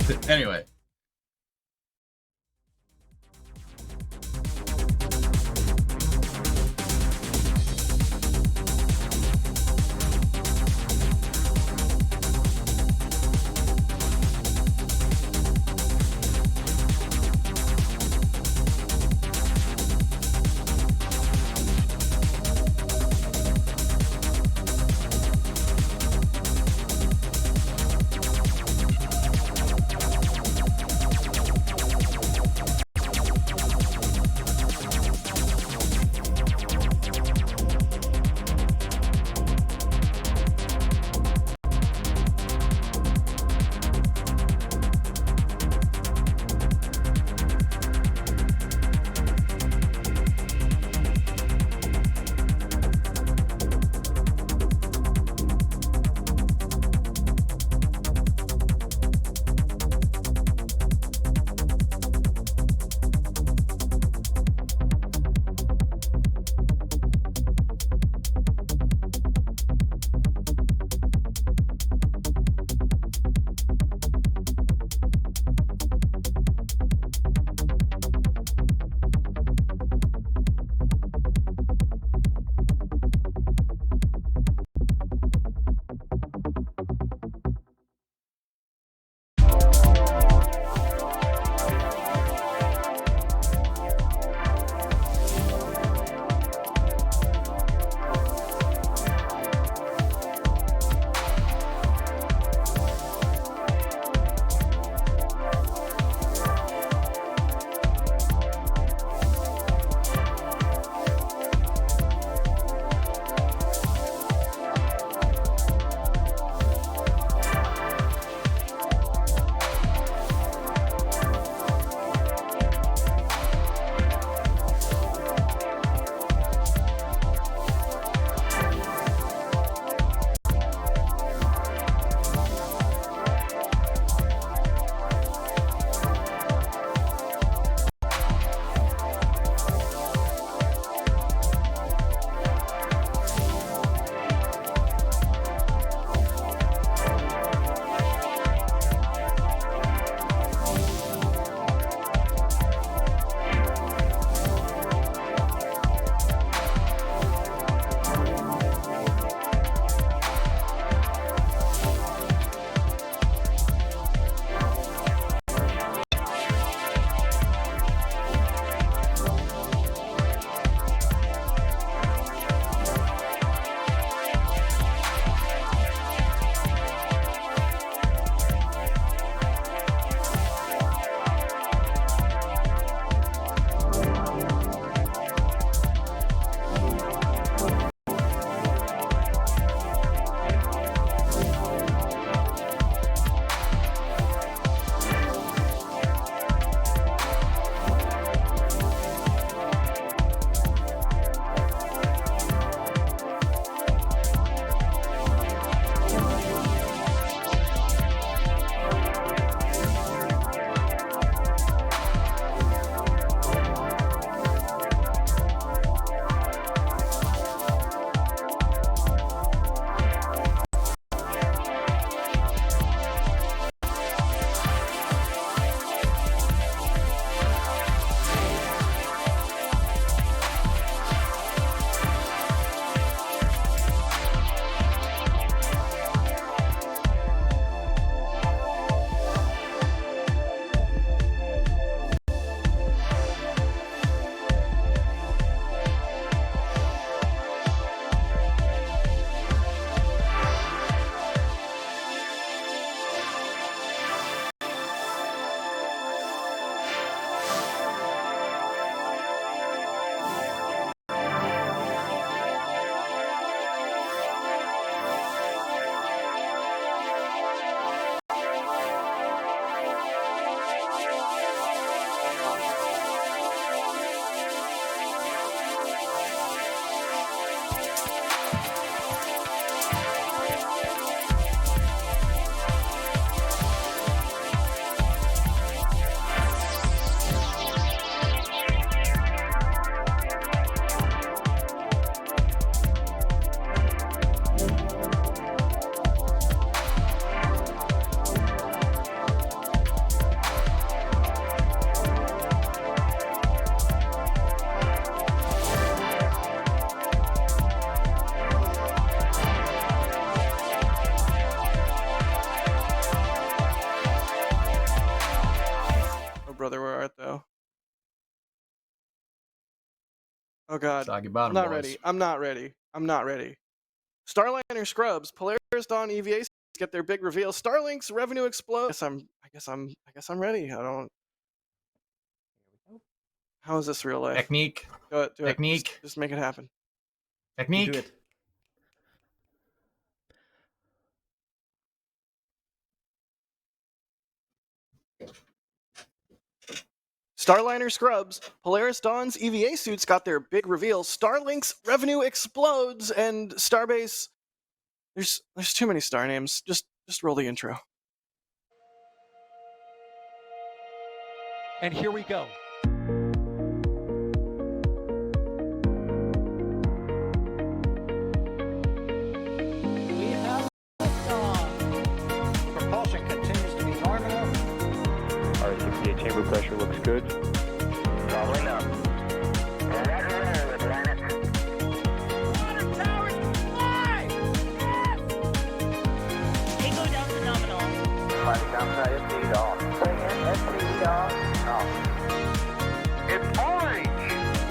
Anyway. Oh God. Soggy I'm bottom, not boys. ready. I'm not ready. I'm not ready. Starliner scrubs. Polaris Dawn EVA get their big reveal. Starlink's revenue explodes. I guess I'm ready. I don't. How is this real life? Technique. Do it. Technique. Just make it happen. Technique. You do it. Starliner scrubs. Polaris Dawn's EVA suits got their big reveal. Starlink's revenue explodes, and Starbase. There's too many star names. Just roll the intro. And here we go. We have liftoff. Propulsion continues to be normal. R68 chamber pressure looks good. Following up. Roger, roger, Atlantis. Water towers fly! Yes! Tango down to nominal. Flighting downside at speed off. Bring in speed off. Off. It's orange!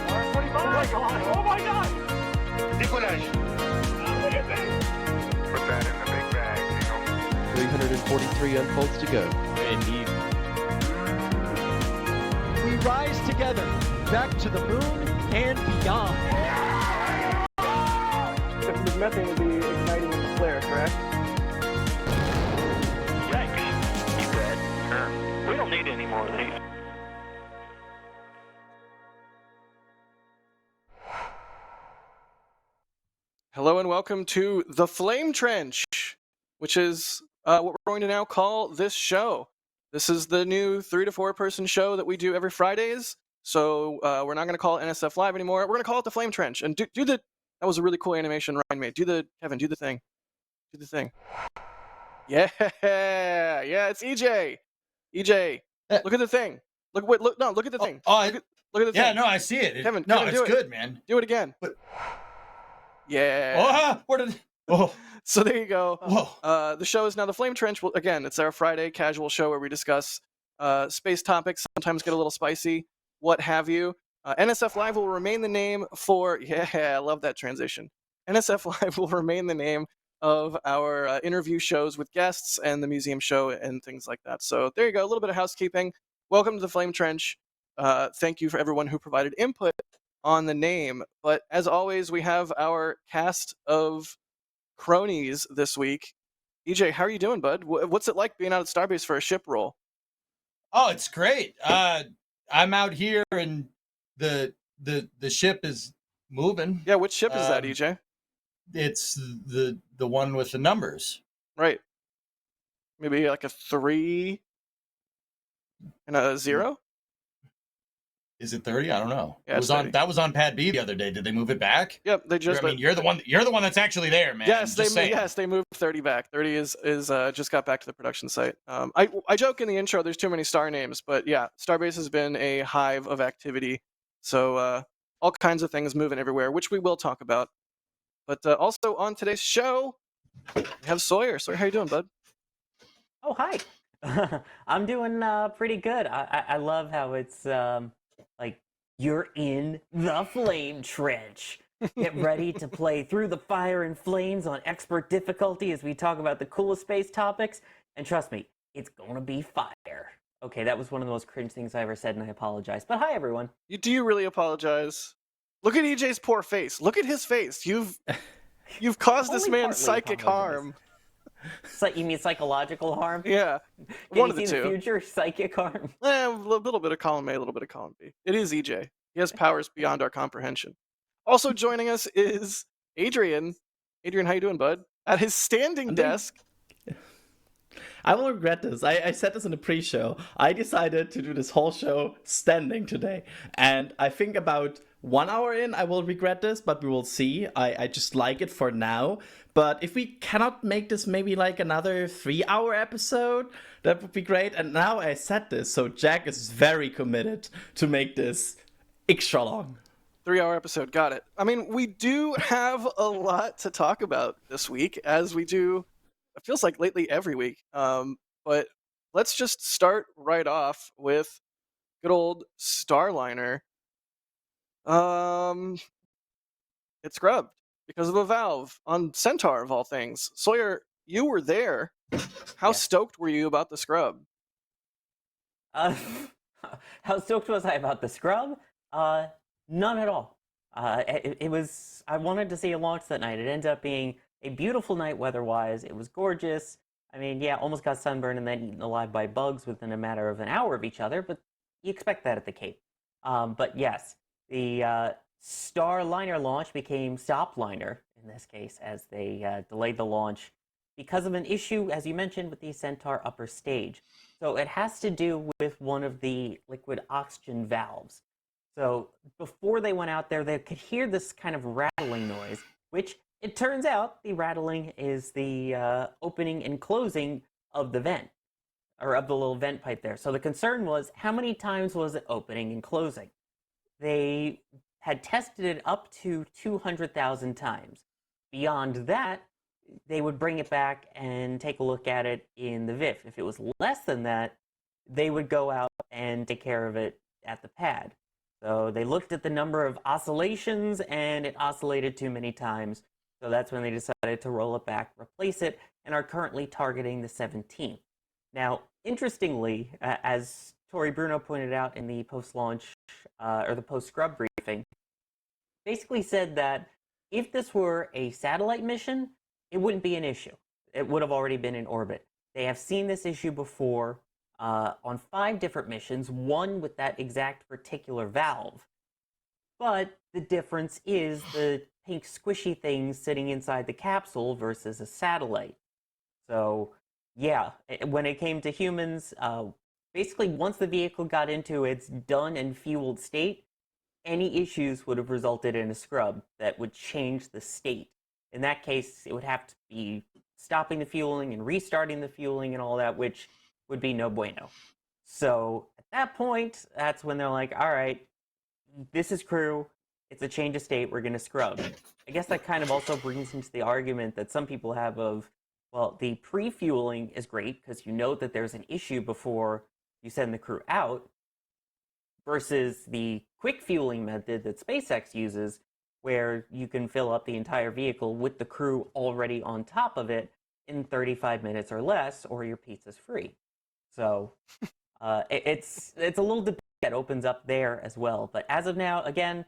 R45! Oh my god! Oh my god! Decollage. Look at this! Put that in the big bag, Eagle. 343 unfolds to go. Indeed. We rise together, back to the moon and beyond. This methane will be igniting in the flare, correct? Yikes. You good? We don't need any more of these. Hello and welcome to The Flame Trench, which is what we're going to now call this show. This is the new 3 to 4 person show that we do every Fridays. So we're not going to call it NSF Live anymore. We're going to call it The Flame Trench. And do the... That was a really cool animation Ryan made. Kevin, do the thing. Do the thing. Yeah, it's EJ. EJ, look at the thing. Look at the thing. Look at the thing. Yeah, no, I see it. Kevin, no, Kevin, it's do it. good, man. Do it again. But- Yeah. Where did? Oh, So there you go. whoa. The show is now The Flame Trench. Well, again, it's our Friday casual show where we discuss space topics, sometimes get a little spicy, what have you. NSF Live will remain the name for... Yeah, I love that transition. NSF Live will remain the name of our interview shows with guests and the museum show and things like that. So there you go, a little bit of housekeeping. Welcome to The Flame Trench. Thank you for everyone who provided input on the name. But as always, we have our cast of cronies this week. EJ, how are you doing, bud? What's it like being out at Starbase for a ship roll? Oh, it's great. I'm out here and the ship is moving. Yeah, which ship is that, EJ? It's the one with the numbers. Right. Maybe like a 3 and a 0? Is it 30? I don't know. Yeah, It it's was on 30. that was on Pad B the other day. Did they move it back? Yep, they just... You're the one that's actually there, man. Yes, Just saying. they moved 30 back. 30 is just got back to the production site. I joke in the intro there's too many star names, but yeah, Starbase has been a hive of activity. So all kinds of things moving everywhere, which we will talk about. But also on today's show, we have Sawyer. Sawyer, how you doing, bud? Oh, hi. I'm doing pretty good. I love how it's like you're in the flame trench. Get ready to play through the fire and flames on expert difficulty as we talk about the coolest space topics. And trust me, it's gonna be fire. Okay, that was one of the most cringe things I ever said, and I apologize. But hi, everyone. Do you really apologize? Look at EJ's poor face. Look at his face. You've caused this Only man partly psychic apologize. harm. You mean psychological harm? Yeah, Can one you of the see two. the future? Psychic harm? A little bit of column A, a little bit of column B. It is EJ. He has powers beyond our comprehension. Also joining us is Adrian. Adrian, how you doing, bud? At his standing I'm doing- desk. I will regret this. I said this in the pre-show. I decided to do this whole show standing today. And I think about 1 hour in, I will regret this, but we will see. I just like it for now. But if we cannot make this maybe like another 3-hour episode, that would be great. And now I said this, so Jack is very committed to make this extra long. 3-hour episode. Got it. I mean, we do have a lot to talk about this week, as we do, it feels like lately every week. But let's just start right off with good old Starliner. It scrubbed because of a valve on Centaur of all things. Sawyer, you were there. How Yes. stoked were you about the scrub? Uh, how stoked was I about the scrub? None at all. It was. I wanted to see a launch that night. It ended up being a beautiful night weather-wise. It was gorgeous. I mean, yeah, almost got sunburned and then eaten alive by bugs within a matter of an hour of each other, but you expect that at the Cape. But yes, the Starliner launch became Stopliner in this case as they delayed the launch because of an issue, as you mentioned, with the Centaur upper stage. So it has to do with one of the liquid oxygen valves. So before they went out there, they could hear this kind of rattling noise, which it turns out the rattling is the opening and closing of the vent, or of the little vent pipe there. So the concern was, how many times was it opening and closing? They had tested it up to 200,000 times. Beyond that, they would bring it back and take a look at it in the VIF. If it was less than that, they would go out and take care of it at the pad. So they looked at the number of oscillations, and it oscillated too many times. So that's when they decided to roll it back, replace it, and are currently targeting the 17th. Now, interestingly, as Tori Bruno pointed out in the post-launch or the post-scrub briefing, basically said that if this were a satellite mission, it wouldn't be an issue. It would have already been in orbit. They have seen this issue before on 5 different missions, one with that exact particular valve. But the difference is the pink squishy thing sitting inside the capsule versus a satellite. So, yeah, when it came to humans, basically once the vehicle got into its done and fueled state, any issues would have resulted in a scrub that would change the state. In that case, it would have to be stopping the fueling and restarting the fueling and all that, which would be no bueno. So at that point, that's when they're like, all right, this is crew. It's a change of state. We're going to scrub. I guess that kind of also brings into the argument that some people have of, well, the pre-fueling is great because you know that there's an issue before you send the crew out, versus the quick fueling method that SpaceX uses, where you can fill up the entire vehicle with the crew already on top of it in 35 minutes or less, or your pizza's free. So it's a little debate that opens up there as well. But as of now, again,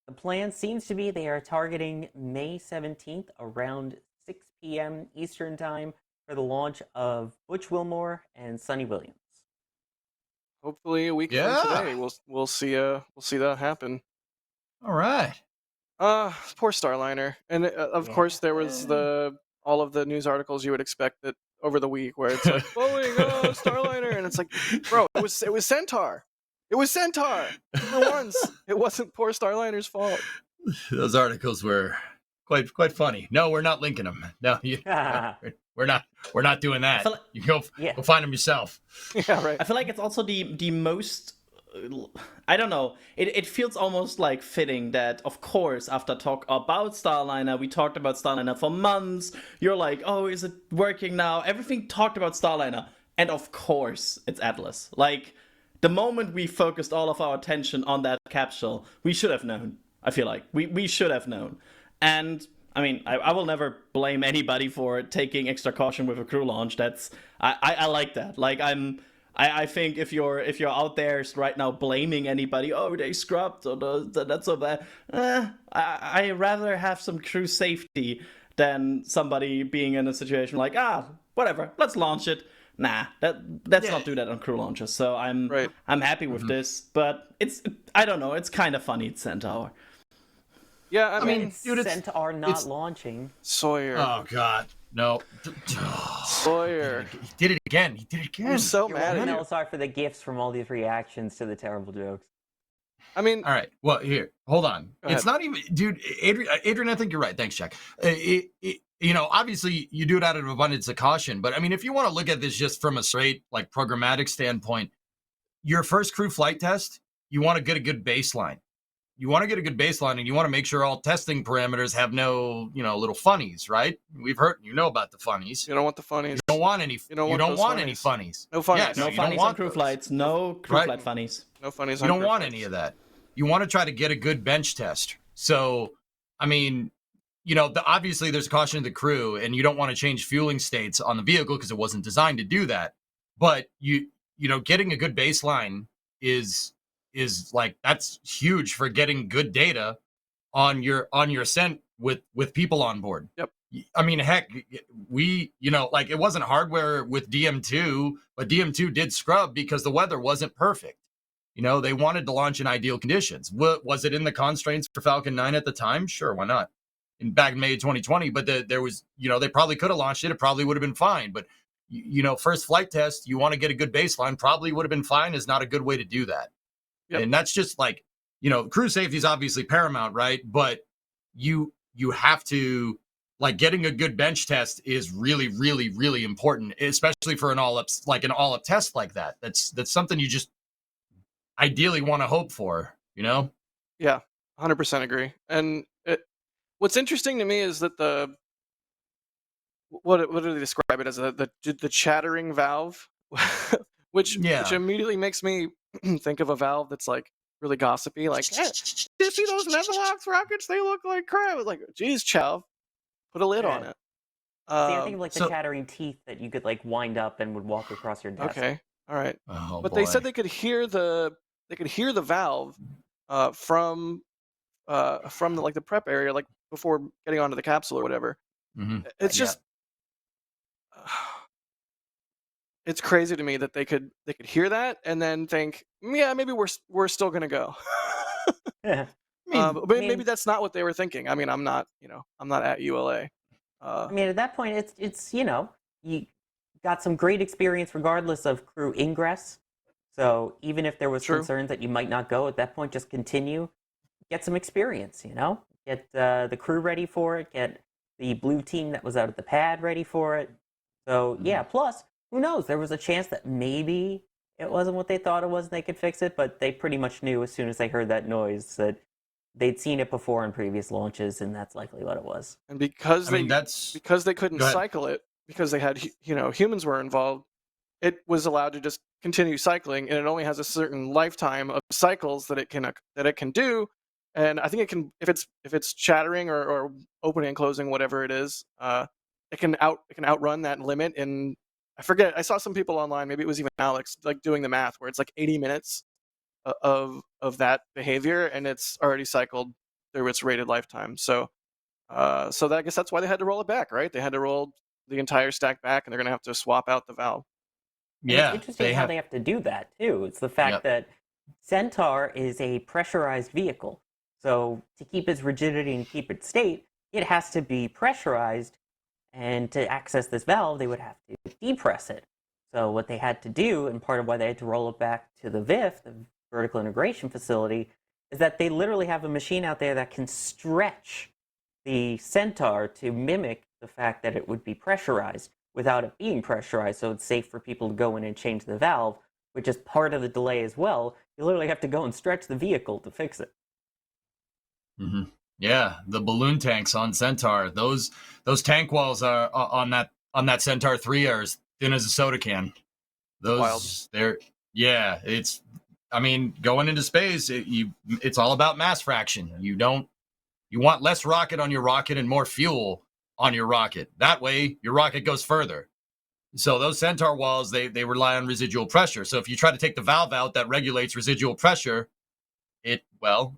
the plan seems to be they are targeting May 17th around 6 p.m. Eastern Time for the launch of Butch Wilmore and Sonny Williams. Hopefully a week from today, we'll see that happen. All right. Poor Starliner, and of course there was all of the news articles you would expect that over the week where it's like Boeing, Starliner, and it's like, bro, it was Centaur. It was Centaur. For once, it wasn't poor Starliner's fault. Those articles were quite funny. No, we're not linking them. No, we're not doing that. Like, you go find them yourself. Yeah, right. I feel like it's also the most, I don't know, it feels almost like fitting that, of course, after talk about Starliner, we talked about Starliner for months. You're like, oh, is it working now? Everything talked about Starliner. And of course, it's Atlas. Like, the moment we focused all of our attention on that capsule, we should have known. I feel like we should have known. And I mean, I will never blame anybody for taking extra caution with a crew launch. That's I like that. Like I think if you're out there right now blaming anybody, oh, they scrubbed or that's so bad. I rather have some crew safety than somebody being in a situation like, whatever, let's launch it. Nah, let's not do that on crew launches. So I'm happy with this, but I don't know, it's kind of funny. It's Centaur. Yeah, I mean, dude, Centaur not launching. Sawyer. Oh God, no. Sawyer. He did it again. I'm so mad at you. Sorry for the gifts from all these reactions to the terrible jokes. I mean, all right. Well, here, hold on. It's not even, dude. Adrian, I think you're right. Thanks, Jack. Obviously, you do it out of abundance of caution. But I mean, if you want to look at this just from a straight like programmatic standpoint, your first crew flight test, you want to get a good baseline. You want to get a good baseline, and you want to make sure all testing parameters have no, little funnies, right? We've heard, about the funnies. You don't want the funnies. You don't want any. You don't want any funnies. No funnies. Yeah, no funnies on crew flights. No crew flight funnies. No funnies. You don't want any of that. you want to try to get a good bench test. So, I mean, obviously there's caution to the crew, and you don't want to change fueling states on the vehicle because it wasn't designed to do that. But getting a good baseline is like, that's huge for getting good data on your ascent with people on board. Yep. I mean, heck, like, it wasn't hardware with DM2, but DM2 did scrub because the weather wasn't perfect. They wanted to launch in ideal conditions. Was it in the constraints for Falcon 9 at the time? Sure, why not? Back in May 2020, but there was, they probably could have launched it. It probably would have been fine. But, first flight test, you want to get a good baseline, probably would have been fine, is not a good way to do that. Yep. And that's just like, crew safety is obviously paramount, right? But you have to, like, getting a good bench test is really, really, really important, especially for an all-up test like that. That's something you just ideally want to hope for, Yeah, 100% agree. And what's interesting to me is that what do they describe it as, the chattering valve, which immediately makes me think of a valve that's like really gossipy, like, hey, you see those Nephalox rockets? They look like crap. Like, geez, Chav, put a lid on it. See, I think of like the chattering teeth that you could like wind up and would walk across your desk. Okay, all right. Oh, but boy. They said they could hear the valve from the prep area, like before getting onto the capsule or whatever. Mm-hmm. It's just it's crazy to me that they could hear that and then think, yeah, maybe we're still gonna go. Yeah. But maybe that's not what they were thinking. I mean, I'm not at ULA. I mean, at that point, it's you got some great experience regardless of crew ingress. So even if there was concerns that you might not go at that point, just continue, get some experience. Get the crew ready for it. Get the blue team that was out at the pad ready for it. So yeah. Plus, who knows? There was a chance that maybe it wasn't what they thought it was, and they could fix it. But they pretty much knew as soon as they heard that noise that they'd seen it before in previous launches, and that's likely what it was. And because they couldn't cycle it, because they had humans were involved, it was allowed to just continue cycling, and it only has a certain lifetime of cycles that it can do. And I think it can, if it's chattering or opening and closing, whatever it is, it can outrun that limit in, I forget. I saw some people online, maybe it was even Alex, like doing the math where it's like 80 minutes of that behavior, and it's already cycled through its rated lifetime. So I guess that's why they had to roll it back, right? They had to roll the entire stack back, and they're going to have to swap out the valve. Yeah, it's interesting how they have to do that too. It's the fact that Centaur is a pressurized vehicle, so to keep its rigidity and keep its state, it has to be pressurized. And to access this valve, they would have to depress it. So what they had to do, and part of why they had to roll it back to the VIF, the vertical integration facility, is that they literally have a machine out there that can stretch the Centaur to mimic the fact that it would be pressurized without it being pressurized, so it's safe for people to go in and change the valve, which is part of the delay as well. You literally have to go and stretch the vehicle to fix it. Mm-hmm. Yeah, the balloon tanks on Centaur, those tank walls are on that Centaur 3 are as thin as a soda can. Those it's, I mean, going into space, it's all about mass fraction. You want less rocket on your rocket and more fuel on your rocket. That way, your rocket goes further. So those Centaur walls, they rely on residual pressure. So if you try to take the valve out that regulates residual pressure, you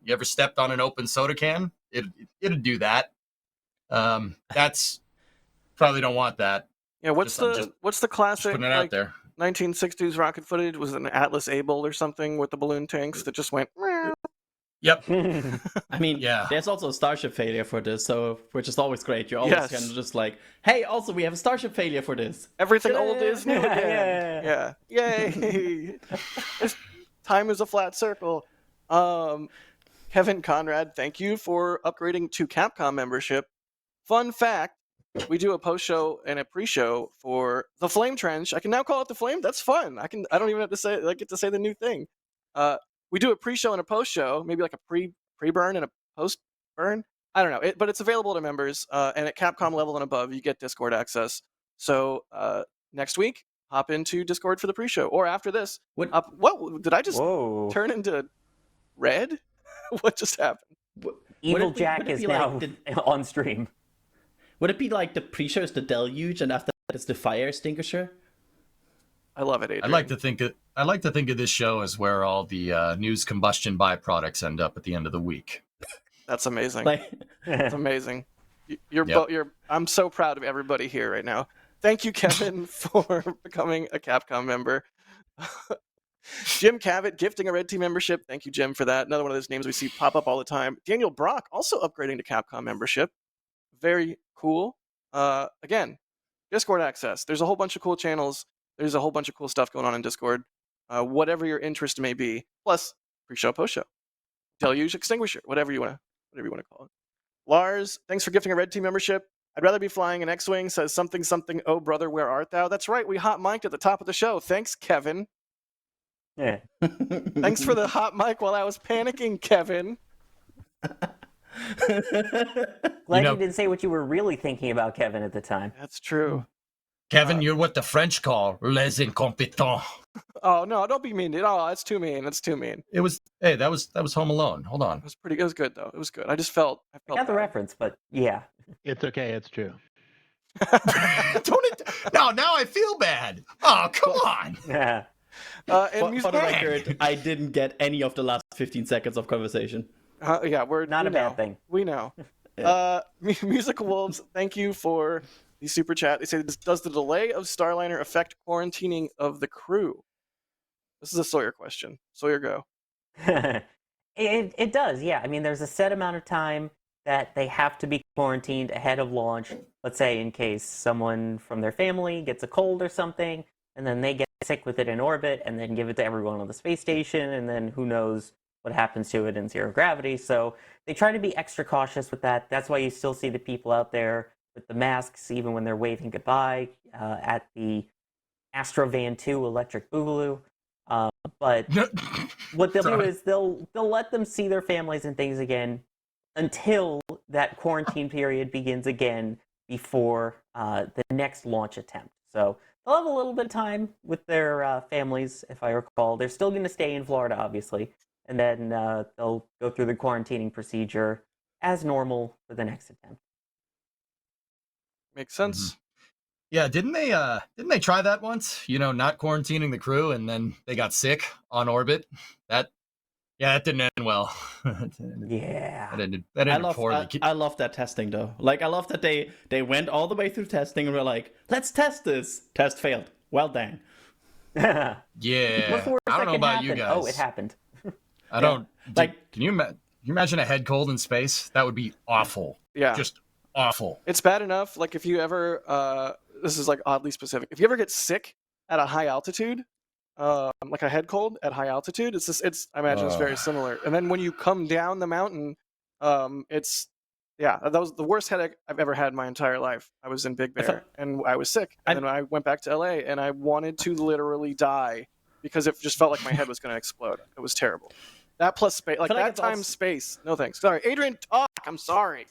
ever stepped on an open soda can? It'd do that. That's probably don't want that. Yeah, what's the classic, putting it out there, 1960s rocket footage? Was it an Atlas Able or something with the balloon tanks that just went? Yep. I mean, there's also a Starship failure for this, which is always great. You always can just like, hey, also we have a Starship failure for this. Everything old is new again. Yeah. Yay! Time is a flat circle. Kevin Conrad, thank you for upgrading to Capcom membership. Fun fact, we do a post-show and a pre-show for the Flame Trench. I can now call it the Flame. That's fun. I don't even have to say, I get to say the new thing. We do a pre-show and a post-show, maybe like a pre-burn and a post-burn. I don't know, but it's available to members, and at Capcom level and above, you get Discord access. So next week, hop into Discord for the pre-show, or after this. What did I just turn into red? What just happened? Evil would Jack it is be now like on stream. would it be like the pre-show is the deluge, and after that it's the fire extinguisher? I love it, Adrian. I like to think of this show as where all the news combustion byproducts end up at the end of the week. That's amazing. Like, That's amazing. You're Yep. I'm so proud of everybody here right now. Thank you, Kevin, for becoming a Capcom member. Jim Cavett gifting a Red Team membership. Thank you, Jim, for that. Another one of those names we see pop up all the time. Daniel Brock also upgrading to Capcom membership. Very cool. Again, Discord access. There's a whole bunch of cool channels. There's a whole bunch of cool stuff going on in Discord. Whatever your interest may be. Plus, pre-show, post-show. Deluge extinguisher. Whatever you want to call it. Lars, thanks for gifting a Red Team membership. I'd rather be flying an X-Wing, says something, oh brother, where art thou? That's right, we hot mic'd at the top of the show. Thanks, Kevin. Yeah. Thanks for the hot mic while I was panicking, Kevin. Glad you didn't say what you were really thinking about, Kevin, at the time. That's true. Kevin, you're what the French call les incompetents. Oh no, don't be mean, dude. Oh, that's too mean. That's too mean. It was that was Home Alone. Hold on. It was good though. It was good. I felt I got the reference, but yeah. It's okay, it's true. No, now I feel bad. Oh, come on. Yeah. And for the record, I didn't get any of the last 15 seconds of conversation. yeah, we're Not we a bad know. thing. We know. Musical Wolves, thank you for the super chat. They say, does the delay of Starliner affect quarantining of the crew? This is a Sawyer question. Sawyer, go. It does, yeah. I mean, there's a set amount of time that they have to be quarantined ahead of launch. Let's say in case someone from their family gets a cold or something, and then they get sick with it in orbit, and then give it to everyone on the space station, and then who knows what happens to it in zero gravity. So they try to be extra cautious with that. That's why you still see the people out there with the masks, even when they're waving goodbye at the Astrovan 2 Electric Boogaloo. But what they'll do is they'll let them see their families and things again until that quarantine period begins again before the next launch attempt. So they'll have a little bit of time with their families, if I recall. They're still going to stay in Florida, obviously, and then they'll go through the quarantining procedure as normal for the next attempt. Makes sense. Mm-hmm. Yeah, didn't they try that once? Not quarantining the crew, and then they got sick on orbit. That didn't end well. Yeah, that ended poorly. I love that testing though. Like, I love that they went all the way through testing and were like, let's test this. Test failed. Well done. Yeah. What's the worst I don't know about you guys. Oh, it happened. I don't. Like, can you imagine a head cold in space? That would be awful. Yeah. Just awful. It's bad enough. Like, if you ever, this is like oddly specific. If you ever get sick at a high altitude, like a head cold at high altitude, I imagine it's very similar. And then when you come down the mountain, that was the worst headache I've ever had in my entire life. I was in Big Bear and I was sick. And then I went back to LA and I wanted to literally die because it just felt like my head was going to explode. It was terrible. That plus space, like that times space. No thanks. Sorry, Adrian, talk. I'm sorry.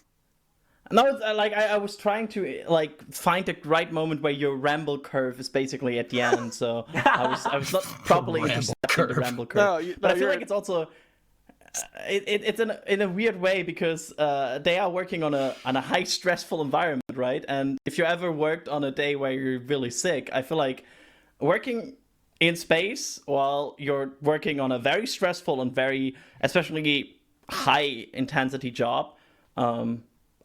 No, it's, I was trying to find the right moment where your ramble curve is basically at the end. So I was not properly interested in the ramble curve. But I feel like it's also it's in a weird way because they are working on a high stressful environment, right? And if you ever worked on a day where you're really sick, I feel like working in space while you're working on a very stressful and very especially high intensity job.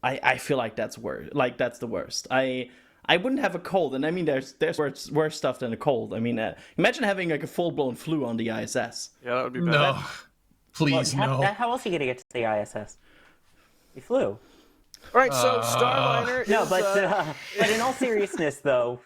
I feel like that's worse. Like that's the worst. I wouldn't have a cold, and I mean there's worse stuff than a cold. I mean, imagine having like a full blown flu on the ISS. Yeah, that would be bad. No, please no. How else are you gonna get to the ISS? You flew. All right, so Starliner. No, but in all seriousness, though,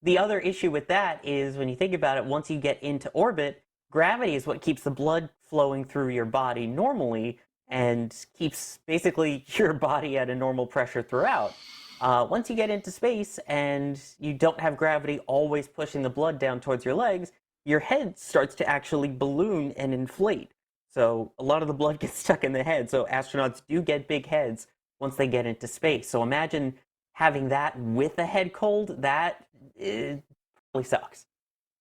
the other issue with that is when you think about it, once you get into orbit, gravity is what keeps the blood flowing through your body normally. And keeps basically your body at a normal pressure throughout. Once you get into space and you don't have gravity always pushing the blood down towards your legs, your head starts to actually balloon and inflate. So a lot of the blood gets stuck in the head. So astronauts do get big heads once they get into space. So imagine having that with a head cold. That probably sucks.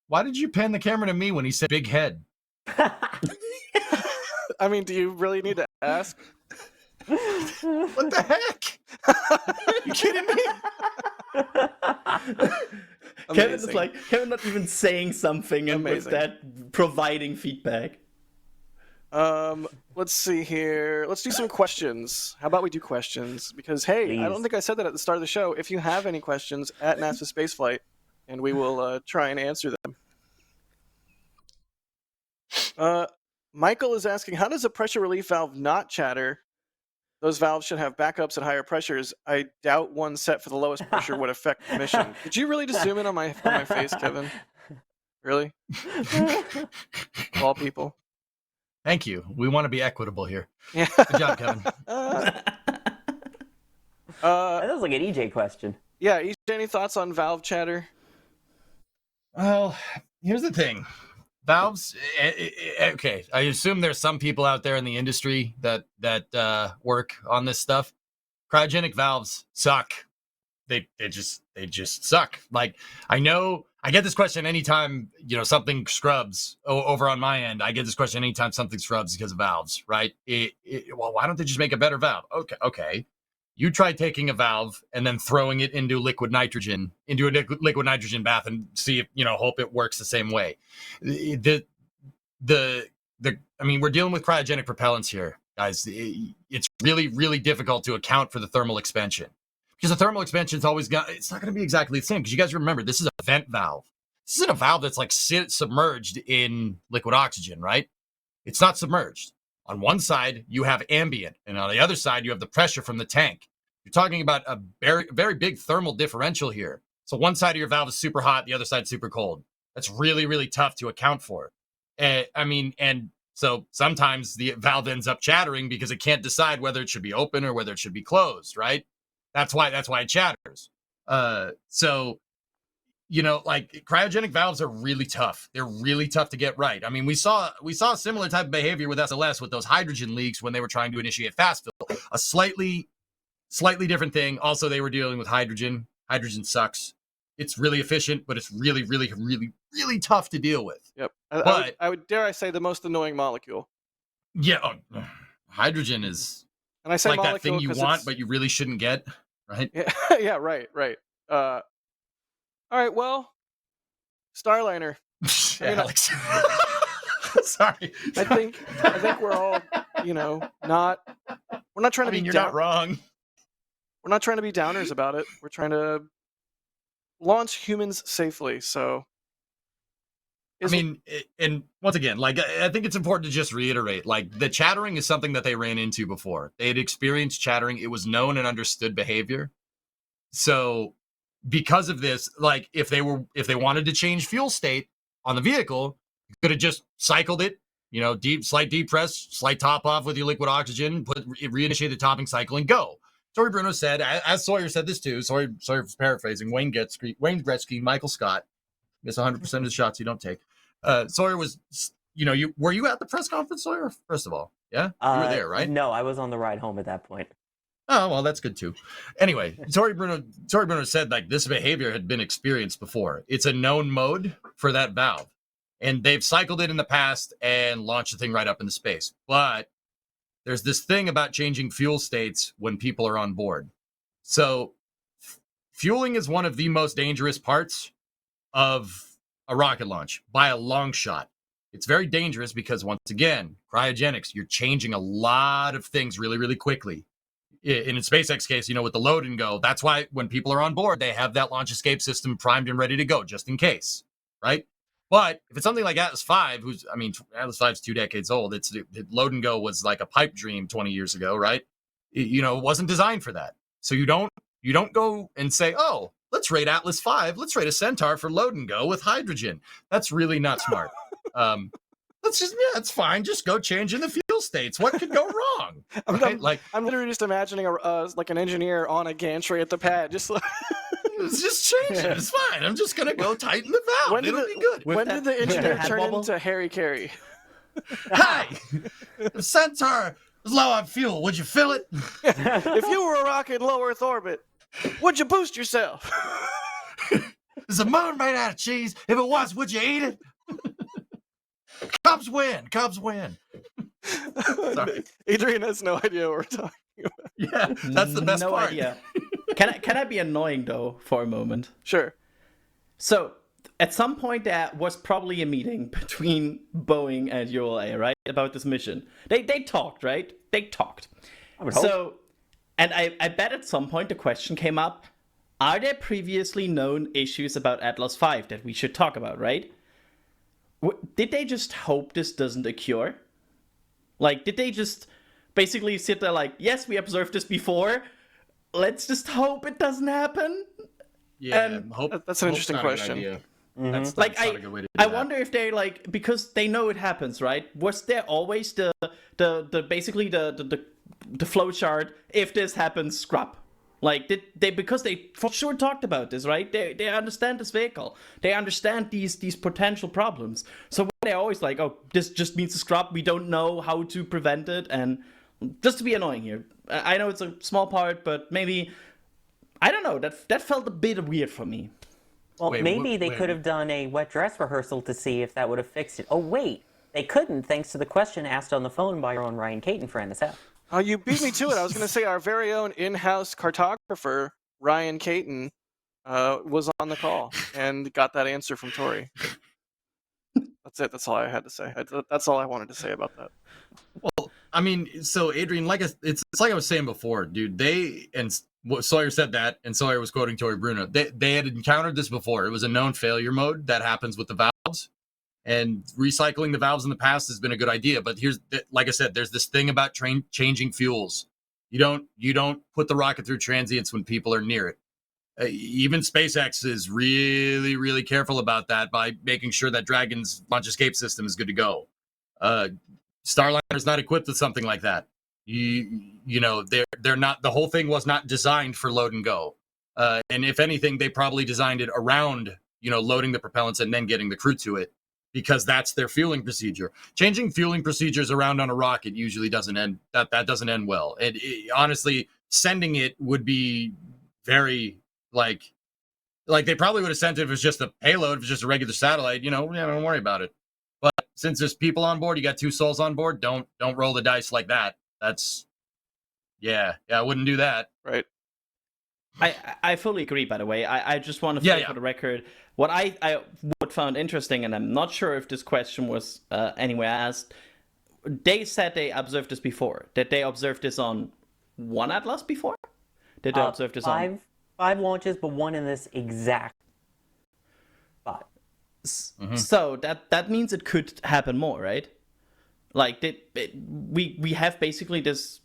Why did you pan the camera to me when he said big head? I mean, do you really need to ask? What the heck? You kidding me? Kevin is Amazing. like, Kevin not even saying something and with Amazing. that providing feedback. Let's see here. Let's do some questions. How about we do questions? Because hey, I don't Please. think I said that at the start of the show. If you have any questions at NASA Spaceflight, and we will try and answer them. Michael is asking, how does a pressure relief valve not chatter? Those valves should have backups at higher pressures. I doubt one set for the lowest pressure would affect the mission. Did you really just zoom in on my face, Kevin? Really? Of all people. Thank you. We want to be equitable here. Yeah. Good job, Kevin. That was like an EJ question. Yeah, EJ, any thoughts on valve chatter? Well, here's the thing. Valves, okay, I assume there's some people out there in the industry that work on this stuff. Cryogenic valves suck. They just suck. Like, I know I get this question anytime, something scrubs over on my end. I get this question anytime something scrubs because of valves, right? Well, why don't they just make a better valve? Okay. You try taking a valve and then throwing it into liquid nitrogen, into a liquid nitrogen bath, and see if, hope it works the same way. I mean, we're dealing with cryogenic propellants here, guys. It's really, really difficult to account for the thermal expansion, because the thermal expansion it's not going to be exactly the same. Because you guys remember, this is a vent valve. This isn't a valve that's like submerged in liquid oxygen, right? It's not submerged. On one side, you have ambient, and on the other side, you have the pressure from the tank. You're talking about a very, very big thermal differential here. So one side of your valve is super hot, the other side super cold. That's really, really tough to account for. And so sometimes the valve ends up chattering because it can't decide whether it should be open or whether it should be closed, right? That's why it chatters. Like cryogenic valves are really tough. They're really tough to get right. I mean, we saw a similar type of behavior with SLS with those hydrogen leaks when they were trying to initiate fast fill. A slightly different thing. Also, they were dealing with hydrogen. Hydrogen sucks. It's really efficient, but it's really, really, really, really tough to deal with. Yep. But I would dare I say the most annoying molecule. Yeah, hydrogen is And I say like that molecule thing you 'cause want, it's- but you really shouldn't get, right? Yeah, yeah, right. All right, well, Starliner. Alex. Sorry. I think we're all, not. We're not trying to be. You're not wrong. We're not trying to be downers about it. We're trying to launch humans safely. So. And once again, like, I think it's important to just reiterate, like, the chattering is something that they ran into before. They had experienced chattering. It was known and understood behavior. So because of this, like, if they wanted to change fuel state on the vehicle, you could have just cycled it, slight depress, slight top off with your liquid oxygen, reinitiate the topping cycle and go. Sawyer Bruno said, as Sawyer said this too, Sawyer was paraphrasing, Wayne Gretzky, Michael Scott, miss 100% of the shots you don't take. Sawyer was, were you at the press conference, Sawyer? First of all, yeah, you were there, right? No, I was on the ride home at that point. Oh, well, that's good too. Anyway, Sawyer Bruno said, like, this behavior had been experienced before. It's a known mode for that valve, and they've cycled it in the past and launched the thing right up into space. But there's this thing about changing fuel states when people are on board. So fueling is one of the most dangerous parts of a rocket launch by a long shot. It's very dangerous because, once again, cryogenics, you're changing a lot of things really, really quickly. In a SpaceX case, with the load and go, that's why when people are on board, they have that launch escape system primed and ready to go just in case, right? But if it's something like Atlas V, Atlas V is 2 decades old. Load and go was like a pipe dream 20 years ago, right? It wasn't designed for that. So you don't go and say, oh, let's rate Atlas V. Let's rate a Centaur for load and go with hydrogen. That's really not smart. It's fine. Just go change in the fuel states. What could go wrong? Right? I'm literally just imagining like an engineer on a gantry at the pad, just like. Just change it. It's fine. I'm just gonna go tighten the valve. It'll be good. When did the engineer turn into Harry Carey? Hi, the Centaur is low on fuel. Would you fill it? If you were a rocket in low Earth orbit, would you boost yourself? Is the moon made out of cheese? If it was, would you eat it? Cubs win. Sorry. Adrian has no idea what we're talking about. Yeah, that's the best no part. idea. Can I be annoying though for a moment? Sure. So at some point there was probably a meeting between Boeing and ULA, right, about this mission. They talked, right? They talked. I would hope. So, and I bet at some point the question came up: are there previously known issues about Atlas V that we should talk about, right? Did they just hope this doesn't occur? Like, did they just basically sit there like, yes, we observed this before, let's just hope it doesn't happen? Yeah, And that's an hope's interesting not a good question. idea. Mhm. Like, That's not a good way to do I that. wonder if they like, because they know it happens, right? Was there always the basically the flow chart? If this happens, scrap. Like, did they, because they for sure talked about this, right? They understand this vehicle. They understand these potential problems. So they're always like, oh, this just means to scrap. We don't know how to prevent it, and just to be annoying here. I know it's a small part, but maybe, I don't know. That felt a bit weird for me. Well, Wait, maybe wait, they wait. could have done a wet dress rehearsal to see if that would have fixed it. Oh, wait. They couldn't, thanks to the question asked on the phone by our own Ryan Caton for NSF. Oh, you beat me to it. I was going to say our very own in-house cartographer, Ryan Caton, was on the call and got that answer from Tori. That's it. That's all I had to say. That's all I wanted to say about that. Well, I mean, so Adrian, it's like I was saying before, dude. Sawyer said that, and Sawyer was quoting Tori Bruno. They had encountered this before. It was a known failure mode that happens with the valves, and recycling the valves in the past has been a good idea. But like I said, there's this thing about changing fuels. You don't put the rocket through transients when people are near it. Even SpaceX is really, really careful about that by making sure that Dragon's launch escape system is good to go. Starliner is not equipped with something like that. You know, they're not. The whole thing was not designed for load and go. And if anything, they probably designed it around, loading the propellants and then getting the crew to it, because that's their fueling procedure. Changing fueling procedures around on a rocket usually doesn't end. That doesn't end well. And honestly, sending it would be very like they probably would have sent it if it was just a payload, if it was just a regular satellite. Don't worry about it. But since there's people on board, you got two souls on board. Don't roll the dice like that. That's I wouldn't do that. Right. I fully agree, by the way. I just want to say for the record, what I found interesting, and I'm not sure if this question was anywhere asked, they said they observed this before. Did they observe this on one Atlas before? Did they observe this on... Five launches, but one in this exact spot. So that means it could happen more, right? Like, we have basically this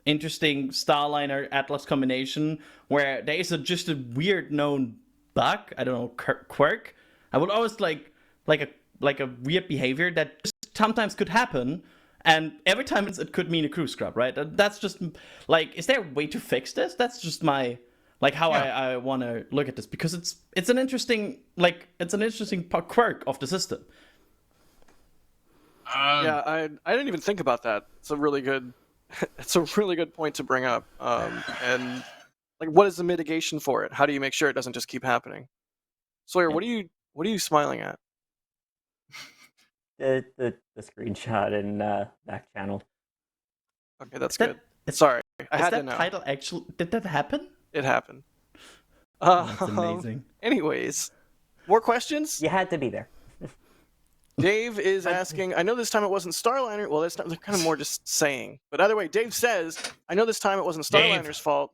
interesting Starliner Atlas combination where there is just a weird known bug, I don't know, quirk. I would always like a weird behavior that just sometimes could happen, and every time it could mean a crew scrub, right? That's just like, is there a way to fix this? That's just my how I want to look at this, because it's an interesting quirk of the system. Yeah, I didn't even think about that. It's a really good point to bring up. And like, what is the mitigation for it? How do you make sure it doesn't just keep happening? Sawyer, what are you smiling at? The screenshot in back channel. Okay, that's good. Sorry, I had to know. Title actually, did that happen? It happened. That's amazing. Anyways, more questions? You had to be there. Dave is asking, I know this time it wasn't Starliner. Well, they're kind of more just saying. But either way, Dave says, I know this time it wasn't Starliner's fault,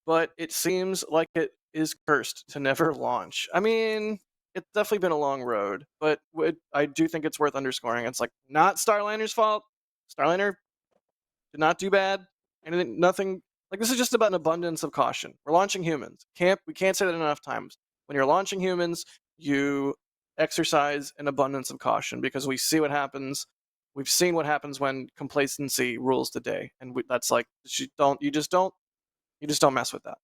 but it seems like it is cursed to never launch. I mean, it's definitely been a long road, but I do think it's worth underscoring. It's like, not Starliner's fault. Starliner did not do bad. Nothing. Like, this is just about an abundance of caution. We're launching humans. We can't say that enough times. When you're launching humans, you exercise an abundance of caution, because we see what happens. We've seen what happens when complacency rules the day, and that's like, you just don't mess with that.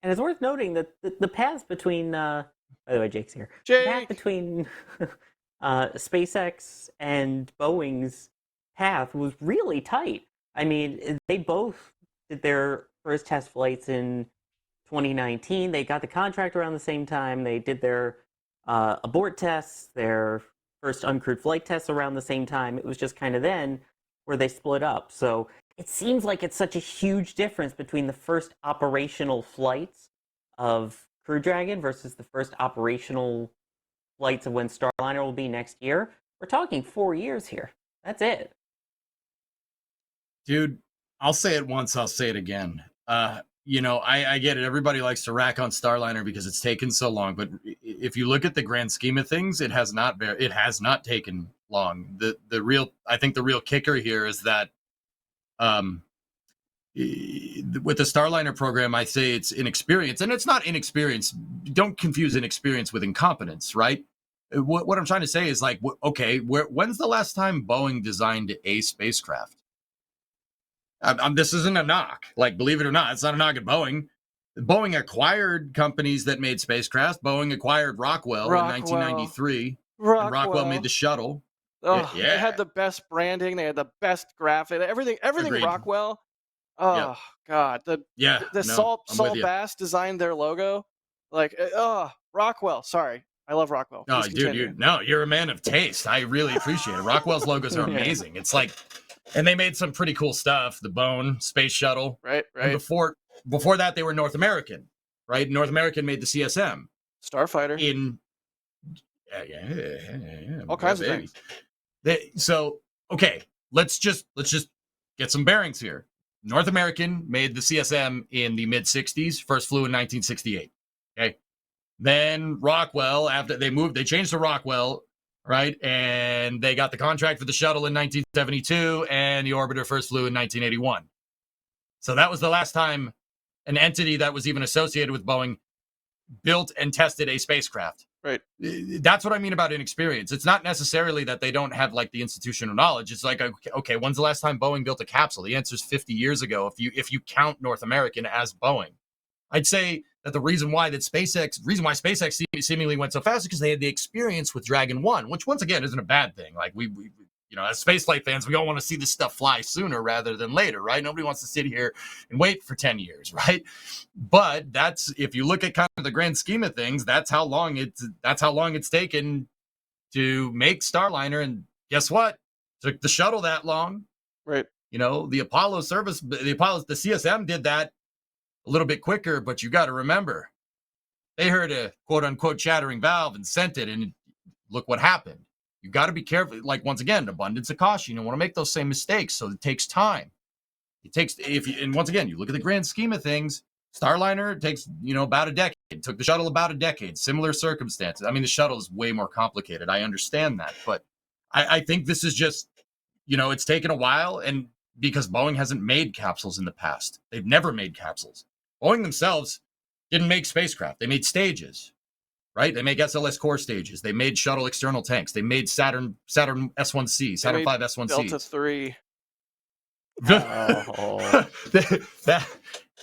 And it's worth noting that the paths between by the way, Jake's here. Jake! The path between SpaceX and Boeing's path was really tight. I mean, they both did their first test flights in 2019. They got the contract around the same time. They did their abort tests, their first uncrewed flight tests around the same time. It was just kind of then where they split up. So it seems like it's such a huge difference between the first operational flights of Crew Dragon versus the first operational flights of when Starliner will be next year. We're talking 4 years here. That's it. Dude, I'll say it once, I'll say it again. I get it. Everybody likes to rack on Starliner because it's taken so long. But if you look at the grand scheme of things, it has not taken long. I think the real kicker here is that with the Starliner program, I say it's inexperience, and it's not inexperience. Don't confuse inexperience with incompetence, right? What I'm trying to say is like, okay, when's the last time Boeing designed a spacecraft? This isn't a knock. Like, believe it or not, it's not a knock at Boeing. Boeing acquired companies that made spacecraft. Boeing acquired Rockwell in 1993. And Rockwell made the shuttle. Oh, Yeah. They had the best branding. They had the best graphic. Everything Agreed. Rockwell. Oh, God. Saul Bass designed their logo. Like, Rockwell. Sorry. I love Rockwell. Oh, Please dude, continue. you're a man of taste. I really appreciate it. Rockwell's logos are amazing. It's like, and they made some pretty cool stuff. The Bone space shuttle. Right. And before that, they were North American, right? North American made the CSM. Starfighter. All kinds of things. So, okay, let's just get some bearings here. North American made the CSM in the mid 60s, first flew in 1968. Okay. Then Rockwell, after they changed to Rockwell, right? And they got the contract for the shuttle in 1972, and the orbiter first flew in 1981. So that was the last time an entity that was even associated with Boeing built and tested a spacecraft. Right. That's what I mean about inexperience. It's not necessarily that they don't have like the institutional knowledge. It's like, okay, when's the last time Boeing built a capsule? The answer is 50 years ago. If you count North American as Boeing, I'd say that the reason why SpaceX seemingly went so fast is because they had the experience with Dragon 1, which once again isn't a bad thing. Like we as spaceflight fans, we all want to see this stuff fly sooner rather than later, right? Nobody wants to sit here and wait for 10 years, right? But if you look at kind of the grand scheme of things, that's how long it's taken to make Starliner. And guess what? It took the shuttle that long. Right. The Apollo service, the CSM did that a little bit quicker, but you got to remember, they heard a quote unquote chattering valve and sent it, and look what happened. You got to be careful. Like, once again, abundance of caution. You don't want to make those same mistakes. So it takes time. And once again, you look at the grand scheme of things, Starliner takes, about a decade. It took the shuttle about a decade, similar circumstances. I mean, the shuttle is way more complicated. I understand that, but I think this is just, it's taken a while, and because Boeing hasn't made capsules in the past. They've never made capsules. Boeing themselves didn't make spacecraft. They made stages, right? They make SLS core stages. They made shuttle external tanks. They made Saturn S1C, Saturn V S1C. Delta 3.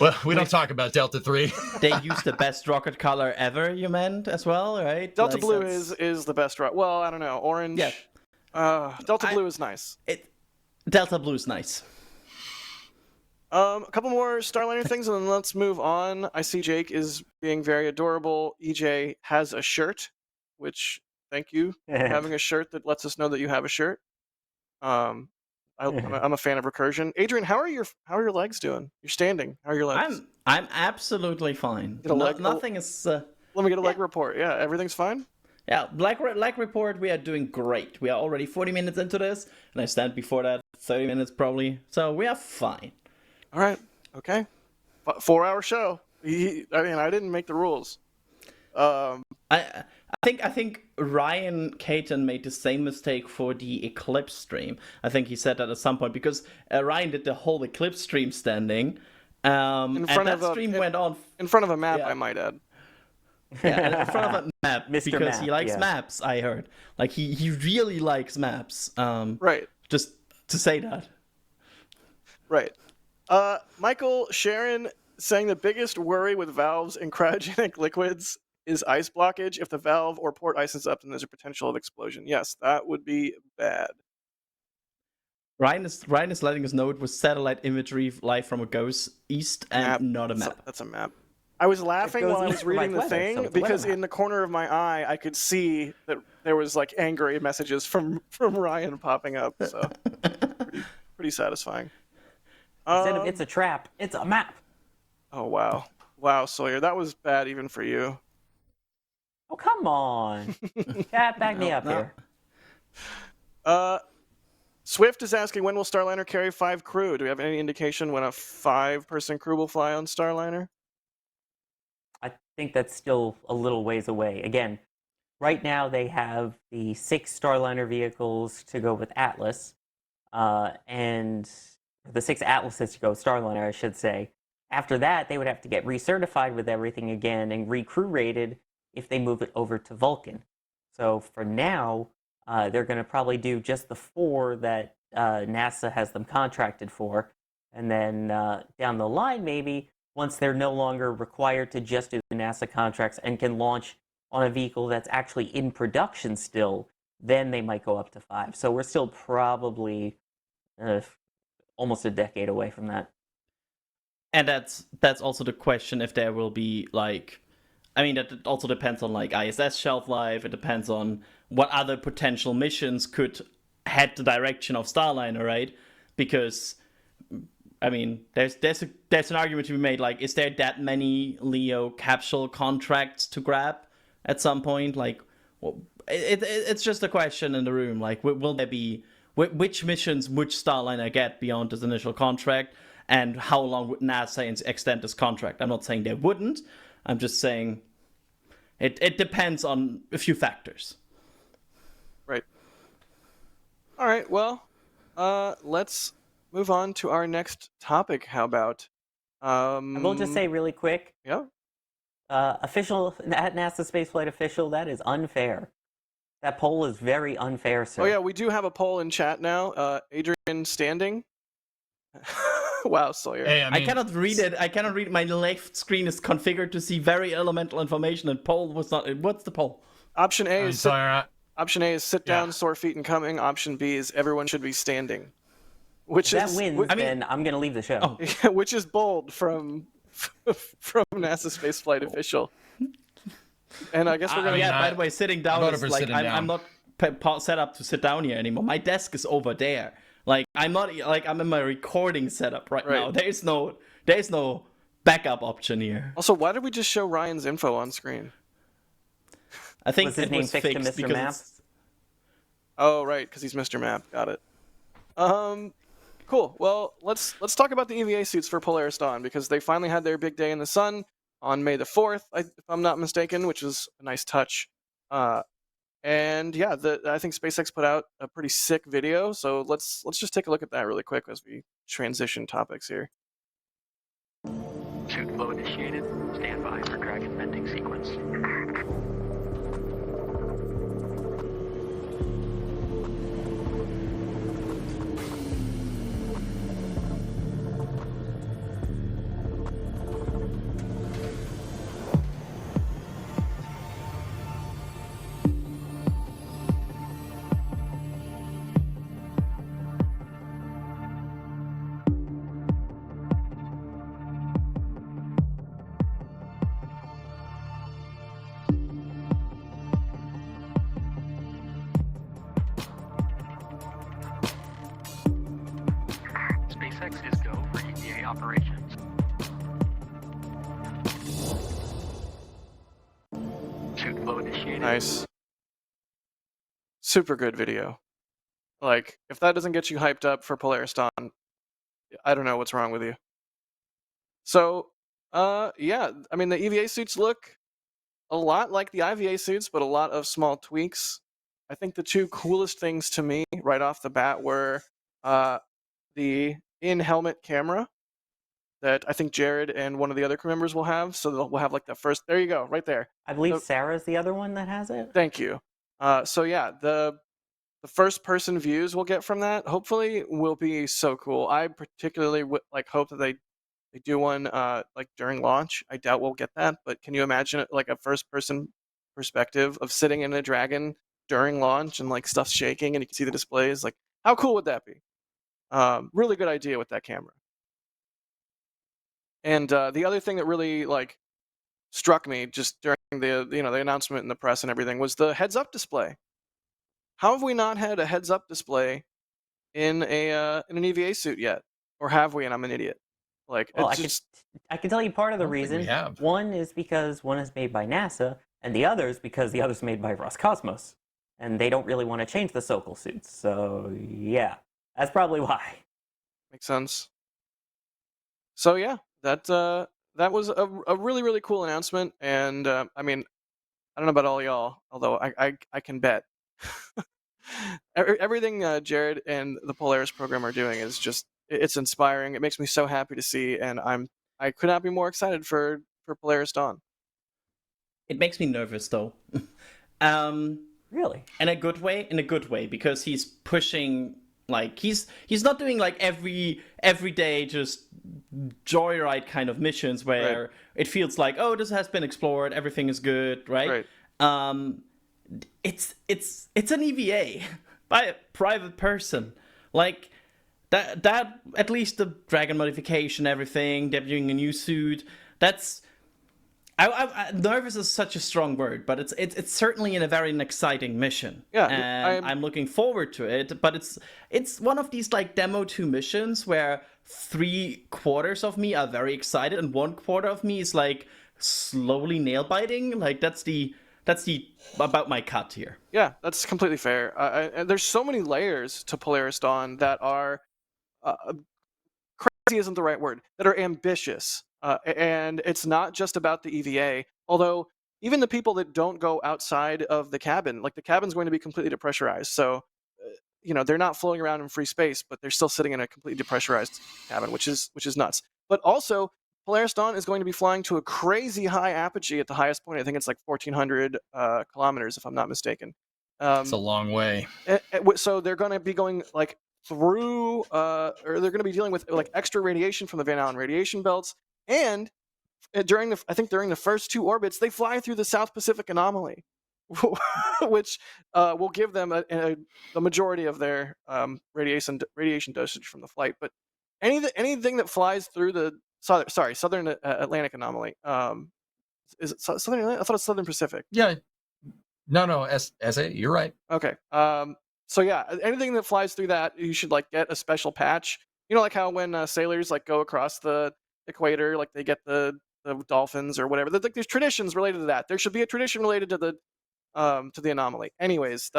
Well, we don't talk about Delta 3. They used the best rocket color ever, you meant, as well, right? Delta Blue is the best rocket. Well, I don't know. Orange. Yeah. Delta Blue is nice. Delta Blue is nice. A couple more Starliner things, and then let's move on. I see Jake is being very adorable. EJ has a shirt, which, thank you for having a shirt that lets us know that you have a shirt. I'm a fan of recursion. Adrian, how are your legs doing? You're standing. How are your legs? I'm absolutely fine. Nothing is. Let me get a leg report. Yeah, everything's fine. Yeah, leg report. We are doing great. We are already 40 minutes into this, and I stand before that 30 minutes probably. So we are fine. All right. Okay. 4-hour show. I didn't make the rules. I think Ryan Caton made the same mistake for the Eclipse stream. I think he said that at some point because Ryan did the whole Eclipse stream standing, and that stream went on in front of a map. Yeah. I might add. Yeah, in front of a map Mr. because Map, he likes maps. I heard, like he really likes maps. Right. Just to say that. Right. Michael Sharon saying the biggest worry with valves in cryogenic liquids is ice blockage. If the valve or port icens up, then there's a potential of explosion. Yes, that would be bad. Ryan is letting us know it was satellite imagery live from a ghost east and map. not a map. That's a map. I was laughing goes while I east was for my reading the weather, so thing it's a weather because map. in the corner of my eye I could see that there was like angry messages from Ryan popping up. So pretty satisfying. Instead of it's a trap, it's a map. Oh wow, Sawyer, that was bad even for you. Oh, come on. Chat, back me up here. Swift is asking, when will Starliner carry 5 crew? Do we have any indication when a 5-person crew will fly on Starliner? I think that's still a little ways away. Again, right now they have the 6 Starliner vehicles to go with Atlas, and the 6 Atlases to go with Starliner, I should say. After that, they would have to get recertified with everything again and recrew rated if they move it over to Vulcan. So for now, they're going to probably do just the 4 that NASA has them contracted for. And then down the line, maybe, once they're no longer required to just do the NASA contracts and can launch on a vehicle that's actually in production still, then they might go up to 5. So we're still probably almost a decade away from that. And that's also the question if there will be like, I mean, that also depends on like ISS shelf life. It depends on what other potential missions could head the direction of Starliner, right? Because I mean, there's an argument to be made. Like, is there that many Leo capsule contracts to grab at some point? Like, well, it's just a question in the room. Like, will there be which missions would Starliner get beyond this initial contract, and how long would NASA extend this contract? I'm not saying they wouldn't. I'm just saying it depends on a few factors. Right. All right. Well, let's move on to our next topic. How about? I will just say really quick. Yeah. Official at NASA Spaceflight official, that is unfair. That poll is very unfair, sir. Oh yeah, we do have a poll in chat now. Adrian standing. Wow, Sawyer. Hey, I cannot read it. I cannot read. My left screen is configured to see very elemental information, and poll was not. What's the poll? Option A is option A is sit down, Yeah. sore feet and coming. Option B is everyone should be standing. Which if that is wins, then I'm going to leave the show. which is bold from NASA Spaceflight official. And I guess we're gonna. By the way, sitting down is like sitting I'm down. not set up to sit down here anymore. My desk is over there. Like I'm not like I'm in my recording setup right now. There's no backup option here. Also, why did we just show Ryan's info on screen? I think Was his it name was fixed to fixed Mr. because Map? Oh, right, because he's Mr. Map. Got it. Cool. Well, let's talk about the EVA suits for Polaris Dawn because they finally had their big day in the sun on May the 4th, if I'm not mistaken, which was a nice touch. And yeah, I think SpaceX put out a pretty sick video. So let's just take a look at that really quick as we transition topics here. Suit flow initiated. Stand by for Dragon venting sequence. SpaceX is go for EVA operations. Suit flow initiated. Nice. Super good video. Like, if that doesn't get you hyped up for Polaris Dawn, I don't know what's wrong with you. So, yeah, I mean, the EVA suits look a lot like the IVA suits, but a lot of small tweaks. I think the two coolest things to me right off the bat were the in-helmet camera that I think Jared and one of the other crew members will have. So we'll have like the first. There you go, right there. I believe Sarah's the other one that has it. Thank you. So yeah, the first-person views we'll get from that hopefully will be so cool. I particularly hope that they do one like during launch. I doubt we'll get that, but can you imagine it like a first-person perspective of sitting in a Dragon during launch and like stuff's shaking and you can see the displays? Like, how cool would that be? Really good idea with that camera. And the other thing that really like struck me just during the announcement and the press and everything was the heads-up display. How have we not had a heads-up display in an EVA suit yet, or have we? And I'm an idiot. Like Well, it's just I can tell you part of I the don't think we reason. have. One is because one is made by NASA, and the other is because the other's made by Roscosmos, and they don't really want to change the Sokol suits. So yeah, that's probably why. makes sense. So yeah, that was a really really cool announcement, and I mean, I don't know about all y'all, although I can bet everything Jared and the Polaris program are doing is just it's inspiring. It makes me so happy to see, and I could not be more excited for Polaris Dawn. It makes me nervous though. um, Really? in a good way, because he's pushing, like he's not doing like every day just joyride kind of missions where Right. it feels like, oh, this has been explored, everything is good, right? Right. It's an EVA by a private person, like that at least the dragon modification, everything, debuting a new suit, that's nervous is such a strong word, but it's certainly a very exciting mission. Yeah, and I'm looking forward to it. But it's one of these like demo 2 missions where 3/4 of me are very excited and 1/4 of me is like slowly nail biting. Like that's the about my cut here. Yeah, that's completely fair. And there's so many layers to Polaris Dawn that are crazy isn't the right word, that are ambitious. And it's not just about the EVA, although even the people that don't go outside of the cabin, like the cabin's going to be completely depressurized. So, they're not floating around in free space, but they're still sitting in a completely depressurized cabin, which is nuts. But also, Polaris Dawn is going to be flying to a crazy high apogee at the highest point. I think it's like 1,400 kilometers, if I'm not mistaken. It's a long way. So they're going to be going like through, or they're going to be dealing with like extra radiation from the Van Allen radiation belts, and during the first 2 orbits, they fly through the South Pacific anomaly, which will give them the majority of their radiation dosage from the flight. But anything that flies through the Southern Atlantic anomaly, is it Southern Atlantic? I thought it's Southern Pacific. Yeah. No, SA, you're right. Okay. So yeah, anything that flies through that, you should like get a special patch. Like how when sailors like go across the equator, like they get the dolphins or whatever. There's traditions related to that. There should be a tradition related to the anomaly. Anyways,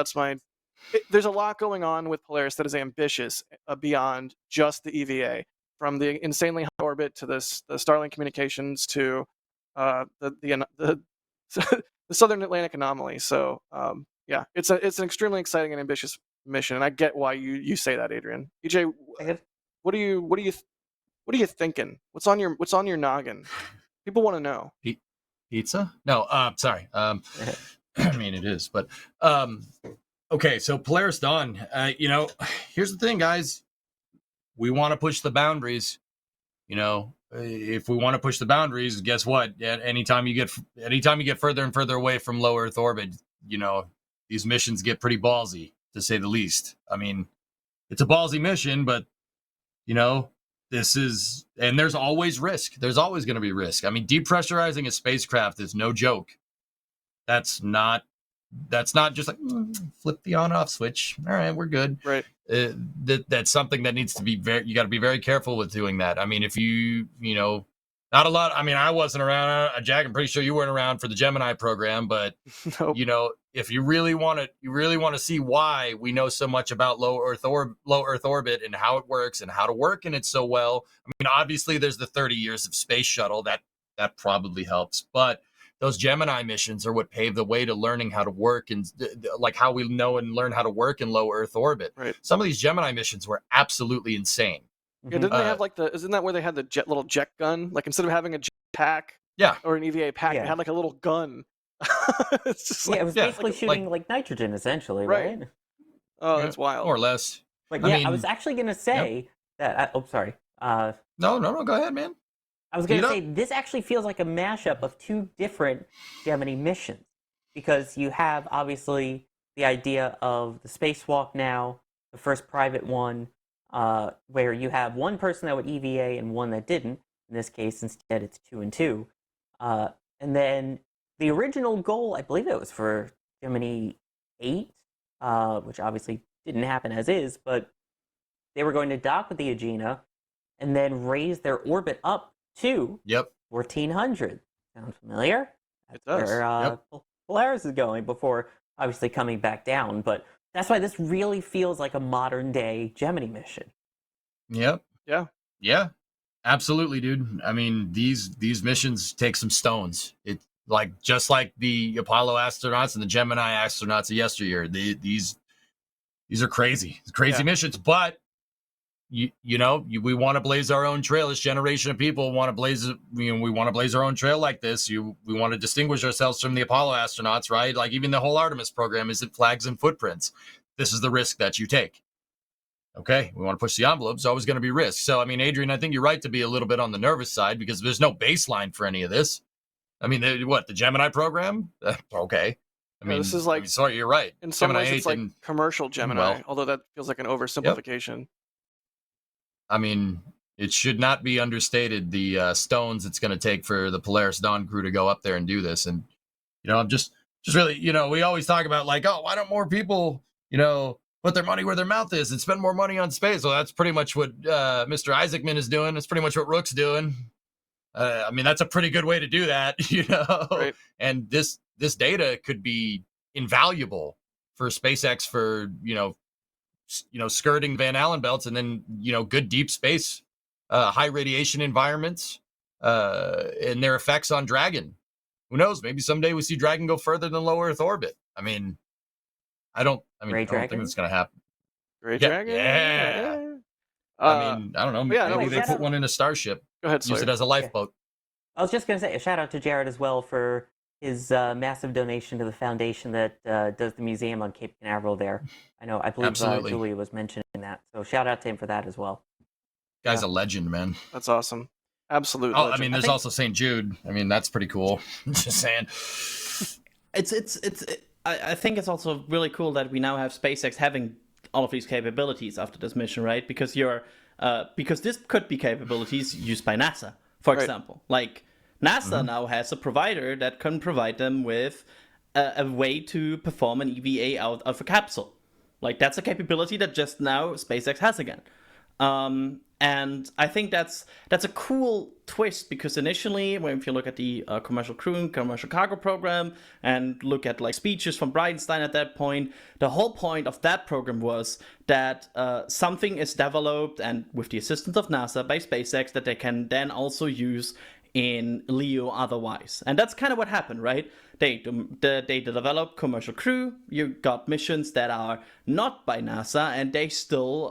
there's a lot going on with Polaris that is ambitious beyond just the EVA, from the insanely high orbit to the Starlink communications to the Southern Atlantic anomaly. So yeah, it's an extremely exciting and ambitious mission, and I get why you say that, Adrian. EJ, what are you thinking? What's on your noggin? People want to know. Pizza? No, sorry. I mean it is, but okay. So Polaris Dawn. Here's the thing, guys. We want to push the boundaries. If we want to push the boundaries, guess what? Anytime you get further and further away from low Earth orbit, these missions get pretty ballsy, to say the least. I mean, it's a ballsy mission, but and there's always risk. There's always going to be risk. I mean, depressurizing a spacecraft is no joke. That's not just like flip the on-off switch. All right, we're good. Right. That's something that needs to be you got to be very careful with doing that. I mean, if not a lot. I mean, I wasn't around. Jack, I'm pretty sure you weren't around for the Gemini program, but nope. If you really want to see why we know so much about low Earth orbit and how it works and how to work in it so well. I mean, obviously, there's the 30 years of space shuttle that probably helps, but those Gemini missions are what paved the way to learning how to work and like how we know and learn how to work in low Earth orbit. Right. Some of these Gemini missions were absolutely insane. Yeah, didn't they have like isn't that where they had the little jet gun? Like instead of having a jet pack, or an EVA pack, they had like a little gun. It's just it was basically shooting like nitrogen, essentially, right? Oh, that's wild. More or less. But I was actually gonna say that. Sorry. No, go ahead, man. I was going to say, this actually feels like a mashup of 2 different Gemini missions. Because you have, obviously, the idea of the spacewalk now, the first private one, where you have one person that would EVA and one that didn't. In this case, instead, it's 2 and 2. And then the original goal, I believe it was for Gemini 8, which obviously didn't happen as is, but they were going to dock with the Agena and then raise their orbit up to Yep. 1400. Sound familiar? It does. Where Polaris is going before obviously coming back down. But that's why this really feels like a modern day Gemini mission. Yep. Yeah. Yeah. Absolutely, dude. I mean, these missions take some stones. It like just like the Apollo astronauts and the Gemini astronauts of yesteryear. These are crazy. Crazy missions, but we want to blaze our own trail. This generation of people want to blaze. We want to blaze our own trail like this. We want to distinguish ourselves from the Apollo astronauts, right? Like even the whole Artemis program isn't flags and footprints. This is the risk that you take. Okay, we want to push the envelope. It's always going to be risk. So, I mean, Adrian, I think you're right to be a little bit on the nervous side because there's no baseline for any of this. I mean, the Gemini program? Okay. I mean, this is like, sorry, you're right. In some Gemini ways, it's 8 like commercial Gemini, although that feels like an oversimplification. Yep. I mean, it should not be understated the stones it's going to take for the Polaris Dawn crew to go up there and do this. And, I'm just really, we always talk about like, oh, why don't more people, put their money where their mouth is and spend more money on space? Well, that's pretty much what Mr. Isaacman is doing. That's pretty much what Rook's doing. I mean, that's a pretty good way to do that, Right. And this data could be invaluable for SpaceX for, skirting Van Allen belts and then, good deep space, high radiation environments, and their effects on Dragon. Who knows? Maybe someday we see Dragon go further than low Earth orbit. I mean, I don't think it's going to happen. Great Dragon? Yeah. I mean, I don't know. Yeah, maybe they put one in a Starship. Go ahead, Use it as a lifeboat. I was just going to say a shout out to Jared as well for his massive donation to the foundation that does the museum on Cape Canaveral there. I believe Julie was mentioning that. So shout out to him for that as well. Guy's a legend, man. That's awesome. Absolute Oh, legend. I mean, there's also St. Jude. I mean, that's pretty cool. Just saying. I think it's also really cool that we now have SpaceX having all of these capabilities after this mission, right? Because because this could be capabilities used by NASA, for example. Like NASA now has a provider that can provide them with a way to perform an EVA out of a capsule. Like that's a capability that just now SpaceX has again. And I think that's a cool twist because initially, if you look at the commercial crew and commercial cargo program and look at like speeches from Bridenstine at that point, the whole point of that program was that something is developed and with the assistance of NASA by SpaceX that they can then also use in LEO otherwise. And that's kind of what happened, right? They developed commercial crew, you got missions that are not by NASA, and they still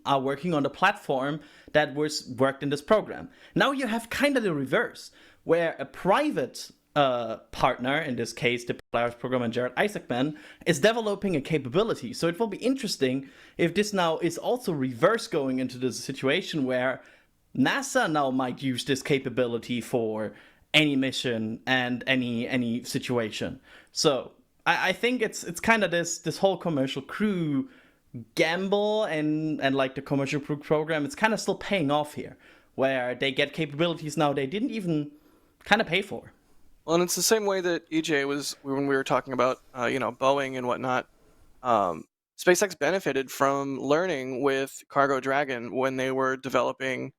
are working on the platform that was worked in this program. Now you have kind of the reverse, where a private partner, in this case the Polaris program and Jared Isaacman, is developing a capability. So it will be interesting if this now is also reverse going into this situation where NASA now might use this capability for any mission and any situation. So I think it's kind of this whole commercial crew gamble and like the commercial crew program. It's kind of still paying off here, where they get capabilities now they didn't even kind of pay for. Well, and it's the same way that EJ was when we were talking about Boeing and whatnot. SpaceX benefited from learning with Cargo Dragon when they were developing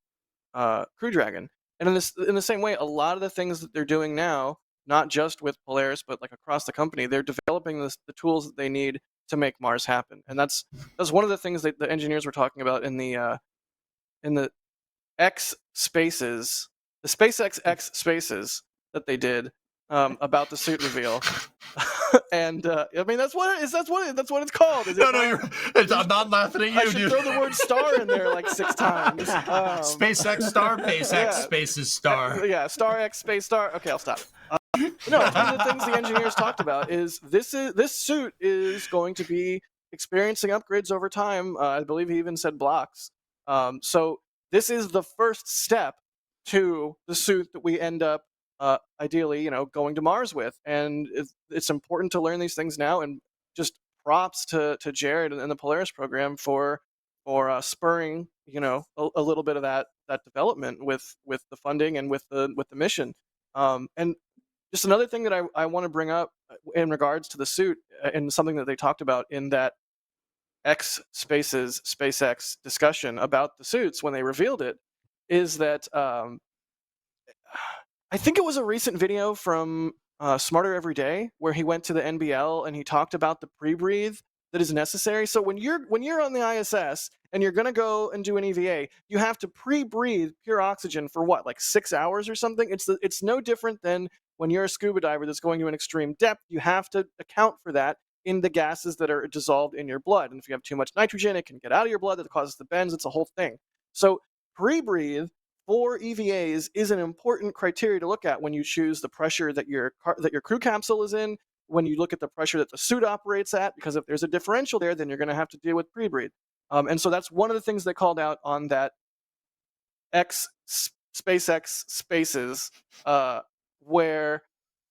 Crew Dragon. And in the same way, a lot of the things that they're doing now, not just with Polaris, but like across the company, they're developing the tools that they need to make Mars happen. And that's one of the things that the engineers were talking about in the X spaces, the SpaceX X spaces that they did about the suit reveal. And I mean that's what it is. That's what it's called. Is it I'm not laughing at you. I should throw the word star in there like 6 times. SpaceX star, base X spaces star. Yeah, star X space star. Okay, I'll stop. No, one of the things the engineers talked about is this suit is going to be experiencing upgrades over time. I believe he even said blocks. So this is the first step to the suit that we end up ideally, going to Mars with. And it's important to learn these things now. And just props to Jared and the Polaris program for spurring, a little bit of that development with the funding and with the mission. And Just another thing that I want to bring up in regards to the suit, and something that they talked about in that X Spaces SpaceX discussion about the suits when they revealed it, is that I think it was a recent video from Smarter Every Day where he went to the NBL and he talked about the pre-breathe that is necessary. So when you're on the ISS and you're gonna go and do an EVA, you have to pre-breathe pure oxygen for what, like 6 hours or something. It's no different than when you're a scuba diver that's going to an extreme depth. You have to account for that in the gases that are dissolved in your blood. And if you have too much nitrogen, it can get out of your blood. That causes the bends. It's a whole thing. So pre-breathe for EVAs is an important criteria to look at when you choose the pressure that your crew capsule is in, when you look at the pressure that the suit operates at, because if there's a differential there, then you're going to have to deal with pre-breathe. And so that's one of the things they called out on that SpaceX Spaces, where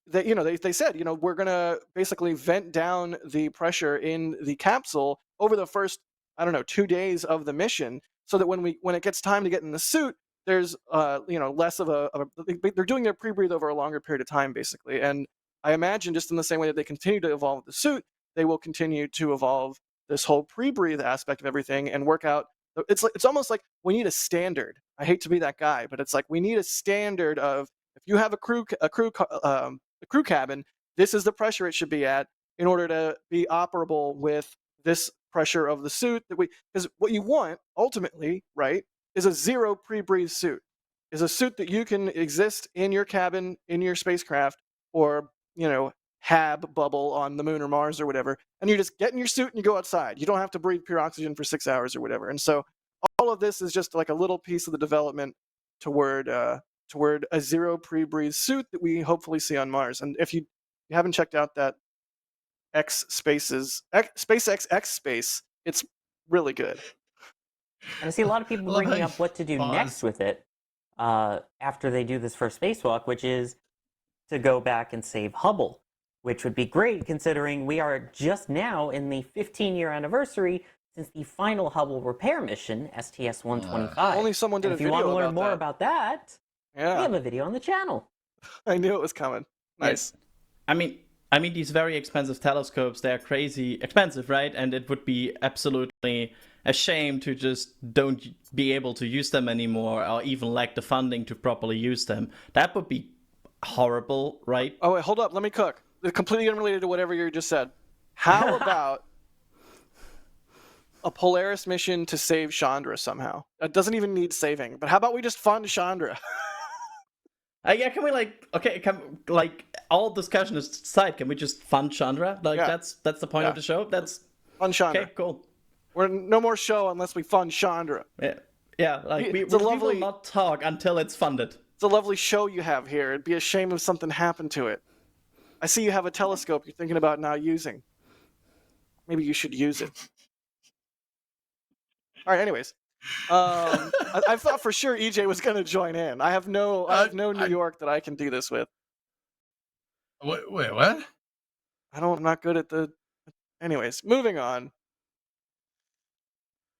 they said, we're going to basically vent down the pressure in the capsule over the first, 2 days of the mission, so that when it gets time to get in the suit, there's less of they're doing their pre-breathe over a longer period of time, basically. And I imagine just in the same way that they continue to evolve the suit, they will continue to evolve this whole pre-breathe aspect of everything and work out. It's almost like we need a standard. I hate to be that guy, but it's like we need a standard of, if you have a crew cabin, this is the pressure it should be at in order to be operable with this pressure of the suit. Because what you want ultimately, right, is a zero pre-breathe suit. Is a suit that you can exist in your cabin, in your spacecraft, or HAB bubble on the moon or Mars or whatever, and you just get in your suit and you go outside. You don't have to breathe pure oxygen for 6 hours or whatever. And so all of this is just like a little piece of the development toward a zero pre-breathe suit that we hopefully see on Mars. And if you haven't checked out that SpaceX X Space, it's really good. And I see a lot of people bringing up what to do next with it after they do this first spacewalk, which is to go back and save Hubble, which would be great considering we are just now in the 15-year anniversary since the final Hubble repair mission, STS-125. Only someone did and a if you video want to learn about more that. about that, Yeah. we have a video on the channel. I knew it was coming. Nice. I mean, these very expensive telescopes, they're crazy expensive, right? And it would be absolutely a shame to just don't be able to use them anymore, or even lack the funding to properly use them. That would be horrible, right? Oh, wait, hold up. Let me cook. It's completely unrelated to whatever you just said. How about a Polaris mission to save Chandra somehow? It doesn't even need saving, but how about we just fund Chandra? Yeah, can we all discussion aside, can we just fund Chandra? Yeah. That's the point of the show. That's Fund Chandra. okay, cool. We're no more show unless we fund Chandra. Yeah, we It's a will lovely- not talk until it's funded. It's a lovely show you have here. It'd be a shame if something happened to it. I see you have a telescope you're thinking about not using. Maybe you should use it. All right, anyways. I thought for sure EJ was going to join in. I have no New York that I can do this with. Wait, what? I'm not good at the... Anyways, moving on.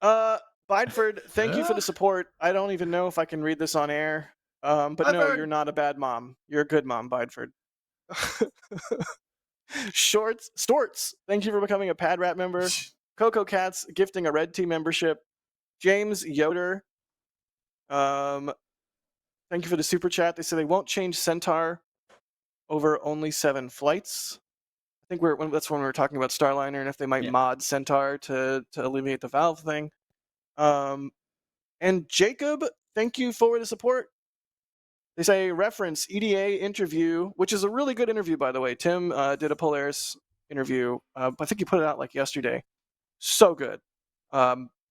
Bideford, thank you for the support. I don't even know if I can read this on air. But no, Bideford. you're not a bad mom. You're a good mom, Bideford. Storts, thank you for becoming a Pad Rat member. Coco Cats gifting a Red Team membership. James Yoder, thank you for the super chat. They say they won't change Centaur over only 7 flights. I think that's when we were talking about Starliner and if they might mod Centaur to alleviate the valve thing. And Jacob, thank you for the support. They say reference EDA interview, which is a really good interview, by the way. Tim did a Polaris interview. I think he put it out like yesterday. So good.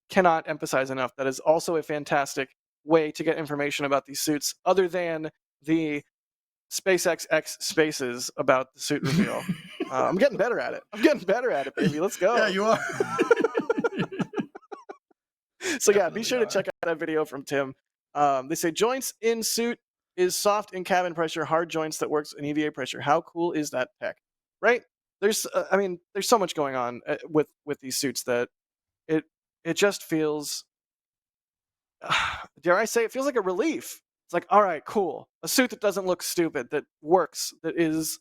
Cannot emphasize enough. That is also a fantastic way to get information about these suits, other than the SpaceX X Spaces about the suit reveal. I'm getting better at it. Baby. Let's go. Yeah, you are. So yeah, be sure to check out that video from Tim. They say joints in suit is soft in cabin pressure, hard joints that works in EVA pressure. How cool is that tech? Right? There's so much going on with these suits that it just feels, dare I say, it feels like a relief It's like, all right, cool. A suit that doesn't look stupid, that works, that is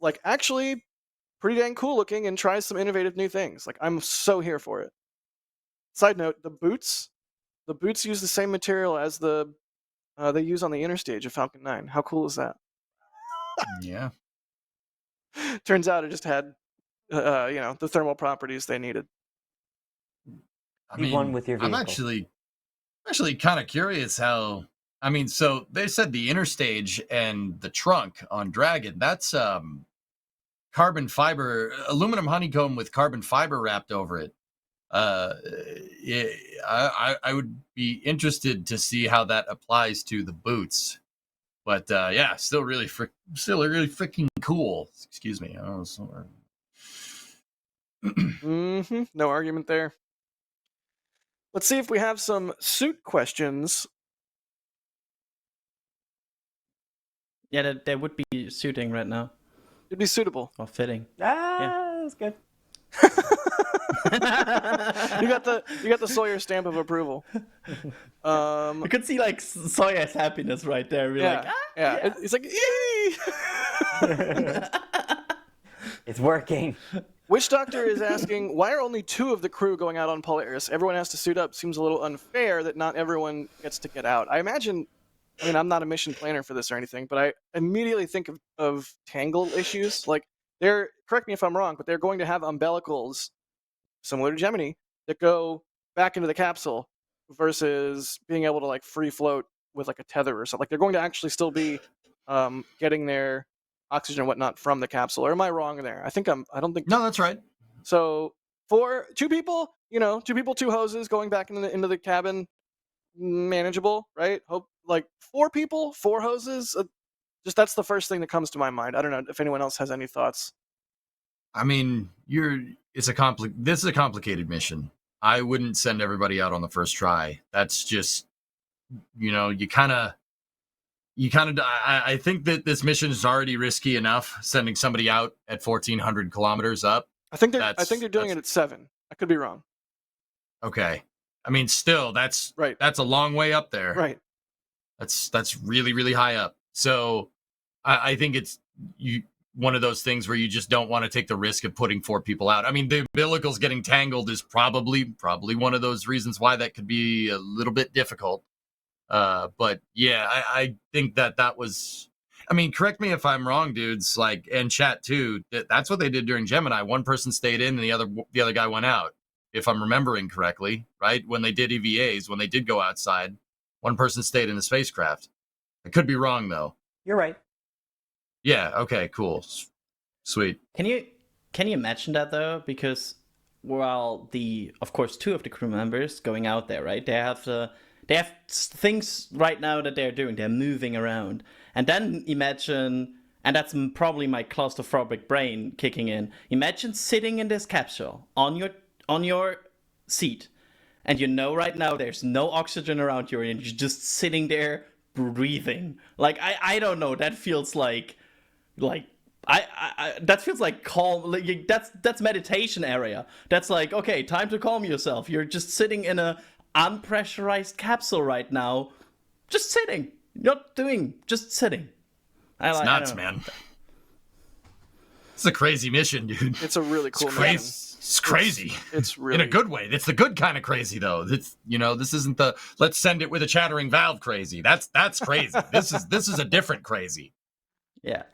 like actually pretty dang cool looking and tries some innovative new things. Like, I'm so here for it. Side note, the boots use the same material as they use on the inner stage of Falcon 9. How cool is that? Yeah. Turns out it just had the thermal properties they needed. I Be one mean, with your I'm vehicle. actually kind of curious how. I mean, so they said the inner stage and the trunk on Dragon, that's carbon fiber, aluminum honeycomb with carbon fiber wrapped over it. I would be interested to see how that applies to the boots. But yeah, still really freaking cool. Excuse me. I don't know. No argument there. Let's see if we have some suit questions. Yeah, that would be suiting right now. It'd be suitable. Or fitting. That's good. You got the Sawyer stamp of approval. You could see like Sawyer's happiness right there. We're like, yeah. It's like, It's working. Witch Doctor is asking, why are only 2 of the crew going out on Polaris? Everyone has to suit up. Seems a little unfair that not everyone gets to get out. I imagine, I mean, I'm not a mission planner for this or anything, but I immediately think of tangle issues. Like, correct me if I'm wrong, but they're going to have umbilicals, similar to Gemini, that go back into the capsule versus being able to like free float with like a tether or something. Like, they're going to actually still be getting their oxygen and whatnot from the capsule. Or am I wrong there? I don't think. No, that's right. So for 2 people, 2 people, 2 hoses going back into the cabin, manageable, right? Hope like 4 people, 4 hoses. Just that's the first thing that comes to my mind. I don't know if anyone else has any thoughts. I mean, this is a complicated mission. I wouldn't send everybody out on the first try. That's just, I think that this mission is already risky enough, sending somebody out at 1,400 kilometers up. I think they're doing it at 7. I could be wrong. Okay. I mean, still, that's right. That's a long way up there. Right. That's really, really high up. So I think it's one of those things where you just don't want to take the risk of putting 4 people out. I mean, the umbilicals getting tangled is probably one of those reasons why that could be a little bit difficult. But yeah, I think that was. I mean, correct me if I'm wrong, dudes. Like, and chat too. That's what they did during Gemini. One person stayed in, and the other guy went out. If I'm remembering correctly, right? When they did EVAs, when they did go outside, one person stayed in the spacecraft. I could be wrong though. You're right. Yeah. Okay. Cool. Sweet. Can you imagine that though? Because of course 2 of the crew members going out there, right? They have things right now that they're doing. They're moving around, and then imagine, and that's probably my claustrophobic brain kicking in. Imagine sitting in this capsule on your seat, and right now there's no oxygen around you, and you're just sitting there breathing. Like I don't know. That feels like that feels like calm. Like, that's meditation area. That's like, okay, time to calm yourself. You're just sitting in a unpressurized capsule right now, just sitting, just sitting. It's nuts, man. It's a crazy mission, dude. It's a really cool mission. Mission. It's crazy. It's really in a good way. It's the good kind of crazy, though. It's this isn't the let's send it with a chattering valve crazy. That's crazy. This is a different crazy. Yeah,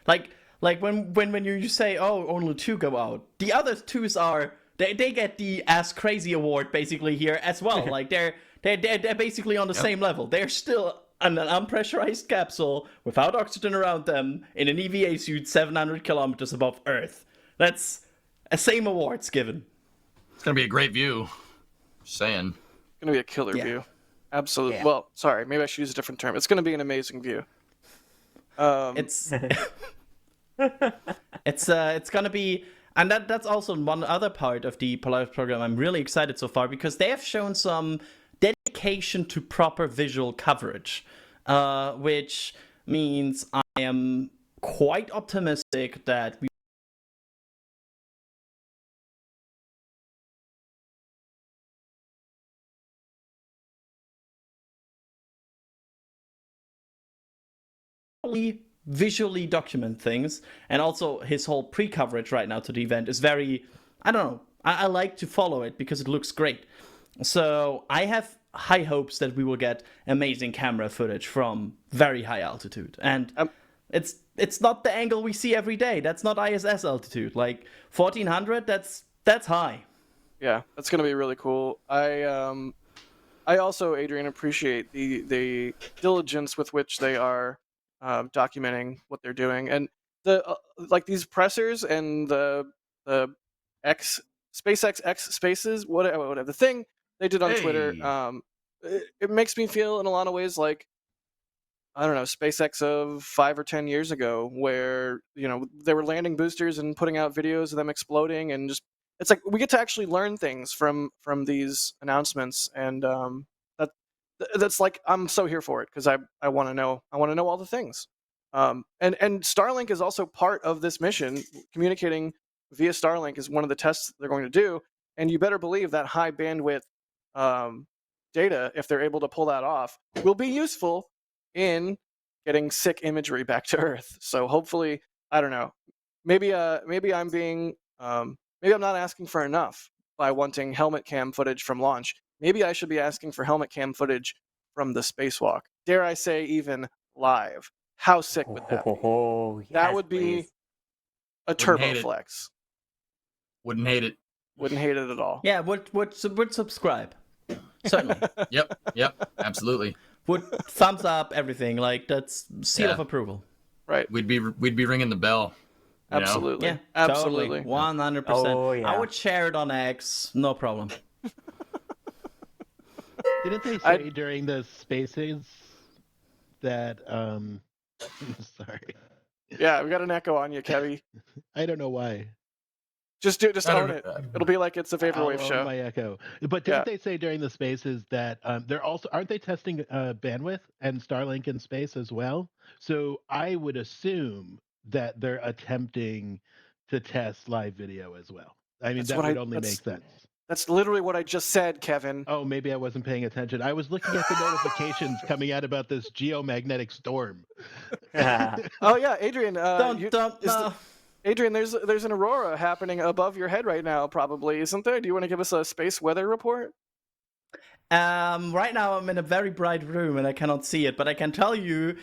like when you say, oh, only 2 go out, the other 2s are they get the Ass Crazy award basically here as well. Like they're basically on the same level. They're still in an unpressurized capsule without oxygen around them in an EVA suit 700 kilometers above Earth. That's a same awards given. It's gonna be a great view. Just saying. It's gonna be a killer view. Absolutely. Yeah. Well, sorry, maybe I should use a different term. It's gonna be an amazing view. It's it's gonna be, and that's also one other part of the Polaris program. I'm really excited so far because they have shown some dedication to proper visual coverage, which means I am quite optimistic that we properly visually document things, and also his whole pre-coverage right now to the event is very, I don't know, I like to follow it because it looks great. So I have high hopes that we will get amazing camera footage from very high altitude, and it's not the angle we see every day. That's not ISS altitude. Like 1400, that's high. Yeah, that's gonna be really cool. I also, Adrian, appreciate the diligence with which they are documenting what they're doing, and the like these pressers and the SpaceX X Spaces, whatever the thing they did on Twitter. It makes me feel in a lot of ways like, I don't know, SpaceX of 5 or 10 years ago, where they were landing boosters and putting out videos of them exploding, and just it's like we get to actually learn things from these announcements, and that's like I'm so here for it because I want to know all the things, and Starlink is also part of this mission. Communicating via Starlink is one of the tests they're going to do, and you better believe that high bandwidth data, if they're able to pull that off, will be useful in getting sick imagery back to Earth. So hopefully, I don't know, maybe I'm being maybe I'm not asking for enough by wanting helmet cam footage from launch. Maybe I should be asking for helmet cam footage from the spacewalk. Dare I say, even live. How sick would that be? Yes, That would be please. a turbo flex. Wouldn't hate it. Wouldn't hate it at all. Yeah, would subscribe. Certainly. Yep, absolutely. Would thumbs up everything. Like that's seal of approval. Right. We'd be ringing the bell. Absolutely. Yeah, absolutely. 100%. Oh, yeah. I would share it on X, no problem. Didn't they say during the spaces that sorry. Yeah, we got an echo on you, Kevy. I don't know why. Just own it. It'll be like it's a vaporwave I'll show. own my echo. But didn't they say during the spaces that they're also aren't they testing bandwidth and Starlink in space as well? So I would assume that they're attempting to test live video as well. I mean, that would only make sense. That's literally what I just said, Kevin. Oh, maybe I wasn't paying attention. I was looking at the notifications coming out about this geomagnetic storm. Oh yeah, Adrian. No. Adrian, there's an aurora happening above your head right now, probably, isn't there? Do you want to give us a space weather report? Right now I'm in a very bright room and I cannot see it, but I can tell you,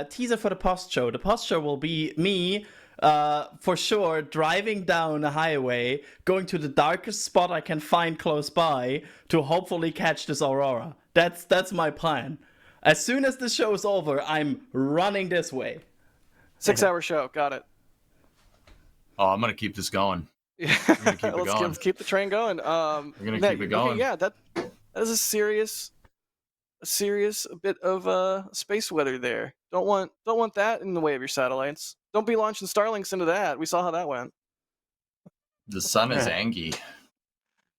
teaser for the post show. The post show will be me, for sure, driving down a highway, going to the darkest spot I can find close by to hopefully catch this aurora. That's my plan. As soon as the show is over, I'm running this way. 6-hour show, got it. Oh, I'm gonna keep this going. Let's keep the train going. We're gonna keep it going. Yeah, that is a serious bit of space weather there. Don't want that in the way of your satellites. Don't be launching Starlinks into that. We saw how that went. The sun is angry.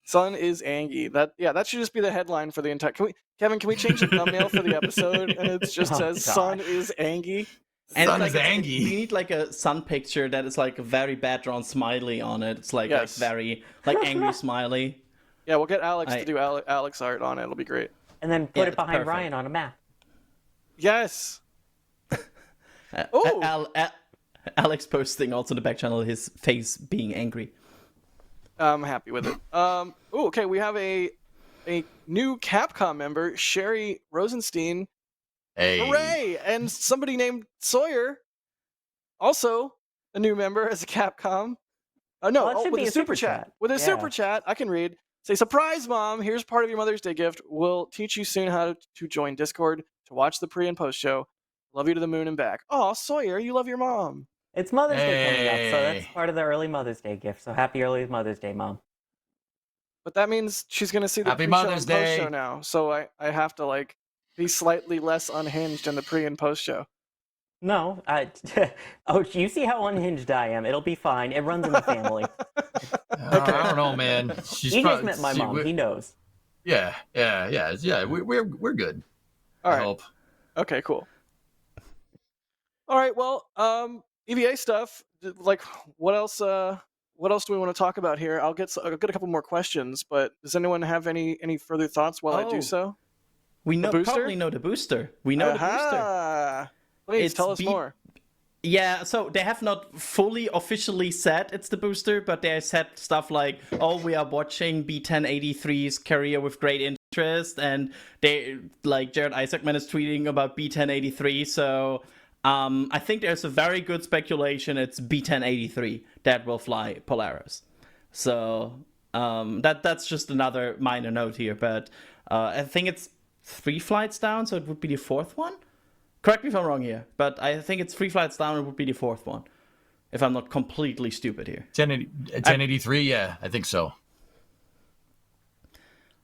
Sun is angry. That should just be the headline for the entire. Kevin, can we change the thumbnail for the episode and it just says "Sun is angry"? And sun it's is angry. You need like a sun picture that is like a very bad drawn smiley on it. It's like very angry smiley. Yeah, we'll get Alex to do Alex art on it. It'll be great. And then put it behind perfect. Ryan on a map. Yes. Oh. Alex posting also in the back channel his face being angry. I'm happy with it. Okay, we have a new Capcom member, Sherry Rosenstein. Hey. Hooray! And somebody named Sawyer, also a new member as a Capcom. With a super chat. With a super chat, I can read. Say, surprise, Mom! Here's part of your Mother's Day gift. We'll teach you soon how to join Discord to watch the pre and post show. Love you to the moon and back. Oh, Sawyer, you love your mom. It's Mother's Day coming up, so that's part of the early Mother's Day gift. So happy early Mother's Day, Mom. But that means she's gonna see the Happy pre-show and Mother's Day. post show now. So I have to be slightly less unhinged in the pre and post show. No, you see how unhinged I am. It'll be fine. It runs in the family. I don't know, man. He just met my mom. He knows. Yeah. We're good. All right. I hope. Okay, cool. All right, well, EVA stuff. Like, what else? What else do we want to talk about here? I'll get a couple more questions, but does anyone have any further thoughts while I do so? We probably know the booster. We know the booster. Please It's tell us B- more. Yeah, so they have not fully officially said it's the booster, but they said stuff like, "Oh, we are watching B1083's career with great interest," and they like Jared Isaacman is tweeting about B1083. So I think there's a very good speculation it's B1083 that will fly Polaris. So that's just another minor note here, but I think it's 3 flights down, so it would be the 4th one. Correct me if I'm wrong here, but I think it's 3 flights down. It would be the 4th one, if I'm not completely stupid here. 1083, yeah, I think so.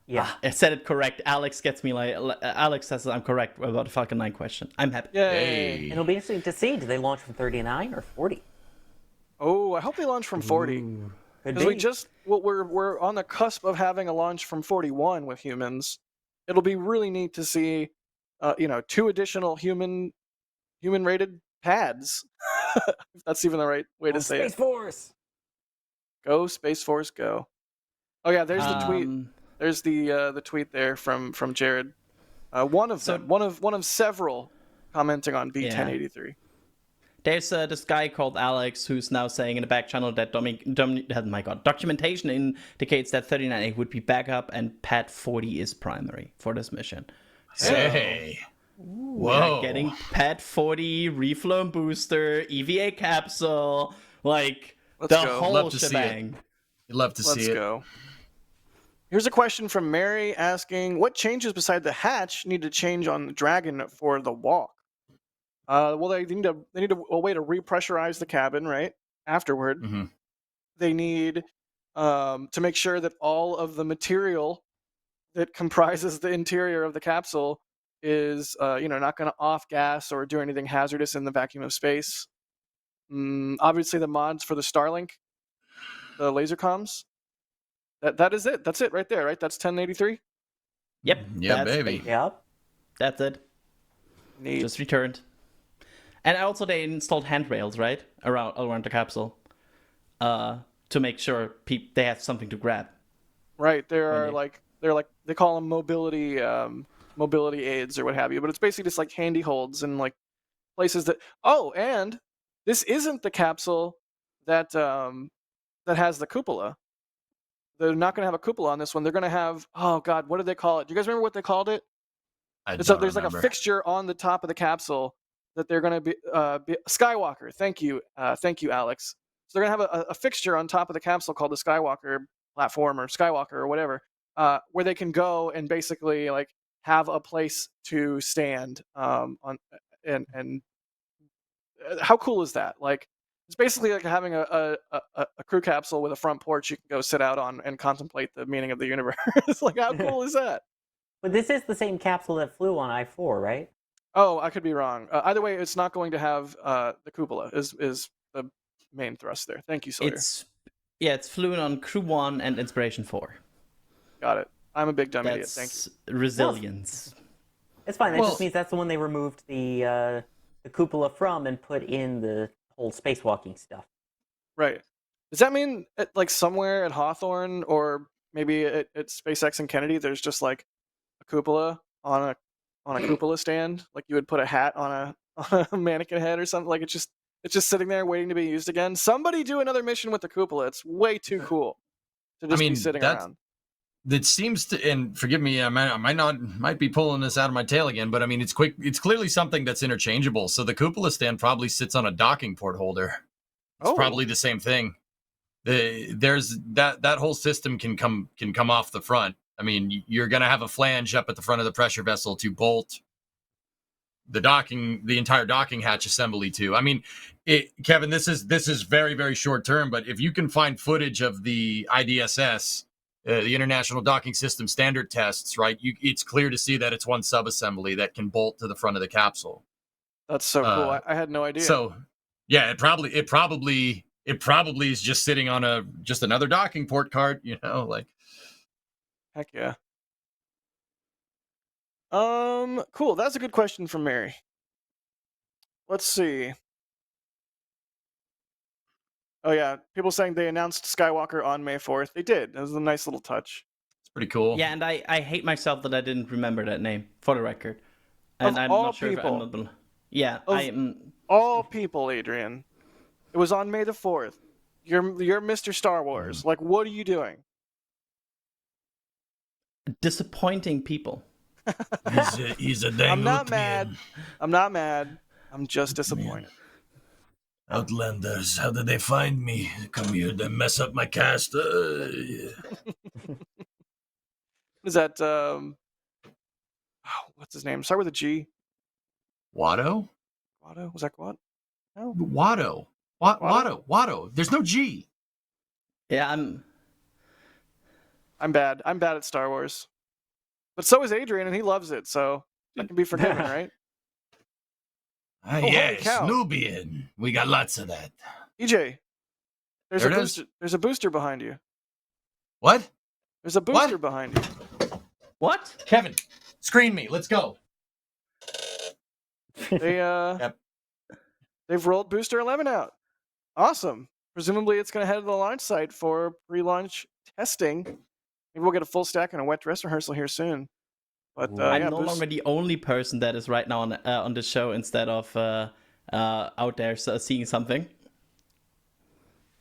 Yeah. I said it correct. Alex gets me like Alex says I'm correct about the Falcon 9 question. I'm happy. Yay! It'll be interesting to see. Do they launch from 39 or 40? Oh, I hope they launch from 40. Could Because we're on the cusp of having a launch from 41 with humans. It'll be really neat to see, 2 additional human rated pads. If that's even the right way to say Space it. Force. Go Space Force, go! Oh yeah, there's the tweet. There's the tweet there from Jared. One of them, one of several, commenting on B1083. There's this guy called Alex who's now saying in the back channel that documentation indicates that 39A would be backup and Pad 40 is primary for this mission. So, Hey. we are getting Pad 40, reflown booster, EVA capsule, like Let's the go. whole Love to see it. shebang. You'd love to see Let's it. go. Here's a question from Mary asking, what changes beside the hatch need to change on the Dragon for the walk? Well, they need a way to repressurize the cabin, right? Afterward, Mm-hmm. they need to make sure that all of the material that comprises the interior of the capsule is, not going to off gas or do anything hazardous in the vacuum of space. Obviously, the mods for the Starlink, the laser comms. That is it. That's it right there, right? That's 1083. Yep. Yeah, baby. Yep. That's it. Neat. Just returned. And also they installed handrails, right? Around the capsule. To make sure they have something to grab. Right. They call them mobility aids or what have you, but it's basically just like handy holds and like places that. Oh, and this isn't the capsule that has the cupola. They're not going to have a cupola on this one. They're going to have, oh God, what did they call it? Do you guys remember what they called it? There's There's like a fixture on the top of the capsule that they're going to be Skywalker. Thank you, Alex. So they're going to have a fixture on top of the capsule called the Skywalker platform or Skywalker or whatever, where they can go and basically like have a place to stand on and how cool is that? Like it's basically like having a crew capsule with a front porch you can go sit out on and contemplate the meaning of the universe. Like how cool is that? But this is the same capsule that flew on I-4, right? Oh, I could be wrong. Either way, it's not going to have the cupola. Is the main thrust there? Thank you, Sawyer. It's flown on Crew 1 and Inspiration 4. Got it. I'm a big dumb idiot. Thank you. Resilience. It's fine. That just means that's the one they removed the cupola from and put in the whole spacewalking stuff. Right. Does that mean like somewhere at Hawthorne or maybe at SpaceX and Kennedy, there's just like a cupola on a cupola stand, like you would put a hat on a mannequin head or something? Like it's just sitting there waiting to be used again. Somebody do another mission with the cupola. It's way too cool to just be sitting around. That seems to, and forgive me, I might be pulling this out of my tail again, but I mean it's clearly something that's interchangeable. So the cupola stand probably sits on a docking port holder. It's probably the same thing. There's that whole system can come off the front. I mean, you're going to have a flange up at the front of the pressure vessel to bolt the entire docking hatch assembly to. I mean, Kevin, this is very, very short term, but if you can find footage of the IDSS, the International Docking System Standard tests, right, it's clear to see that it's one subassembly that can bolt to the front of the capsule. That's so cool. I had no idea. So, yeah, it probably is just sitting on just another docking port cart, like. Heck yeah. Cool. That's a good question from Mary. Let's see. Oh yeah, people saying they announced Skywalker on May 4th. They did. It was a nice little touch. It's pretty cool. Yeah, and I hate myself that I didn't remember that name, for the record. And I'm not sure if Yeah, Of I'm. all people, Adrian, it was on May the 4th. You're Mr. Star Wars. Like, what are you doing? Disappointing people. He's a dang I'm not oot mad. man. I'm not mad. I'm just disappointed. Outlanders, how did they find me? Come here, they mess up my cast. Is that what's his name? Start with a G. Watto? Guado? Was that Guado? No. Watto. Watto. There's no G. Yeah, I'm bad. I'm bad at Star Wars. But so is Adrian, and he loves it, so that can be forgiven, right? Yeah, holy cow. Nubian. We got lots of that. EJ, there's There a it booster. There's a booster behind you. What? There's a booster behind you. what? Kevin, screen me. Let's go. They they've rolled Booster 11 out. Awesome. Presumably it's going to head to the launch site for pre-launch testing. Maybe we'll get a full stack and a wet dress rehearsal here soon. But I'm yeah, no longer the only person that is right now on the show instead of out there seeing something.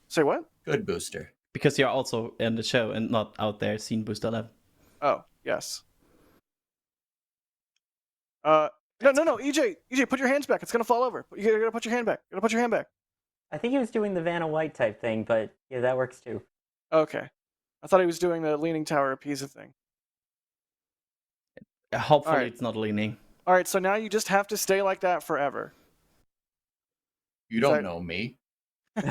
Say what? Good booster. Because you're also in the show and not out there seeing Booster 11. Oh, yes. No, EJ, put your hands back. It's gonna fall over. You gotta put your hand back. I think he was doing the Vanna White type thing, but yeah, that works too. Okay. I thought he was doing the Leaning Tower of Pisa thing. Hopefully Alright. it's not leaning. All right, so now you just have to stay like that forever. You don't know me. You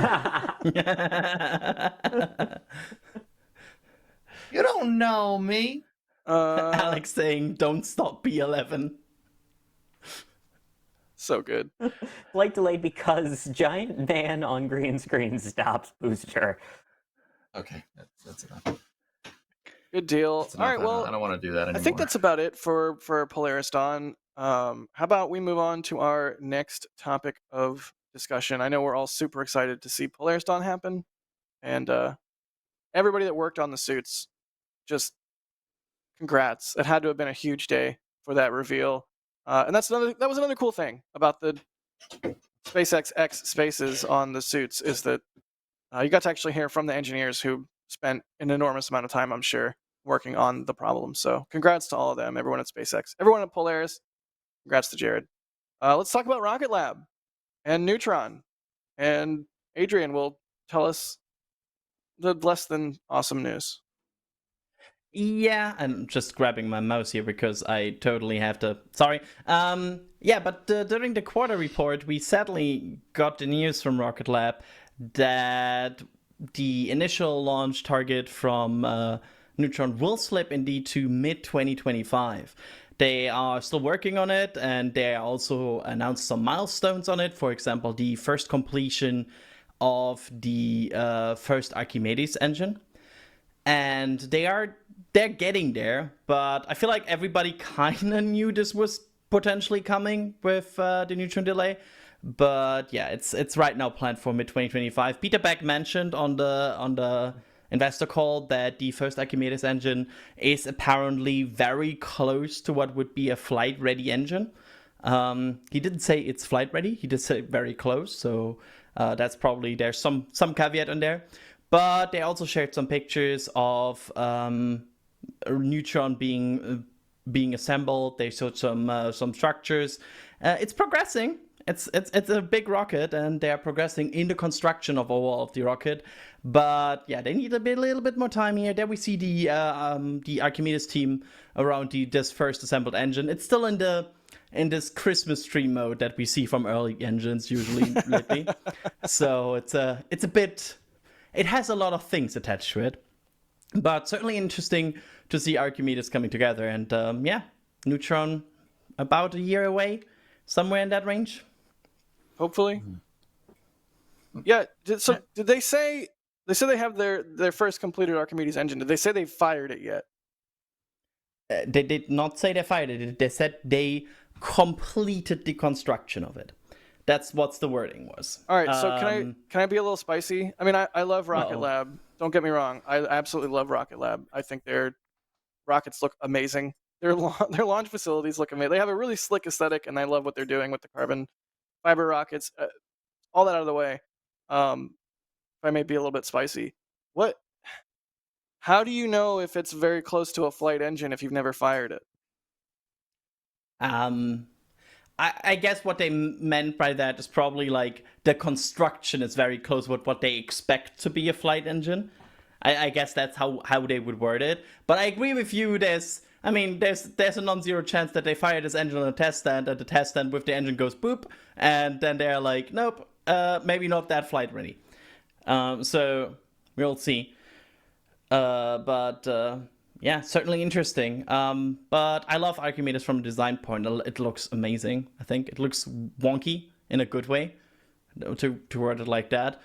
don't know me. Alex saying, "Don't stop B11." So good. Flight delayed because giant man on green screen stops booster. Okay, that's enough. Good deal. That's All right, enough. well, I don't want to do that anymore. I think that's about it for Polaris Dawn. How about we move on to our next topic of discussion? I know we're all super excited to see Polaris Dawn happen, and everybody that worked on the suits, just congrats. It had to have been a huge day for that reveal, and that was another cool thing about the SpaceX X spaces on the suits is that you got to actually hear from the engineers who spent an enormous amount of time, I'm sure, working on the problem. So congrats to all of them, everyone at SpaceX, everyone at Polaris. Congrats to Jared. Let's talk about Rocket Lab and Neutron. And Adrian will tell us the less than awesome news. Yeah, I'm just grabbing my mouse here because I totally have to. Sorry. Yeah, but during the quarter report, we sadly got the news from Rocket Lab that the initial launch target from Neutron will slip indeed to mid-2025. They are still working on it, and they also announced some milestones on it. For example, the first completion of the first Archimedes engine. And they're getting there, but I feel like everybody kind of knew this was potentially coming with the Neutron delay. But yeah, it's right now planned for mid-2025. Peter Beck mentioned on the investor call that the first Archimedes engine is apparently very close to what would be a flight-ready engine. He didn't say it's flight-ready. He did say very close, so that's probably there's some caveat on there. But they also shared some pictures of Neutron being assembled. They showed some structures. It's progressing. It's a big rocket, and they are progressing in the construction of overall of the rocket. But yeah, they need a little bit more time here. There we see the Archimedes team around this first assembled engine. It's still in this Christmas tree mode that we see from early engines usually lately. So it's a bit. It has a lot of things attached to it, but certainly interesting to see Archimedes coming together. And yeah, Neutron about a year away, somewhere in that range. Hopefully. Yeah. So did they say they have their first completed Archimedes engine? Did they say they fired it yet? They did not say they fired it. They said they completed the construction of it. That's what the wording was. All right, so can I be a little spicy? I mean, I love Rocket Lab. Don't get me wrong. I absolutely love Rocket Lab. I think their rockets look amazing. their their launch facilities look amazing. They have a really slick aesthetic, and I love what they're doing with the carbon fiber rockets. All that out of the way. If I may be a little bit spicy, how do you know if it's very close to a flight engine if you've never fired it? I guess what they meant by that is probably like the construction is very close with what they expect to be a flight engine. I guess that's how they would word it. But I agree with you. There's a non-zero chance that they fire this engine on a test stand, and the test stand with the engine goes boop, and then they're like, nope, maybe not that flight ready. So we'll see. Yeah, certainly interesting. But I love Archimedes from a design point. It looks amazing. I think it looks wonky in a good way, to word it like that.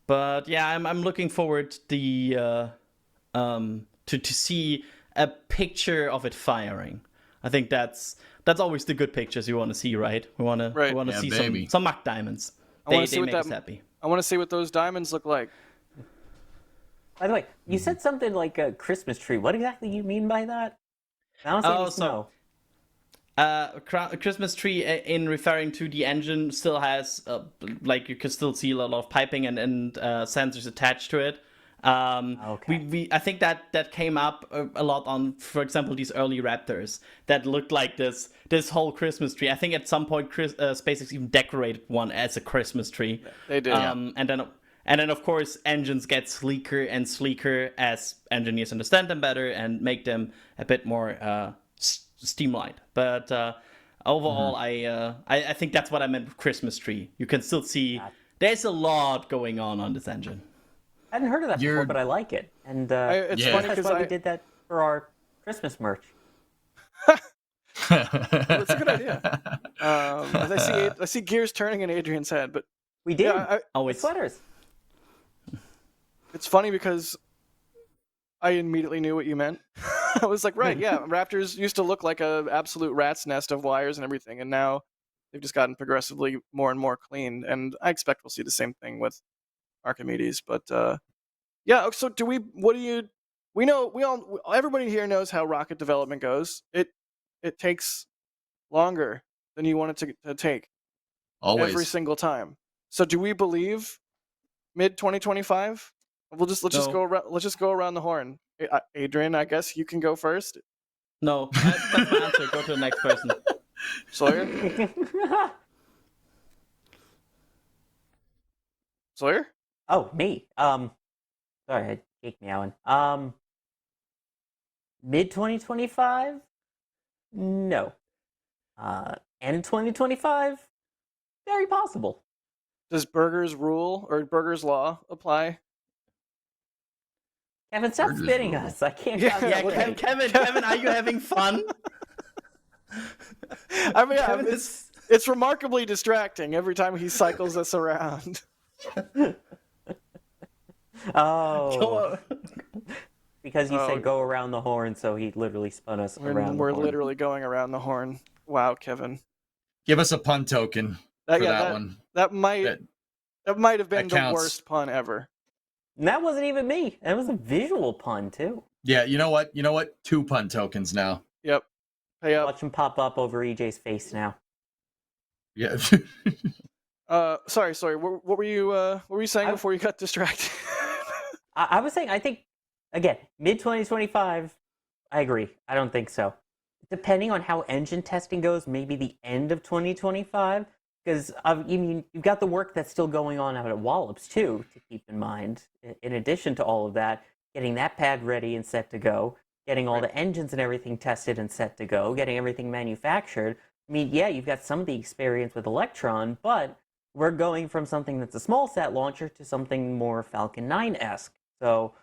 But yeah, I'm looking forward to see a picture of it firing. I think that's always the good pictures you want to see, right? We want to see some Mach diamonds. They make us happy. I want to see what those diamonds look like. By the way, you said something like a Christmas tree. What exactly do you mean by that? I don't see any snow. Christmas tree, in referring to the engine, still has like you can still see a lot of piping and sensors attached to it. Okay. I think that came up a lot on, for example, these early Raptors that looked like this whole Christmas tree. I think at some point SpaceX even decorated one as a Christmas tree. They did. And then of course engines get sleeker and sleeker as engineers understand them better and make them a bit more streamlined. But overall, I think that's what I meant with Christmas tree. You can still see there's a lot going on this engine. I hadn't heard of that before, but I like it. And it's funny that's why we did that for our Christmas merch. That's a good idea. I see gears turning in Adrian's head, but we did. It's sweaters. It's funny because I immediately knew what you meant. I was like, right, yeah, Raptors used to look like an absolute rat's nest of wires and everything, and now they've just gotten progressively more and more clean. And I expect we'll see the same thing with Archimedes. But yeah, so everybody here knows how rocket development goes. It takes longer than you want it to take. Always. Every single time. So do we believe mid 2025? Let's just go around the horn. Adrian, I guess you can go first. No, that's my answer. Go to the next person. Sawyer? Sawyer? Oh, me. Sorry, I kicked me out. Mid 2025? No. End 2025? Very possible. Does Burger's rule or Burger's law apply? Kevin, stop spitting us. I can't. Yeah, Kevin, are you having fun? I mean, it's remarkably distracting every time he cycles us around. Oh. Because you said go around the horn, so he literally spun us around We're the horn. literally going around the horn. Wow, Kevin. Give us a pun token for that one. That might have been the counts. worst pun ever. And that wasn't even me. That was a visual pun, too. Yeah, you know what? 2 pun tokens now. Yep. Pay up. Watch him pop up over EJ's face now. Yeah. Sorry. What were you saying before you got distracted? I was saying, I think, again, mid 2025. I agree. I don't think so. Depending on how engine testing goes, maybe the end of 2025. Because you've got the work that's still going on out at Wallops too, to keep in mind. In addition to all of that, getting that pad ready and set to go, getting all the engines and everything tested and set to go, getting everything manufactured. I mean, yeah, you've got some of the experience with Electron, but we're going from something that's a small sat launcher to something more Falcon 9-esque. So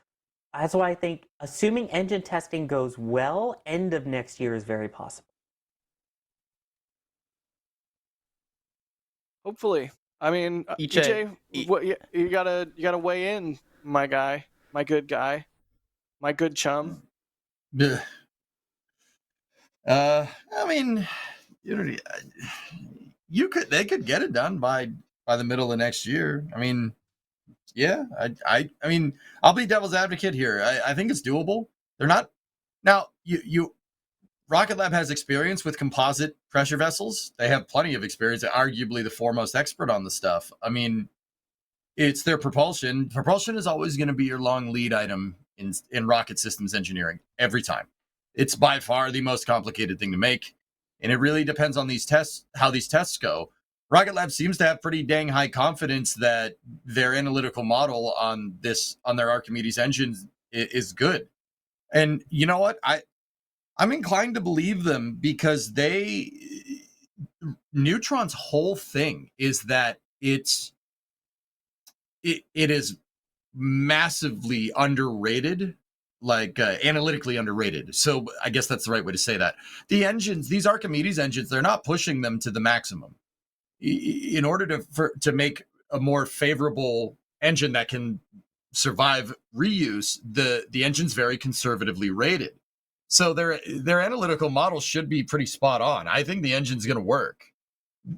that's why I think, assuming engine testing goes well, end of next year is very possible. Hopefully. I mean, EJ, you gotta weigh in, my guy, my good guy, my good chum. I mean, they could get it done by the middle of next year. I mean, yeah, I mean, I'll be devil's advocate here. I think it's doable. They're not now. Rocket Lab has experience with composite pressure vessels. They have plenty of experience. They're arguably the foremost expert on the stuff. I mean, it's their propulsion. Propulsion is always going to be your long lead item in rocket systems engineering every time. It's by far the most complicated thing to make, and it really depends on these tests, how these tests go. Rocket Lab seems to have pretty dang high confidence that their analytical model on their Archimedes engines is good. And you know what? I'm inclined to believe them because Neutron's whole thing is that it is massively underrated, like analytically underrated. So I guess that's the right way to say that. The engines, these Archimedes engines, they're not pushing them to the maximum. In order to make a more favorable engine that can survive reuse, the engine's very conservatively rated. So their analytical model should be pretty spot on. I think the engine's going to work.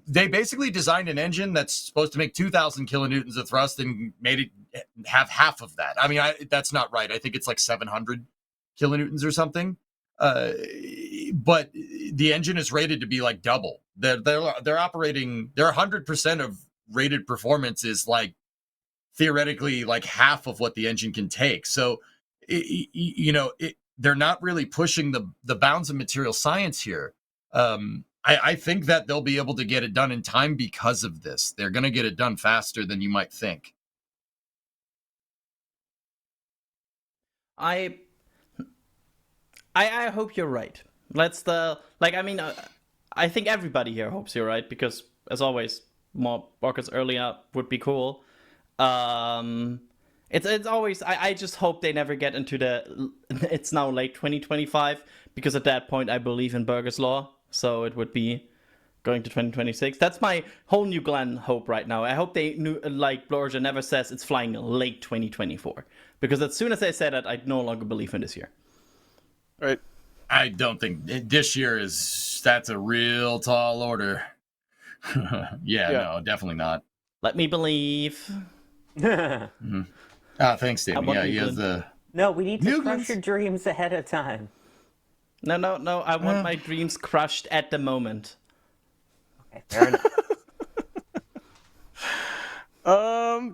They basically designed an engine that's supposed to make 2,000 kilonewtons of thrust and made it have half of that. I mean, that's not right. I think it's like 700 kilonewtons or something. But the engine is rated to be like double. They're operating. Their 100% of rated performance is like theoretically like half of what the engine can take. So, they're not really pushing the bounds of material science here. I think that they'll be able to get it done in time because of this. They're going to get it done faster than you might think. I hope you're right. I think everybody here hopes you're right because, as always, more rockets earlier would be cool. It's always, I just hope they never get into it's now late 2025, because at that point I believe in Burger's Law, so it would be going to 2026. That's my whole New Glenn hope right now. I hope Blorja never says it's flying late 2024, because as soon as they say that, I no longer believe in this year. Right. I don't think this year that's a real tall order. Yeah, no, definitely not. Let me believe. Mm-hmm. Ah, thanks, David. Yeah, he has the... No, we need to crush your dreams ahead of time. No. I want my dreams crushed at the moment. Okay, fair enough.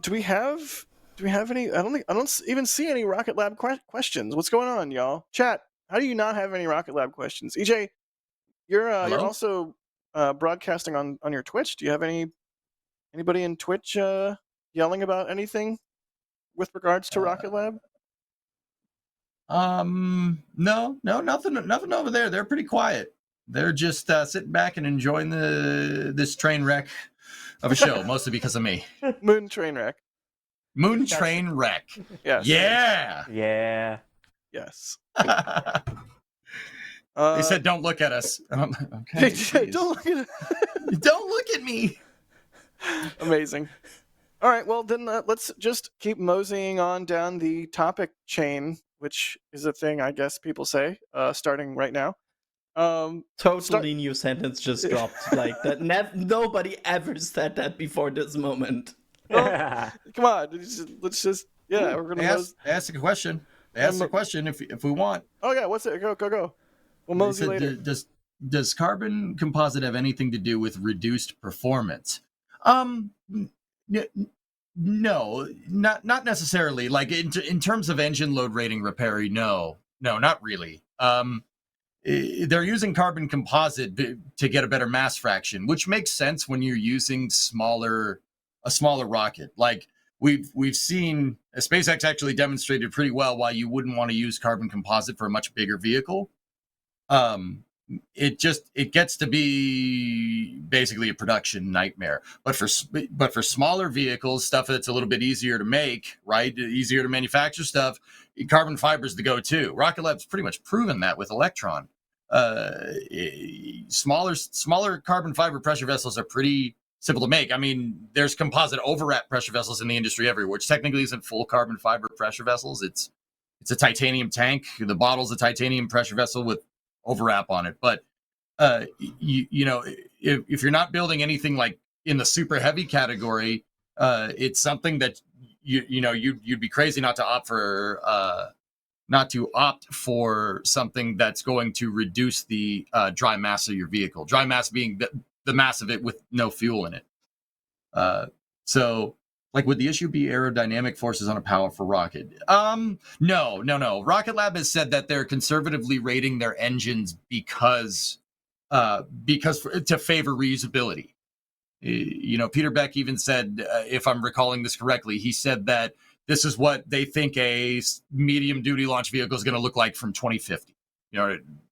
Do we have any? I don't even see any Rocket Lab questions. What's going on, y'all? Chat. How do you not have any Rocket Lab questions? EJ, you're also broadcasting on your Twitch. Do you have anybody in Twitch yelling about anything with regards to Rocket Lab? No, nothing over there. They're pretty quiet. They're just sitting back and enjoying this train wreck of a show, mostly because of me. Moon train wreck. Moon train wreck. Yes. Yeah. Yeah. Yes. They said, "Don't look at us." Okay. Don't look at Don't look at me. Amazing. All right, well, then let's just keep moseying on down the topic chain, which is a thing I guess people say, starting right now. Totally new sentence just dropped like that. Nobody ever said that before this moment. Well, come on, let's just we're gonna ask a question. Ask a question if we want. Oh yeah, what's it? Go. We'll mosey later. Does carbon composite have anything to do with reduced performance? No, not necessarily. Like in terms of engine load rating repair, no, not really. They're using carbon composite to get a better mass fraction, which makes sense when you're using a smaller rocket. Like we've seen SpaceX actually demonstrated pretty well why you wouldn't want to use carbon composite for a much bigger vehicle. It gets to be basically a production nightmare. But for smaller vehicles, stuff that's a little bit easier to make, right? Easier to manufacture stuff, carbon fiber is the go-to. Rocket Lab's pretty much proven that with Electron. Smaller carbon fiber pressure vessels are pretty simple to make. I mean, there's composite overwrap pressure vessels in the industry everywhere, which technically isn't full carbon fiber pressure vessels. It's a titanium tank. The bottle's a titanium pressure vessel with overwrap on it. But if you're not building anything like in the super heavy category, it's something that you'd be crazy not to opt for opt for something that's going to reduce the dry mass of your vehicle. Dry mass being the mass of it with no fuel in it. So, like, would the issue be aerodynamic forces on a powerful rocket? No. Rocket Lab has said that they're conservatively rating their engines because to favor reusability. Peter Beck even said, if I'm recalling this correctly, he said that this is what they think a medium duty launch vehicle is going to look like from 2050.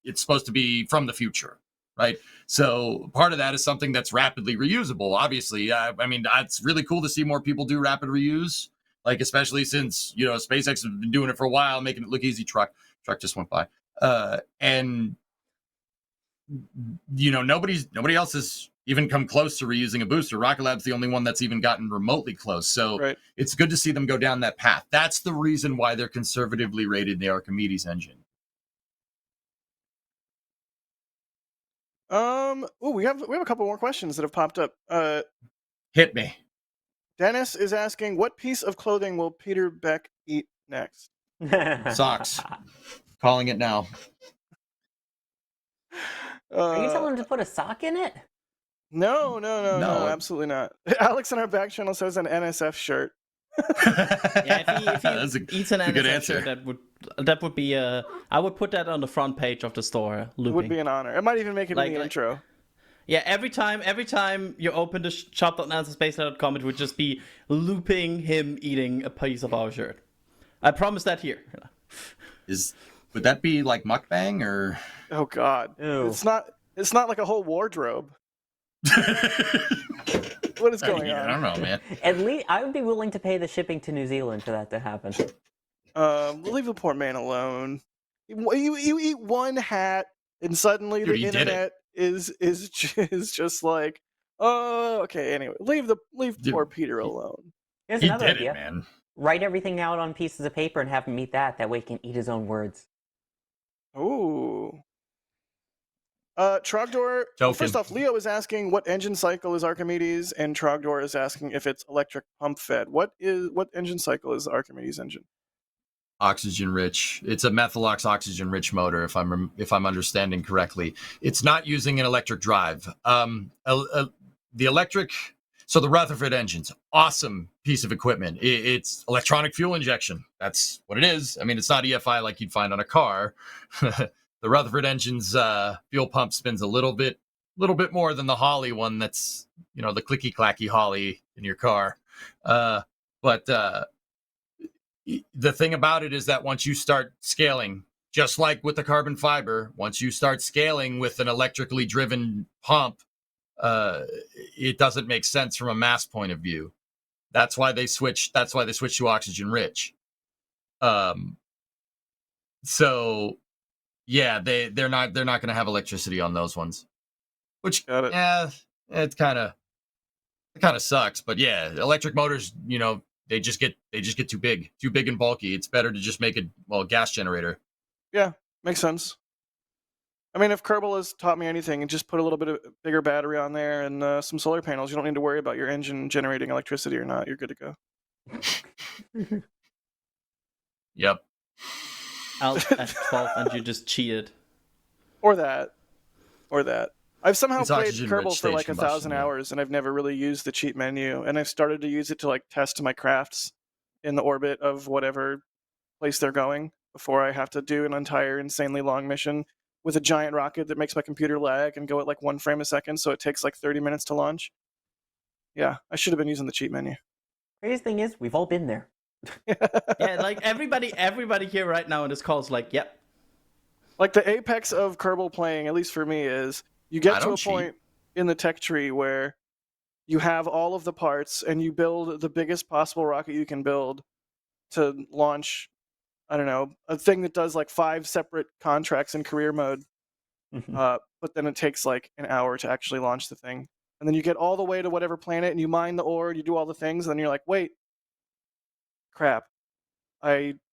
It's supposed to be from the future, right? So part of that is something that's rapidly reusable. Obviously, it's really cool to see more people do rapid reuse, like especially since SpaceX has been doing it for a while, making it look easy. Truck just went by, and nobody else has even come close to reusing a booster. Rocket Lab's the only one that's even gotten remotely close. So It's good to see them go down that path. That's the reason why they're conservatively rated the Archimedes engine. We have a couple more questions that have popped up. Hit me. Dennis is asking, what piece of clothing will Peter Beck eat next? Socks. Calling it now. Are you telling him to put a sock in it? No, absolutely not. Alex in our back channel says an NSF shirt. Yeah, if he eats an good NSF answer. shirt, that would be I would put that on the front page of the store. Looping. It would be an honor. It might even make it in the intro. Yeah, every time you open the shop.nansaspace.com, it would just be looping him eating a piece of our shirt. I promise that here. Would that be like mukbang or? Oh God, Ew. It's not like a whole wardrobe. What is going on? I don't know, man. At least I would be willing to pay the shipping to New Zealand for that to happen. Leave the poor man alone. You eat one hat, and suddenly the internet is just like, oh, okay. Anyway, leave poor Peter alone. Here's another idea. Man. Write everything out on pieces of paper and have him eat that. That way he can eat his own words. Ooh. Trogdor. First off, Leo is asking what engine cycle is Archimedes, and Trogdor is asking if it's electric pump fed. What engine cycle is the Archimedes engine? Oxygen rich. It's a methylox oxygen rich motor, if I'm understanding correctly. It's not using an electric drive. The electric. So the Rutherford engine's awesome piece of equipment. It's electronic fuel injection. That's what it is. I mean, it's not EFI like you'd find on a car. The Rutherford engine's fuel pump spins a little bit more than the Holley one. That's the clicky clacky Holley in your car. But the thing about it is that once you start scaling, just like with the carbon fiber, once you start scaling with an electrically driven pump, it doesn't make sense from a mass point of view. That's why they switch to oxygen rich. So yeah, they're not going to have electricity on those ones, which it kind of sucks. But yeah, electric motors, they just get too big and bulky. It's better to just make a gas generator. Yeah, makes sense. I mean, if Kerbal has taught me anything, just put a little bit of bigger battery on there and some solar panels. You don't need to worry about your engine generating electricity or not. You're good to go. Yep. Alt F12 and you just cheated. Or that. I've somehow played Kerbal for like 1,000 hours, and I've never really used the cheat menu. And I've started to use it to like test my crafts in the orbit of whatever place they're going before I have to do an entire insanely long mission with a giant rocket that makes my computer lag and go at like 1 frame a second, so it takes like 30 minutes to launch. Yeah, I should have been using the cheat menu. Crazy thing is, we've all been there. Yeah, like everybody here right now in this call is like, yep. Like the apex of Kerbal playing, at least for me, is you get to a point in the tech tree where you have all of the parts and you build the biggest possible rocket you can build to launch, I don't know, a thing that does like 5 separate contracts in career mode. But then it takes like an hour to actually launch the thing. And then you get all the way to whatever planet and you mine the ore, you do all the things, and then you're like, wait, crap.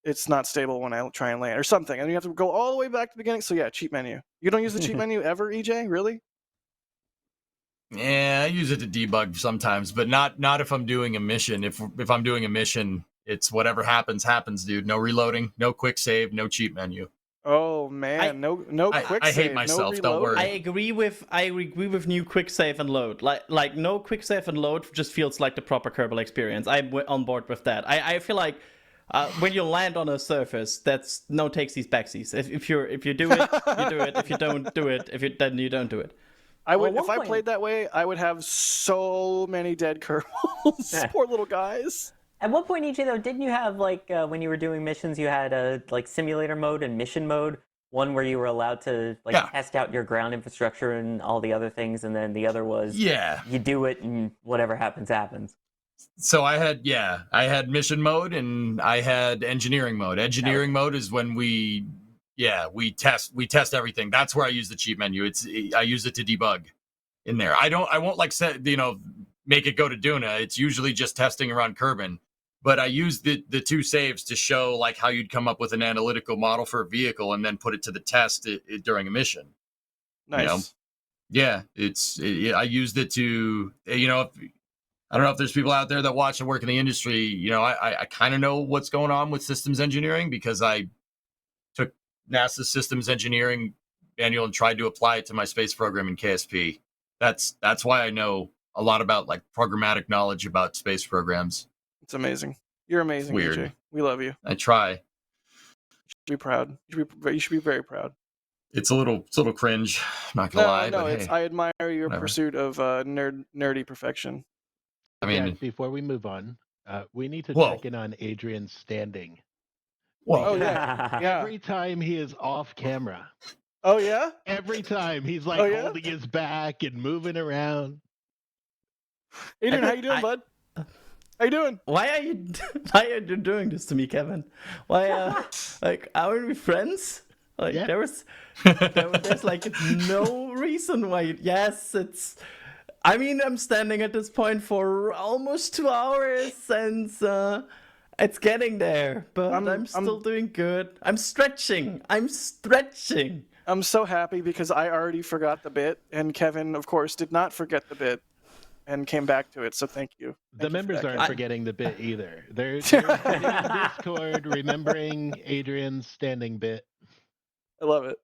It's not stable when I try and land or something. And you have to go all the way back to the beginning. So yeah, cheat menu. You don't use the cheat menu ever, EJ? Really? Yeah, I use it to debug sometimes, but not if I'm doing a mission. If I'm doing a mission, It's whatever happens, dude. No reloading, no quick save, no cheat menu. Oh man, no quick I save, hate myself. no Don't reloading. worry. I agree with new quick save and load. Like no quick save and load just feels like the proper Kerbal experience. I'm on board with that. I feel like when you land on a surface, that's no takesies backsies. If you do it, you do it. If you don't do it, then you don't do it. I would, Well, if I one played that way, I would have so many dead Kerbals. Poor little guys. At one point, EJ, though, didn't you have, like, when you were doing missions, you had a, like, simulator mode and mission mode? One where you were allowed to, like, Yeah. test out your ground infrastructure and all the other things, and then the other was Yeah. you do it and whatever happens, happens. So I had mission mode and I had engineering mode. Engineering mode is when we test everything. That's where I use the cheat menu. I use it to debug in there. I won't like make it go to Duna. It's usually just testing around Kerbin. But I use the two saves to show like how you'd come up with an analytical model for a vehicle and then put it to the test during a mission. Nice. Yeah, I used it to, I don't know if there's people out there that watch and work in the industry. I kind of know what's going on with systems engineering because I took NASA's systems engineering manual and tried to apply it to my space program in KSP. That's why I know a lot about like programmatic knowledge about space programs. It's amazing. You're amazing, Weird. EJ. We love you. I try. You should be proud. You should be very proud. It's a little cringe. Not gonna lie. No, but hey, I admire your whatever. pursuit of nerdy perfection. I mean, Guys, before we move on, we need to Whoa. check in on Adrian's standing. whoa. Oh yeah, yeah. Every time he is off camera, Oh yeah. every time he's like Oh, yeah? holding his back and moving around. Adrian, how you doing, bud? How you doing? Why are you doing this to me, Kevin? Why like aren't we friends? Like Yeah. there's like no reason why. Yes, I mean, I'm standing at this point for almost 2 hours, and it's getting there. But I'm still doing good. I'm stretching. I'm so happy because I already forgot the bit, and Kevin, of course, did not forget the bit and came back to it. So thank you. The members aren't Kevin. forgetting the bit either. They're sitting in Discord remembering Adrian's standing bit. I love it.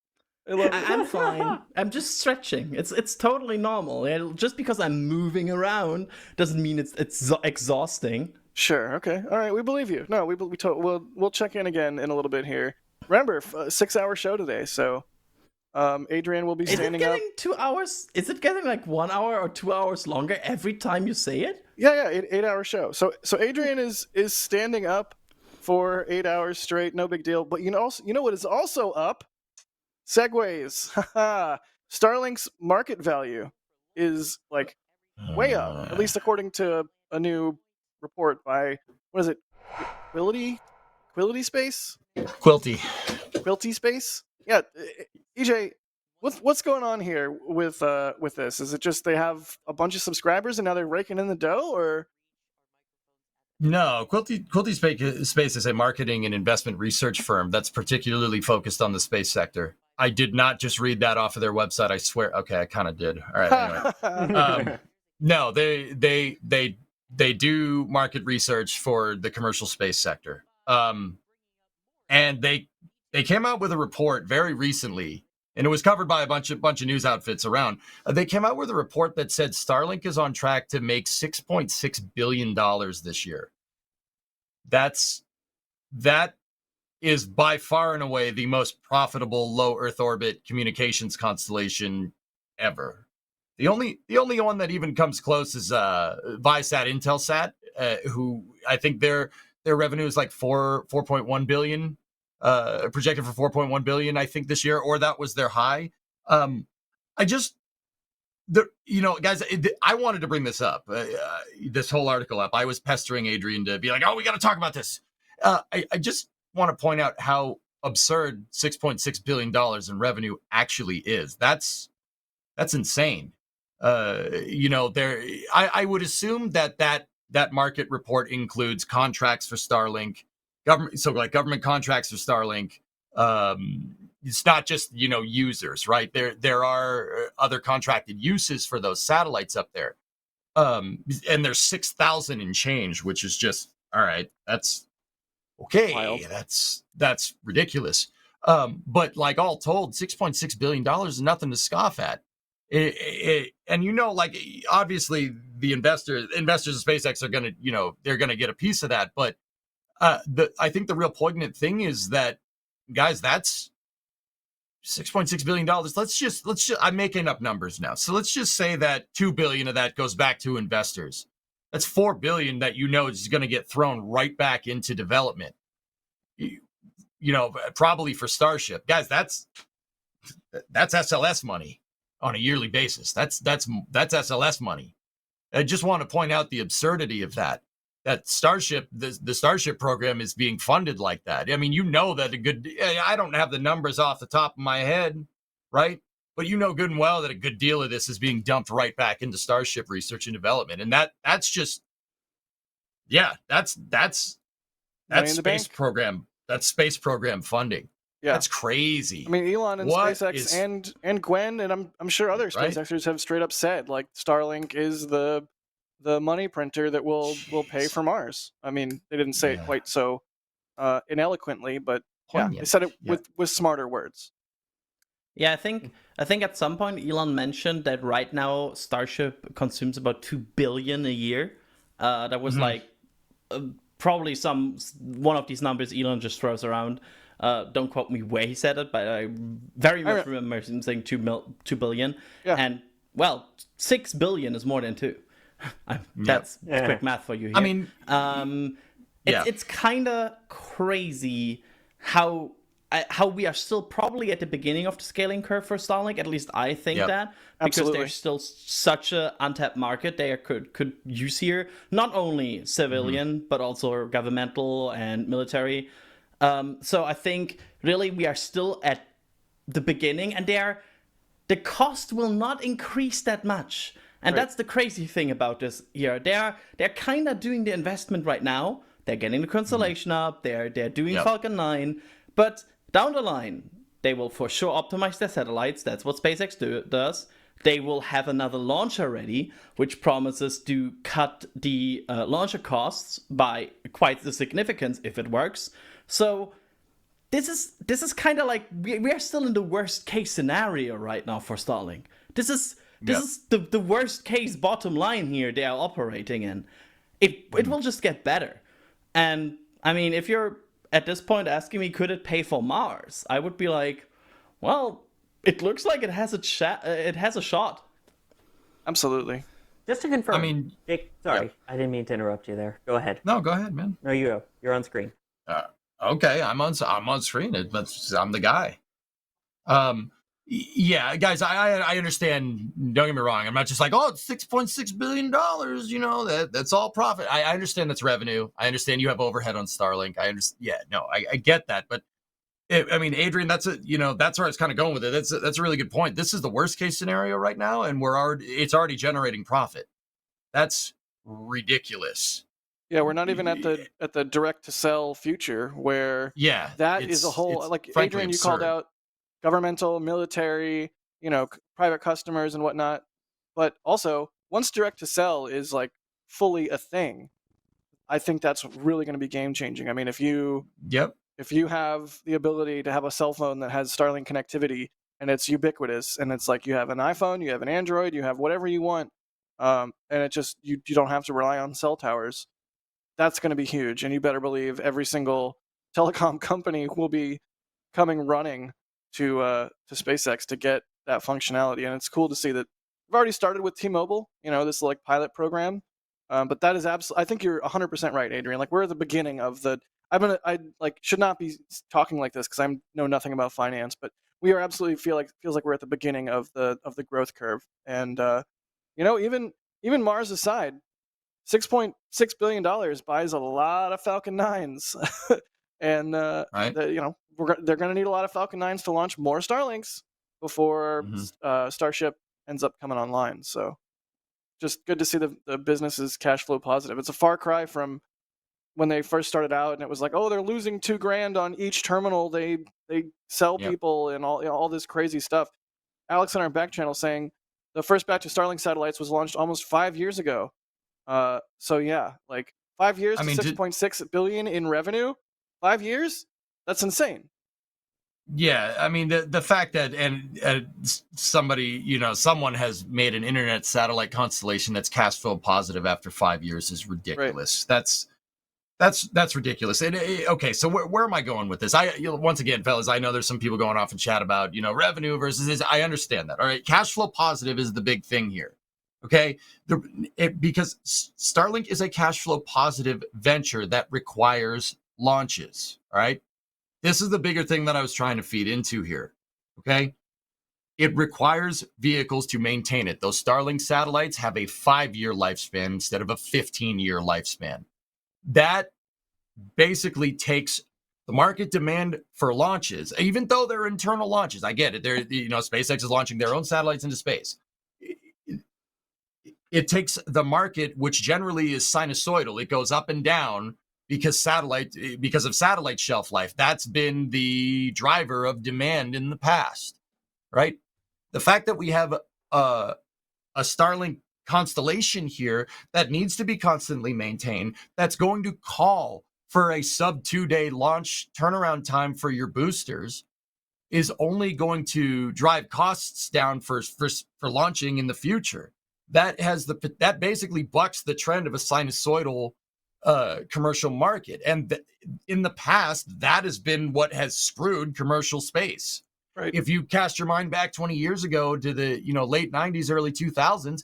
I love it. I'm fine. I'm just stretching. It's totally normal. And just because I'm moving around doesn't mean it's exhausting. Sure. Okay. All right. We believe you. No, we'll check in again in a little bit here. Remember, 6-hour show today, so Adrian will be Is it standing up. getting 2 hours? Is it getting like 1 hour or 2 hours longer every time you say it? Yeah, 8-hour show. So Adrian is standing up for 8 hours straight. No big deal. But you know what is also up? Segways. Starlink's market value is like way up, at least according to a new report by what is it? Quilty Space? Quilty Space? Yeah, EJ, what's going on here with this? Is it just they have a bunch of subscribers and now they're raking in the dough, or? No, Quilty Space is a marketing and investment research firm that's particularly focused on the space sector. I did not just read that off of their website. I swear. Okay, I kind of did. All right. Anyway, no, they do market research for the commercial space sector. And they came out with a report very recently, and it was covered by a bunch of news outfits around. They came out with a report that said Starlink is on track to make $6.6 billion this year. That is by far and away the most profitable low Earth orbit communications constellation ever. The only one that even comes close is Viasat Intelsat, who I think their revenue is like 4.1 billion, projected for 4.1 billion, I think, this year, or that was their high. Guys, I wanted to bring this up, this whole article up. I was pestering Adrian to be like, oh, we got to talk about this. I just want to point out how absurd $6.6 billion in revenue actually is. That's insane. I would assume that market report includes contracts for Starlink, government contracts for Starlink. It's not just, users, right? There are other contracted uses for those satellites up there. And there's 6,000 and change, which is just, all right, that's Okay, Wild. that's ridiculous. But like all told, $6.6 billion is nothing to scoff at. And like obviously the investors of SpaceX are gonna, they're gonna get a piece of that. But I think the real poignant thing is that, guys, that's $6.6 billion. Let's just I'm making up numbers now. So let's just say that $2 billion of that goes back to investors. That's $4 billion that is going to get thrown right back into development. Probably for Starship. Guys, that's SLS money on a yearly basis. That's SLS money. I just want to point out the absurdity of that. That Starship, the Starship program is being funded like that. I mean, that I don't have the numbers off the top of my head, right? But good and well that a good deal of this is being dumped right back into Starship research and development. And that's just, that's space program. That's space program funding. Yeah. That's crazy. I mean, Elon and SpaceX and Gwen, and I'm sure other SpaceXers have straight up said, like, Starlink is the money printer that will pay for Mars. I mean, they didn't say it quite so ineloquently, but they said it with smarter words. Yeah, I think at some point Elon mentioned that right now Starship consumes about 2 billion a year. That was probably one of these numbers Elon just throws around. Don't quote me where he said it, but I very much remember him saying 2 billion. Yeah. And 6 billion is more than 2. That's quick math for you here. I mean, it's kind of crazy how we are still probably at the beginning of the scaling curve for Starlink. At least I think that, because there's still such a untapped market they could use here, not only civilian but also governmental and military. So I think really we are still at the beginning, and the cost will not increase that much. And that's the crazy thing about this here. They're kind of doing the investment right now. They're getting the constellation up. They're doing Falcon 9. But down the line, they will for sure optimize their satellites. That's what SpaceX does. They will have another launcher ready, which promises to cut the launcher costs by quite the significance if it works. So this is kind of like we are still in the worst case scenario right now for Starlink. This is the worst case bottom line here they are operating in. It will just get better. And I mean, if you're at this point asking me, could it pay for Mars? I would be like, well, it looks like it has a shot. Absolutely. Just to confirm. I mean, Jake, sorry, I didn't mean to interrupt you there. Go ahead. No, go ahead, man. No, you're on screen. Okay, I'm on screen. I'm the guy. Yeah, guys, I understand. Don't get me wrong. I'm not just like, it's $6.6 billion. That's all profit. I understand that's revenue. I understand you have overhead on Starlink. I understand. Yeah, no, I get that. But I mean, Adrian, that's where I was kind of going with it. That's a really good point. This is the worst case scenario right now, and it's already generating profit. That's ridiculous. Yeah, we're not even at the direct to sell future where that is a whole, like Adrian, you called out governmental, military, private customers and whatnot. But also, once direct to sell is like fully a thing, I think that's really going to be game changing. I mean, if you have the ability to have a cell phone that has Starlink connectivity and it's ubiquitous, and it's like you have an iPhone, you have an Android, you have whatever you want, and it just you don't have to rely on cell towers. That's going to be huge, and you better believe every single telecom company will be coming running to SpaceX to get that functionality. And it's cool to see that we've already started with T-Mobile, this like pilot program. But that is absolutely, I think you're 100% right, Adrian. Like, we're at the beginning of the, I should not be talking like this because I know nothing about finance, but we are absolutely feels like we're at the beginning of the growth curve. And even Mars aside, $6.6 billion buys a lot of Falcon 9s. And they're going to need a lot of Falcon 9s to launch more Starlinks before Starship ends up coming online. So just good to see the business is cash flow positive. It's a far cry from when they first started out, and it was like, they're losing $2,000 on each terminal they sell people, and all this crazy stuff. Alex on our back channel saying the first batch of Starlink satellites was launched almost 5 years ago. So yeah, like 5 years to 6.6 billion in revenue. 5 years? That's insane. Yeah, I mean the fact that somebody, someone has made an internet satellite constellation that's cash flow positive after 5 years is ridiculous. Right. That's ridiculous. And okay, so where am I going with this? Once again, fellas, I know there's some people going off in chat about revenue versus this. I understand that. All right, cash flow positive is the big thing here. Okay, because Starlink is a cash flow positive venture that requires launches. All right. This is the bigger thing that I was trying to feed into here, okay? It requires vehicles to maintain it. Those Starlink satellites have a 5-year lifespan instead of a 15-year lifespan. That basically takes the market demand for launches, even though they're internal launches. I get it. SpaceX is launching their own satellites into space. It takes the market, which generally is sinusoidal. It goes up and down because of satellite shelf life. That's been the driver of demand in the past, right? The fact that we have a Starlink constellation here that needs to be constantly maintained, that's going to call for a sub 2-day launch turnaround time for your boosters, is only going to drive costs down for launching in the future. That basically bucks the trend of a sinusoidal commercial market. And in the past, that has been what has screwed commercial space. Right. If you cast your mind back 20 years ago to the late 90s, early 2000s,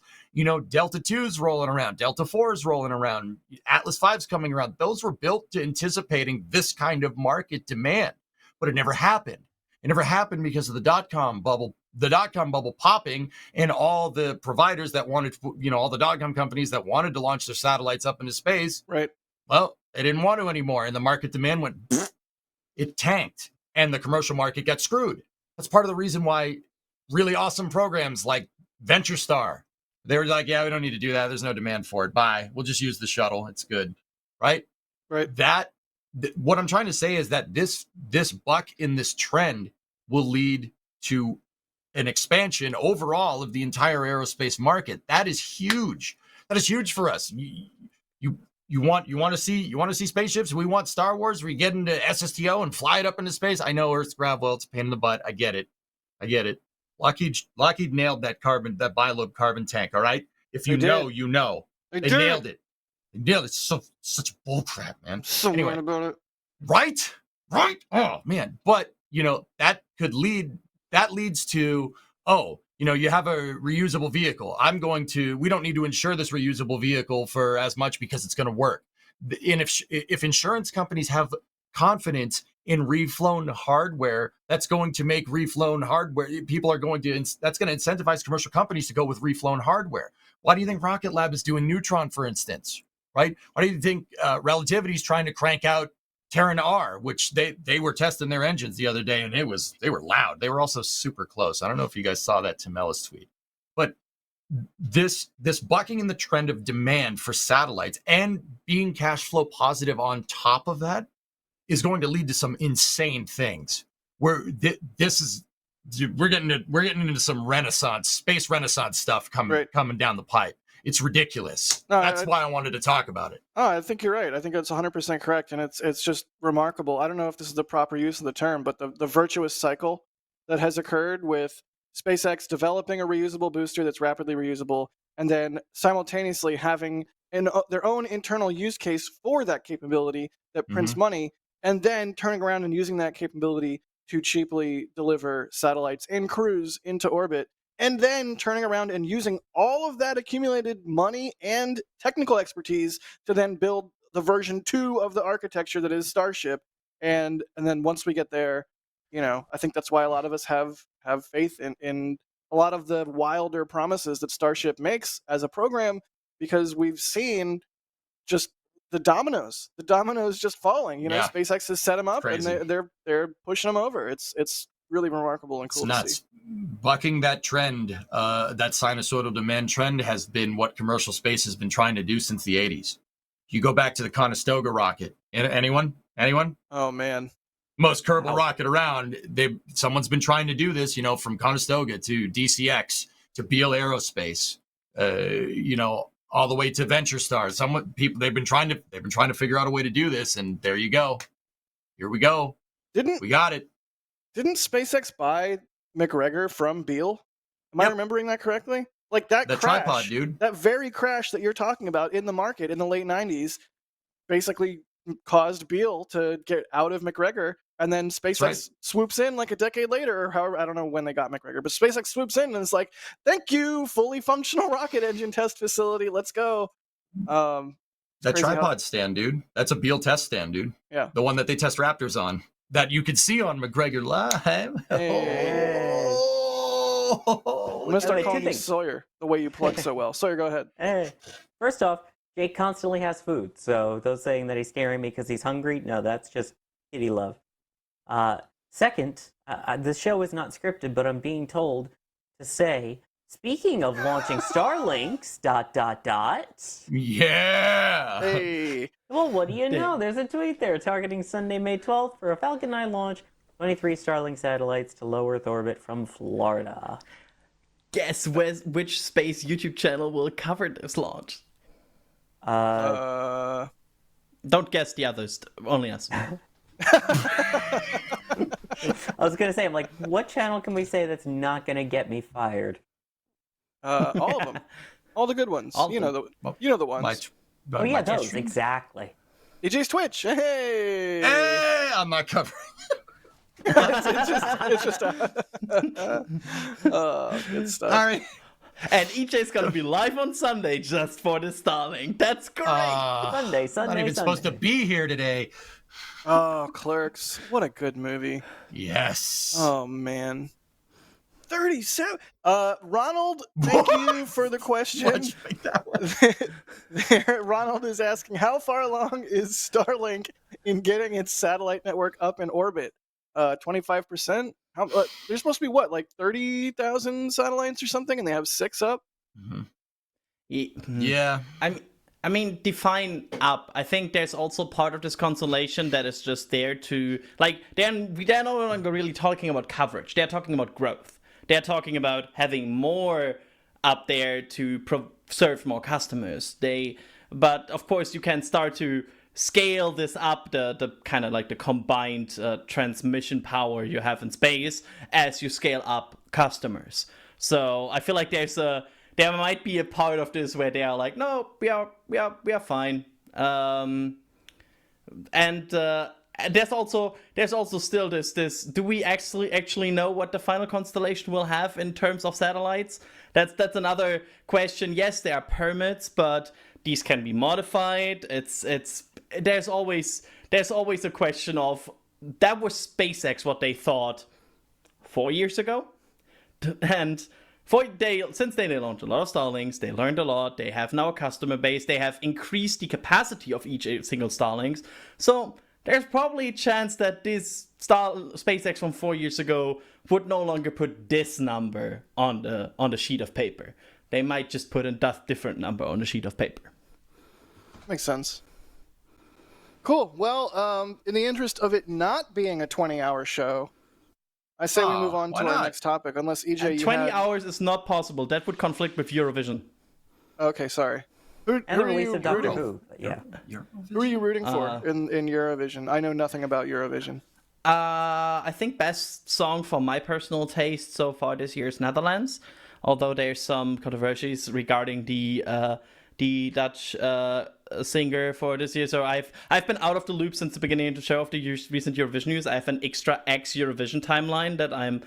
Delta 2's rolling around, Delta 4's rolling around, Atlas 5's coming around. Those were built to anticipating this kind of market demand, but it never happened. It never happened because of the dot-com bubble popping, and all the providers that wanted, all the dot-com companies that wanted to launch their satellites up into space. Right. Well, they didn't want to anymore. And the market demand went, it tanked, and the commercial market got screwed. That's part of the reason why really awesome programs like VentureStar, they were like, yeah, we don't need to do that. There's no demand for it. Bye. We'll just use the shuttle. It's good. Right. Right. What I'm trying to say is that this buck in this trend will lead to an expansion overall of the entire aerospace market. That is huge. That is huge for us. You want to see spaceships? We want Star Wars. We get into SSTO and fly it up into space. I know Earth's gravity, it's a pain in the butt. I get it. Lockheed nailed that bilobe carbon tank. All right. If you know, you know. They nailed it. They nailed it. Such bull crap, man. So anyway, mad about it. Right. Oh man. But that leads to, you have a reusable vehicle. We don't need to insure this reusable vehicle for as much because it's going to work. And if insurance companies have confidence in reflown hardware, that's going to make reflown hardware. That's going to incentivize commercial companies to go with reflown hardware. Why do you think Rocket Lab is doing Neutron, for instance? Right? Why do you think Relativity is trying to crank out Terran R, which they were testing their engines the other day, and they were loud. They were also super close. I don't know if you guys saw that Tim Ellis tweet, but this bucking in the trend of demand for satellites and being cash flow positive on top of that is going to lead to some insane things. Where we're getting into some space renaissance stuff coming down the pipe. It's ridiculous. No, that's why I wanted to talk about it. Oh, I think you're right. I think that's 100% correct, and it's just remarkable. I don't know if this is the proper use of the term, but the virtuous cycle that has occurred with SpaceX developing a reusable booster that's rapidly reusable, and then simultaneously having their own internal use case for that capability that prints money, and then turning around and using that capability to cheaply deliver satellites and crews into orbit, and then turning around and using all of that accumulated money and technical expertise to then build the version 2 of the architecture that is Starship. And then once we get there, I think that's why a lot of us have faith in a lot of the wilder promises that Starship makes as a program, because we've seen just the dominoes just falling. SpaceX has set them up, and they're pushing them over. It's really remarkable and cool to see. Bucking that trend, that sinusoidal demand trend, has been what commercial space has been trying to do since the 80s. You go back to the Conestoga rocket. Anyone? Oh, man. Most Kerbal rocket around. Someone's been trying to do this, from Conestoga to DCX to Beale Aerospace, all the way to VentureStar. They've been trying to figure out a way to do this, and there you go. Here we go. Didn't We got it. didn't SpaceX buy McGregor from Beale? Am I Yep. remembering that correctly? Like that The crash, tripod, dude. that very crash that you're talking about in the market in the late 90s basically caused Beale to get out of McGregor, and then SpaceX right. swoops in like a decade later, or however, I don't know when they got McGregor, but SpaceX swoops in and it's like, thank you, fully functional rocket engine test facility, let's go. That crazy how- tripod stand, dude. That's a Beale test stand, dude. Yeah. The one that they test Raptors on. That you could see on McGregor Live. Hey. Oh, I'm gonna start Hey, calling two you things. Sawyer the way you plug so well. Sawyer, go ahead. Hey, first off, Jake constantly has food, so those saying that he's scaring me because he's hungry, no, that's just kitty love. Second, the show is not scripted, but I'm being told to say, speaking of launching Starlinks, ... Yeah. Hey. Well, what do you know? There's a tweet there targeting Sunday, May 12th for a Falcon 9 launch, 23 Starlink satellites to low Earth orbit from Florida. Guess which space YouTube channel will cover this launch? Don't guess the others, only us. I was gonna say, I'm like, what channel can we say that's not gonna get me fired? All of them, all the good ones. All You know the ones. Oh yeah, those exactly. EJ's Twitch. Hey. Hey, I'm not covering. it's just good stuff. All right. And EJ's gonna be live on Sunday just for the Starlink. That's great. Sunday, Not even supposed to be here today. Oh, Clerks. What a good movie. Yes. Oh, man. 37. Ronald, thank you for the question. Why'd you make that one? Ronald is asking, how far along is Starlink in getting its satellite network up in orbit? 25%? There's supposed to be what, like 30,000 satellites or something, and they have 6 up? Mm-hmm. Yeah. I mean, define up. I think there's also part of this constellation that is just there to, like, they're no longer really talking about coverage. They're talking about growth. They're talking about having more up there to serve more customers. But of course, you can start to scale this up, the kind of like the combined transmission power you have in space as you scale up customers. So I feel like there might be a part of this where they are like, no, we are fine. And there's also still this. Do we actually know what the final constellation will have in terms of satellites? That's another question. Yes, there are permits, but these can be modified. There's always a question of, that was SpaceX what they thought 4 years ago, and since they launched a lot of Starlinks, they learned a lot. They have now a customer base. They have increased the capacity of each single Starlinks. So there's probably a chance that this SpaceX from 4 years ago would no longer put this number on the sheet of paper. They might just put a different number on the sheet of paper. Makes sense. Cool. Well, in the interest of it not being a 20-hour show, I say we move on to our next topic, unless EJ, and 20 hours is not possible. That would conflict with Eurovision. Okay, sorry. Who And the are release you of Doctor rooting? Who, but yeah. Who are you rooting for in Eurovision? I know nothing about Eurovision. I think best song for my personal taste so far this year is Netherlands, although there's some controversies regarding the Dutch singer for this year. So I've been out of the loop since the beginning of the show of the recent Eurovision news. I have an extra X Eurovision timeline that I'm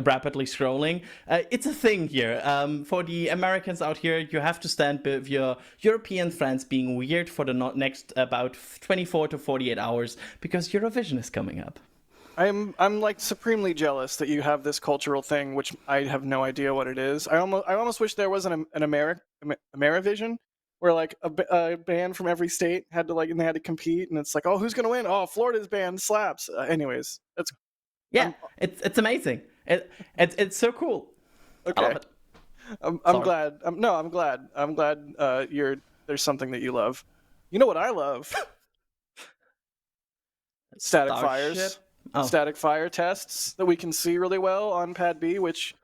rapidly scrolling. It's a thing here. For the Americans out here, you have to stand with your European friends being weird for the next about 24 to 48 hours because Eurovision is coming up. I'm like supremely jealous that you have this cultural thing, which I have no idea what it is. I almost wish there was an Amerivision, where like a band from every state had to and they had to compete, and it's like, oh, who's gonna win? Oh, Florida's band slaps. Anyways, that's it's amazing. It's so cool. Okay. I love it. I'm glad. I'm glad. I'm glad there's something that you love. You know what I love? Static fires. Oh. Static fire tests that we can see really well on Pad B, which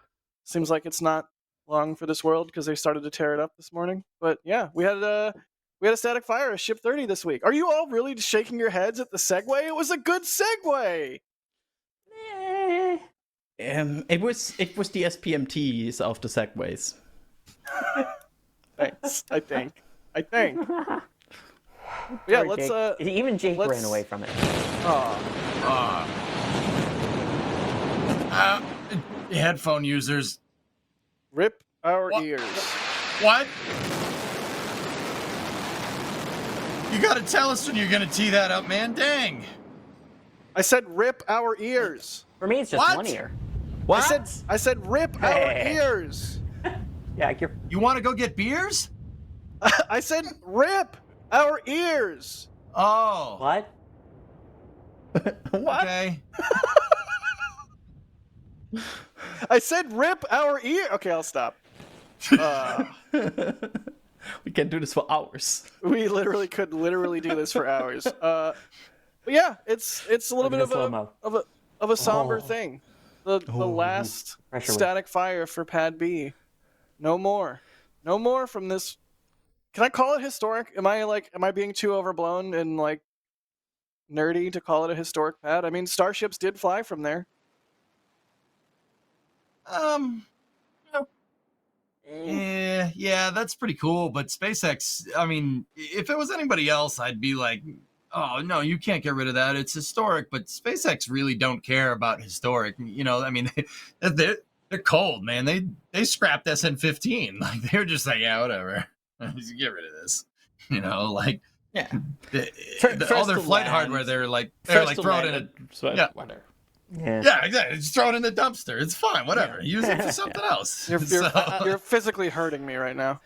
seems like it's not long for this world because they started to tear it up this morning. But yeah, we had We had a static fire at Ship 30 this week. Are you all really just shaking your heads at the segue? It was a good segue. It was the SPMTs of the segways. Thanks. I think. Yeah, Poor let's Jake. Even Jake let's- ran away from it. Headphone users. rip our What? ears. What? You gotta tell us when you're gonna tee that up, man. Dang. I said rip our ears. For me, it's just What? one ear. What? I said rip our Hey. ears. Yeah, you're. You want to go get beers? I said rip our ears. Oh. What? What? Okay. I said rip our ear. Okay, I'll stop. We can do this for hours. We literally could do this for hours. But yeah, it's a little Look bit at of the slow-mo. a somber Oh. thing. The last Pressure whip. static fire for Pad B. No more from this. Can I call it historic? Am I being too overblown and like nerdy to call it a historic pad? I mean, starships did fly from there. Yeah, that's pretty cool. But SpaceX, I mean, if it was anybody else, I'd be like, oh no, you can't get rid of that. It's historic. But SpaceX really don't care about historic. You know, I mean, they're cold, man. They scrapped SN15. Like they're just like, yeah, whatever. Just get rid of this. You know, like Yeah. all their flight hardware, they're like throw it in a yeah. Whatever. Yeah. Yeah, exactly. Just throw it in the dumpster. It's fine. Whatever. Use it for something else. You're physically hurting me right now.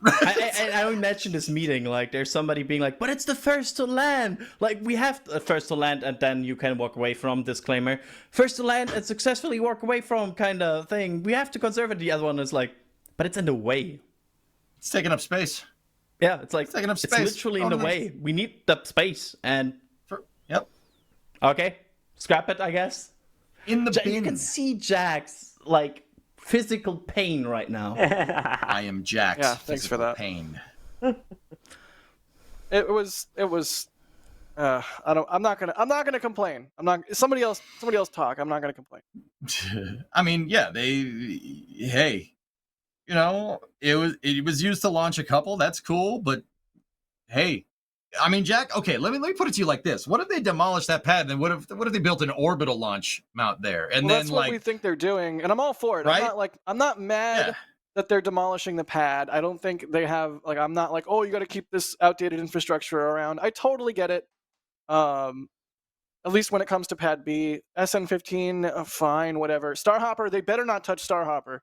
I imagine this meeting, like, there's somebody being like, but it's the first to land. Like, we have first to land, and then you can walk away from, disclaimer. First to land and successfully walk away from kind of thing. We have to conserve it. The other one is like, but it's in the way. It's taking up space. Yeah, it's like, taking up it's space. literally in the way. We need the space, and... Yep. Okay, scrap it, I guess. In the bin. You can see Jack's, like, physical pain right now. I am Jack's thanks for that. pain. It was I'm not gonna complain. Somebody else talk. I'm not gonna complain. I mean, yeah, hey, you know, it was used to launch a couple. That's cool, but hey, I mean, Jack. Okay, let me put it to you like this: what if they demolished that pad? Then what if they built an orbital launch mount there? And then that's what we think they're doing, and I'm all for it. Right? I'm not mad that they're demolishing the pad. I don't think they have I'm not like, oh, you got to keep this outdated infrastructure around. I totally get it. At least when it comes to Pad B, SN15, fine, whatever. Starhopper, they better not touch Starhopper.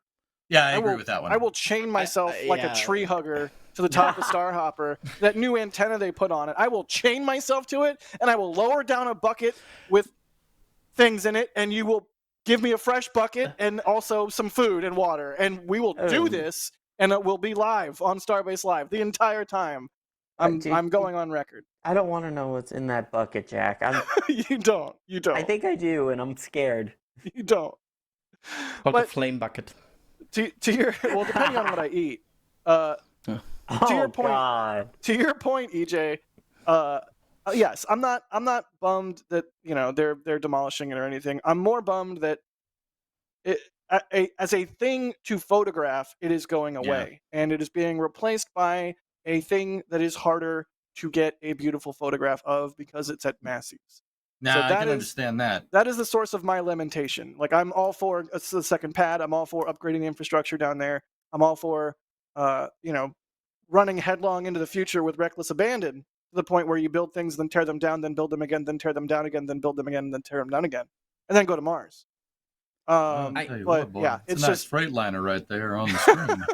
Yeah, I agree with that one. I will chain myself like a tree hugger to the top of Starhopper. That new antenna they put on it, I will chain myself to it, and I will lower down a bucket with things in it, and you will give me a fresh bucket and also some food and water, and we will do this, and it will be live on Starbase Live the entire time. I'm going on record. I don't want to know what's in that bucket, Jack. You don't. I think I do, and I'm scared. You don't. Called a flame bucket. To your depending on what I eat. To your point, EJ. Yes, I'm not bummed that they're demolishing it or anything. I'm more bummed that as a thing to photograph, it is going away, and it is being replaced by a thing that is harder to get a beautiful photograph of because it's at Massey's. Nah, I can understand that. That is the source of my lamentation. Like, I'm all for it's the second pad. I'm all for upgrading the infrastructure down there. I'm all for running headlong into the future with reckless abandon to the point where you build things, then tear them down, then build them again, then tear them down again, then build them again, then tear them down again, and then go to Mars. It's a nice Freightliner right there on the screen.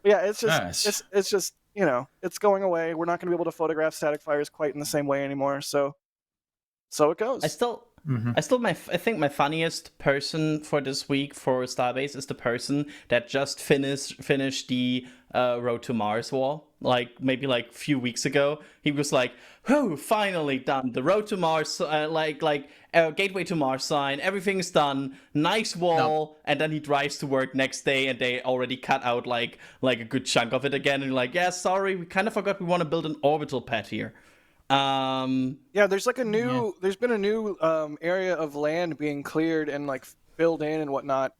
Yeah, it's just it's just it's going away. We're not going to be able to photograph static fires quite in the same way anymore. So it goes. I think my funniest person for this week for Starbase is the person that just finished the Road to Mars wall. like maybe like a few weeks ago. He was like, "Whew, finally done. The road to Mars, gateway to Mars sign. Everything's done. Nice wall." And then he drives to work next day, and they already cut out like a good chunk of it again. And like, yeah, sorry, we kind of forgot we want to build an orbital pad here. Yeah, there's like there's been a new area of land being cleared and like filled in and whatnot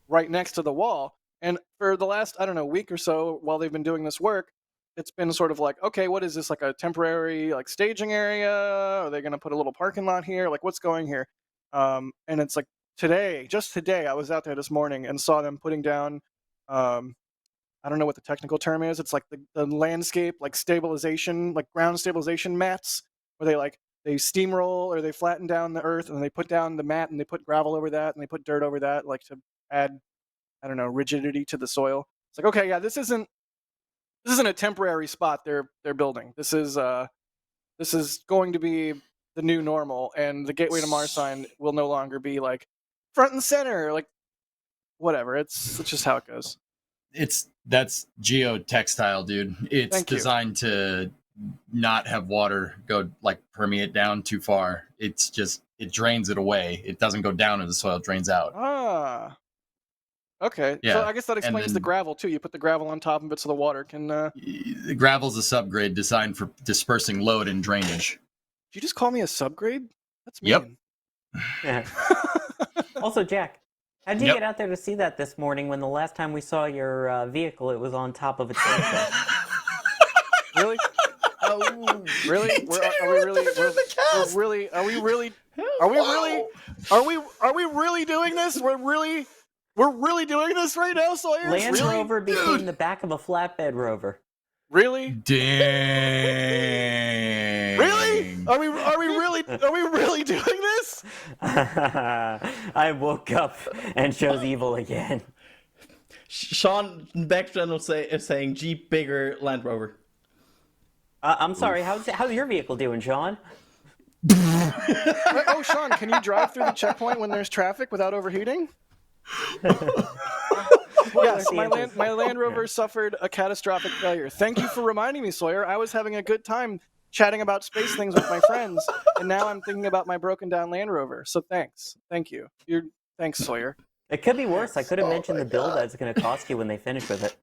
right next to the wall. And for the last, I don't know, week or so, while they've been doing this work, it's been sort of like, okay, what is this, like a temporary like staging area? Are they going to put a little parking lot here? Like, what's going here? And it's like just today, I was out there this morning and saw them putting down, I don't know what the technical term is. It's like the landscape, like stabilization, like ground stabilization mats, where they steamroll or they flatten down the earth and then they put down the mat and they put gravel over that and they put dirt over that, like to add, I don't know, rigidity to the soil. It's like, okay, yeah, this isn't a temporary spot they're building. This is going to be the new normal, and the Gateway to Mars sign will no longer be like front and center, like whatever. It's just how it goes. That's geotextile, dude. It's designed to not have water go like permeate down too far. It's just, it drains it away. It doesn't go down in the soil, it drains out. Ah. Okay. Yeah. So I guess that explains the gravel too. You put the gravel on top of it so the water can The gravel's a subgrade designed for dispersing load and drainage. Did you just call me a subgrade? That's mean. Yep. Also, Jack, how did you get out there to see that this morning when the last time we saw your vehicle, it was on top of a train track? Really? Oh, really? Are we really doing this? We're really doing this right now, Sawyer? Land Rover became the back of a flatbed rover. Really? Dang. Really? Are we really doing this? I woke up and chose evil again. Sean Backchannel is saying Jeep bigger Land Rover. I'm sorry, how's your vehicle doing, Sean? Oh, Sean, can you drive through the checkpoint when there's traffic without overheating? Yes, my Land Rover suffered a catastrophic failure. Thank you for reminding me, Sawyer. I was having a good time chatting about space things with my friends, and now I'm thinking about my broken down Land Rover. So thanks. Thank you. Thanks, Sawyer. It could be worse. I could have mentioned the bill that's going to cost you when they finish with it.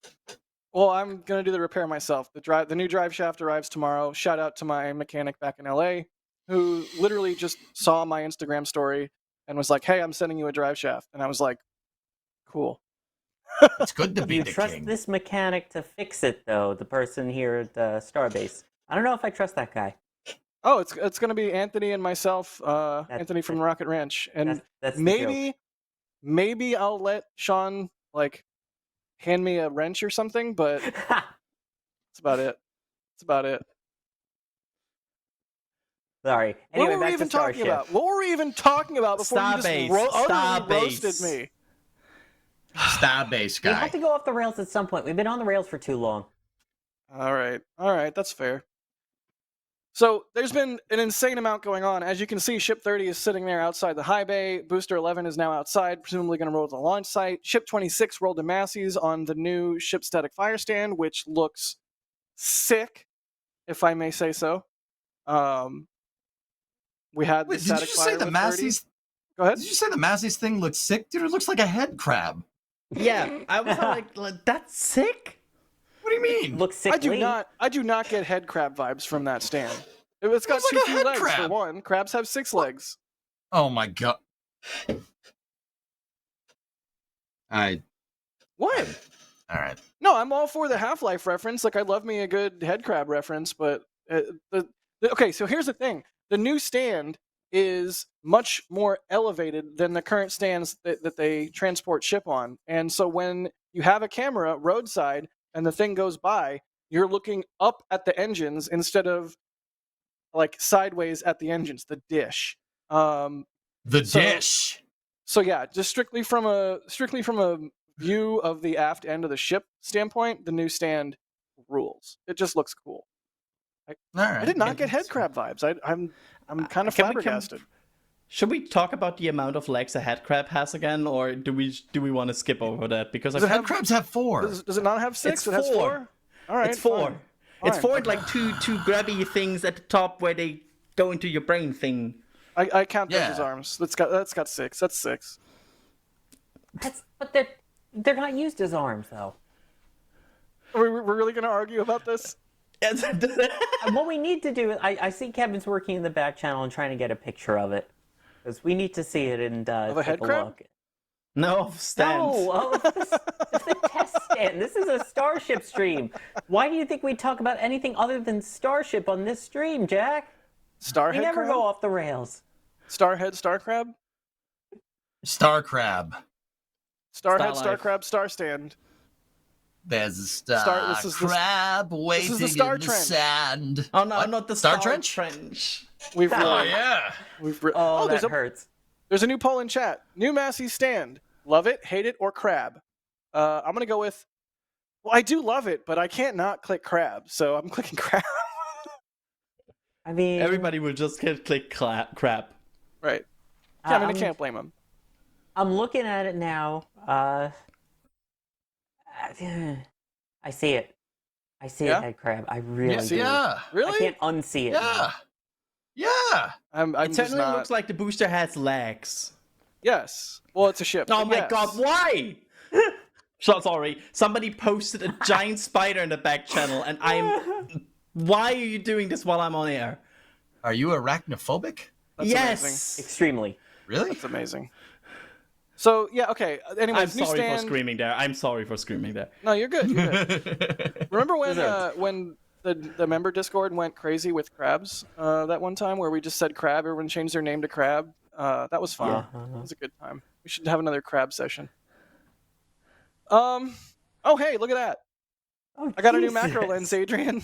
Well, I'm going to do the repair myself. The new drive shaft arrives tomorrow. Shout out to my mechanic back in LA, who literally just saw my Instagram story and was like, "Hey, I'm sending you a drive shaft." And I was like, "Cool." It's good to be you the trust king. this mechanic to fix it, though, the person here at the Starbase. I don't know if I trust that guy. Oh, it's going to be Anthony and myself, Anthony from Rocket Ranch. And that's maybe I'll let Sean, like, hand me a wrench or something, but that's about it. Sorry. Anyway, what were we even talking about? What were we even talking about before you just utterly roasted me? Starbase guy. We have to go off the rails at some point. We've been on the rails for too long. All right, that's fair. So there's been an insane amount going on. As you can see, Ship 30 is sitting there outside the high bay. Booster 11 is now outside, presumably going to roll to the launch site. Ship 26 rolled to Massey's on the new ship static fire stand, which looks sick, if I may say so. We had the static fire. Did you say the Massey's? Go ahead. Did you say the Massey's thing looks sick, dude? It looks like a head crab. Yeah, I was like, that's sick. What do you mean? Looks sickly. I do not get head crab vibes from that stand. It's got too few legs for one. Crabs have 6 legs. Oh my god. What? All right. No, I'm all for the Half-Life reference. Like, I love me a good head crab reference, but okay. So here's the thing: the new stand is much more elevated than the current stands that they transport ship on. And so when you have a camera roadside and the thing goes by, you're looking up at the engines instead of like sideways at the engines, the dish. Dish. So yeah, just strictly from a view of the aft end of the ship standpoint, the new stand rules. It just looks cool. I did not get head crab vibes. I'm kind of flabbergasted. Should we talk about the amount of legs a head crab has again, or do we want to skip over that? Because head crabs have 4. Does it not have 6? It's it has 4. All right, it's 4. fine. It's Fine. for like two grabby things at the top where they go into your brain thing. I count those Yeah. as arms. That's got 6. That's 6. But they're not used as arms though. We're really gonna argue about this? Yes. What we need to do, I see Kevin's working in the back channel and trying to get a picture of it. Because we need to see it and Of a take head a crab? look. No, stands. No, it's the test stand. This is a Starship stream. Why do you think we talk about anything other than Starship on this stream, Jack? Starhead We never crab? go off the rails. Starhead, star crab? Star crab. Starhead, Star star life. crab, star stand. There's a star this is the- crab waiting the Star in the Trench. sand. Oh no, What? not the Star Star Trench? We've Oh yeah. Oh, there's that a hurts. there's a new poll in chat. New Massey stand. Love it, hate it, or crab? I'm gonna go with. Well, I do love it, but I can't not click crab, so I'm clicking crab. I mean, Everybody will just click crap. Right. Yeah, I mean, I I'm- can't blame him. I'm looking at it now. I see it. I see Yeah? it, head crab. I really do. Yeah. I Really? can't unsee it. now. Yeah. Yeah. I'm It just certainly not. looks like the booster has legs. Yes. Well, it's a ship. Oh but my yes. god, why? So sorry. Somebody posted a giant spider in the back channel, and I'm. Why are you doing this while I'm on air? Are you arachnophobic? That's yes. amazing. Extremely. Really? That's amazing. So yeah, okay. Anyways, I'm new sorry stand. for screaming there. I'm sorry for screaming there. No, you're good. You're good. Remember Deserved. when the member Discord went crazy with crabs that one time where we just said crab, everyone changed their name to crab. That was fun. Yeah. It was a good time. We should have another crab session. Oh hey, look at that! Oh, I got a new Jesus. macro lens, Adrian.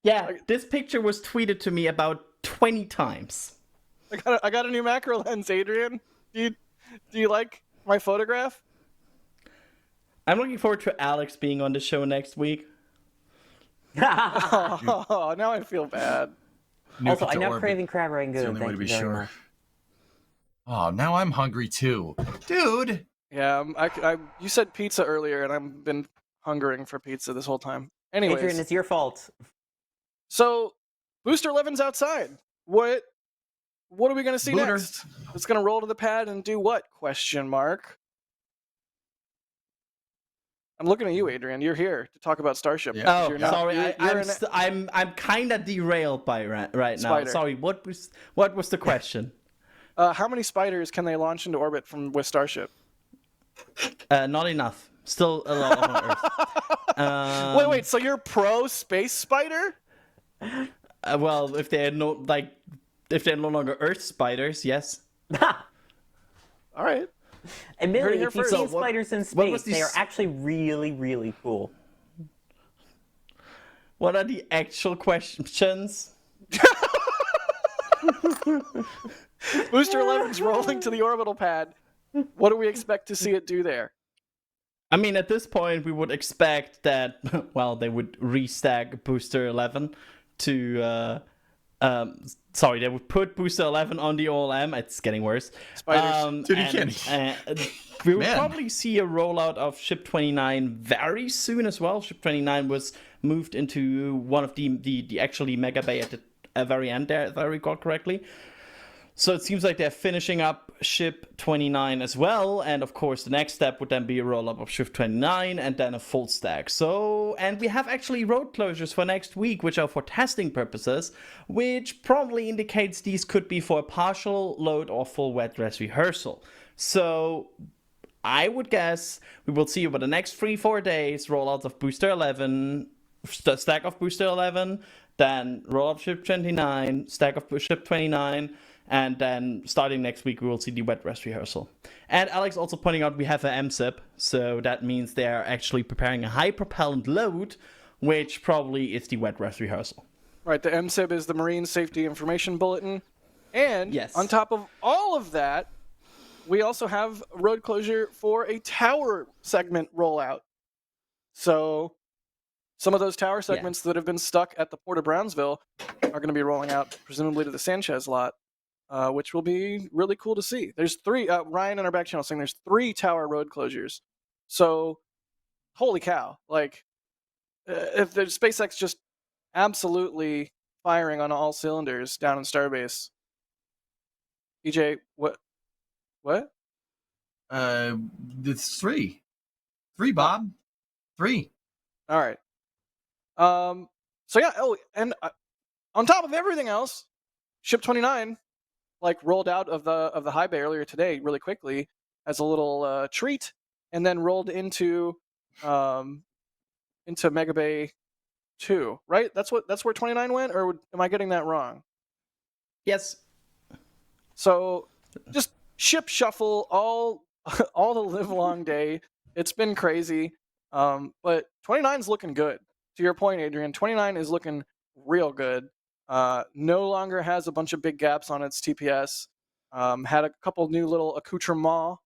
Yeah, this picture was tweeted to me about 20 times. I got a new macro lens, Adrian. Do you like my photograph? I'm looking forward to Alex being on the show next week. Oh, now I feel bad. Nuke Also, it I'm to not orbit. craving crab It's the rangoon. only way Thank to you be very sure. much. Oh, now I'm hungry too. Dude. Yeah, you said pizza earlier, and I've been hungering for pizza this whole time. Anyways, Adrian, it's your fault. so Booster 11's outside. What are we gonna see Booter. next? It's gonna roll to the pad and do what? Question mark. I'm looking at you, Adrian. You're here to talk about Starship. Yeah. because Oh, you're not- sorry. you're I'm kind of derailed by right now. Spider. Sorry. What was the question? how many spiders can they launch into orbit with Starship? Not enough. Still a lot on Earth. Wait. So you're pro space spider? Well, if they're no longer Earth spiders, yes. All right. Admittedly, here if you've first. seen So what- spiders in what was space, they are this- actually really, really cool. What are the actual questions? Booster 11's rolling to the orbital pad. What do we expect to see it do there? I mean, at this point, we would expect that, well, they would restack Booster 11 to, sorry, they would put Booster 11 on the OLM. It's getting worse. Spiders. Dude, you can't- We will Man. probably see a rollout of Ship 29 very soon as well. Ship 29 was moved into one of the actually Mega Bay at the very end there, if I recall correctly. So it seems like they're finishing up Ship 29 as well, and of course the next step would then be a roll-up of Ship 29 and then a full stack. So, and we have actually road closures for next week, which are for testing purposes, which probably indicates these could be for a partial load or full wet dress rehearsal. So, I would guess we will see over the next 3-4 days rollouts of Booster 11, stack of Booster 11, then roll up Ship 29, stack of Ship 29, and then starting next week, we will see the wet rest rehearsal. And Alex also pointing out we have an MSIP, so that means they are actually preparing a high propellant load, which probably is the wet rest rehearsal. Right, the MSIB is the Marine Safety Information Bulletin. And Yes. on top of all of that, we also have road closure for a tower segment rollout. So some of those tower segments that have been stuck at the Port of Brownsville are going to be rolling out, presumably to the Sanchez lot, which will be really cool to see. There's 3, Ryan in our back channel saying there's 3 tower road closures. So, holy cow. Like, if the SpaceX just absolutely firing on all cylinders down in Starbase. EJ, what? It's 3, Bob, 3. All right. So yeah. Oh, and on top of everything else, Ship 29 rolled out of the high bay earlier today really quickly as a little treat, and then rolled into Mega Bay 2. Right? That's where 29 went, or am I getting that wrong? Yes. So just ship shuffle all the live long day. It's been crazy, but 29's looking good. To your point, Adrian, 29 is looking real good. No longer has a bunch of big gaps on its TPS. Had a couple new little accoutrements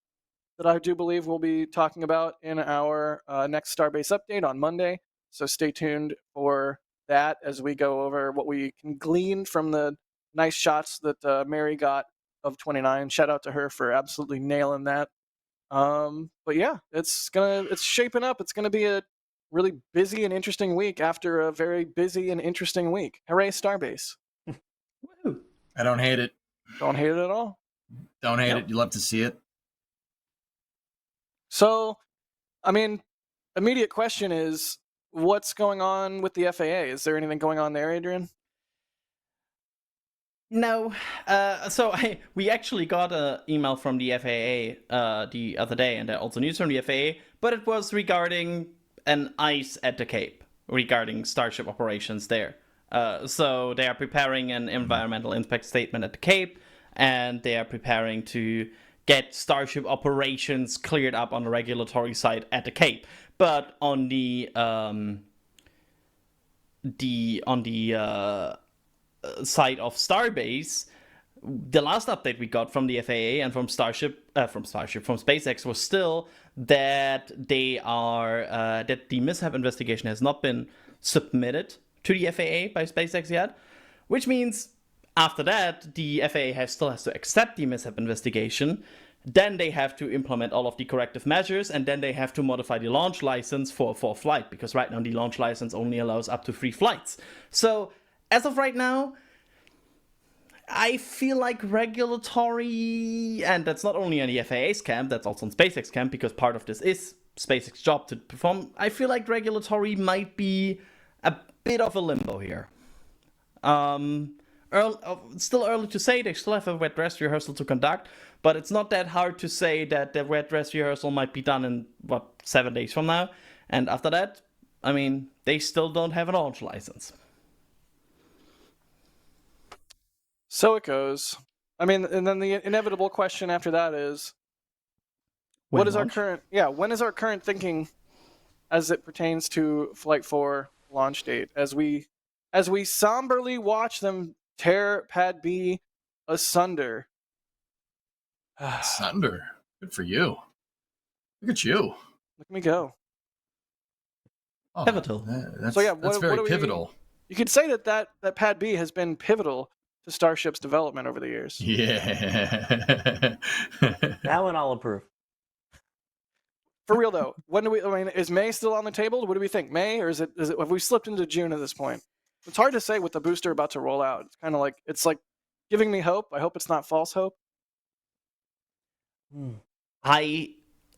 that I do believe we'll be talking about in our next Starbase update on Monday. So stay tuned for that as we go over what we can glean from the nice shots that Mary got of 29. Shout out to her for absolutely nailing that. But yeah, it's shaping up. It's gonna be a really busy and interesting week after a very busy and interesting week. Hooray, Starbase! Woo. I don't hate it. Don't hate it at all. Don't hate it. You love to see it. So, I mean, immediate question is, what's going on with the FAA? Is there anything going on there, Adrian? No. We actually got an email from the FAA the other day, and also news from the FAA, but it was regarding an ice at the Cape, regarding Starship operations there. So they are preparing an environmental impact statement at the Cape, and they are preparing to get Starship operations cleared up on the regulatory side at the Cape. But on the side of Starbase, the last update we got from the FAA and from SpaceX was still that they are that the mishap investigation has not been submitted to the FAA by SpaceX yet, which means after that the FAA still has to accept the mishap investigation. Then they have to implement all of the corrective measures, and then they have to modify the launch license for flight, because right now the launch license only allows up to 3 flights. So as of right now, I feel like regulatory, and that's not only on the FAA's camp, that's also on SpaceX camp, because part of this is SpaceX's job to perform. I feel like regulatory might be a bit of a limbo here. Still early to say. They still have a wet dress rehearsal to conduct, but it's not that hard to say that the wet dress rehearsal might be done in 7 days from now, and after that, I mean, they still don't have a launch license. So it goes. I mean, and then the inevitable question after that is, when is our current thinking as it pertains to Flight 4 launch date? As we somberly watch them tear Pad B asunder. Asunder. Good for you. Look at you. Look at me go. Oh, Pivotal. That's what very do we- pivotal. You could say that Pad B has been pivotal to Starship's development over the years. Yeah. That one I'll approve. For real though, is May still on the table? What do we think? May, or is it have we slipped into June at this point? It's hard to say with the booster about to roll out. It's kind of like giving me hope. I hope it's not false hope. I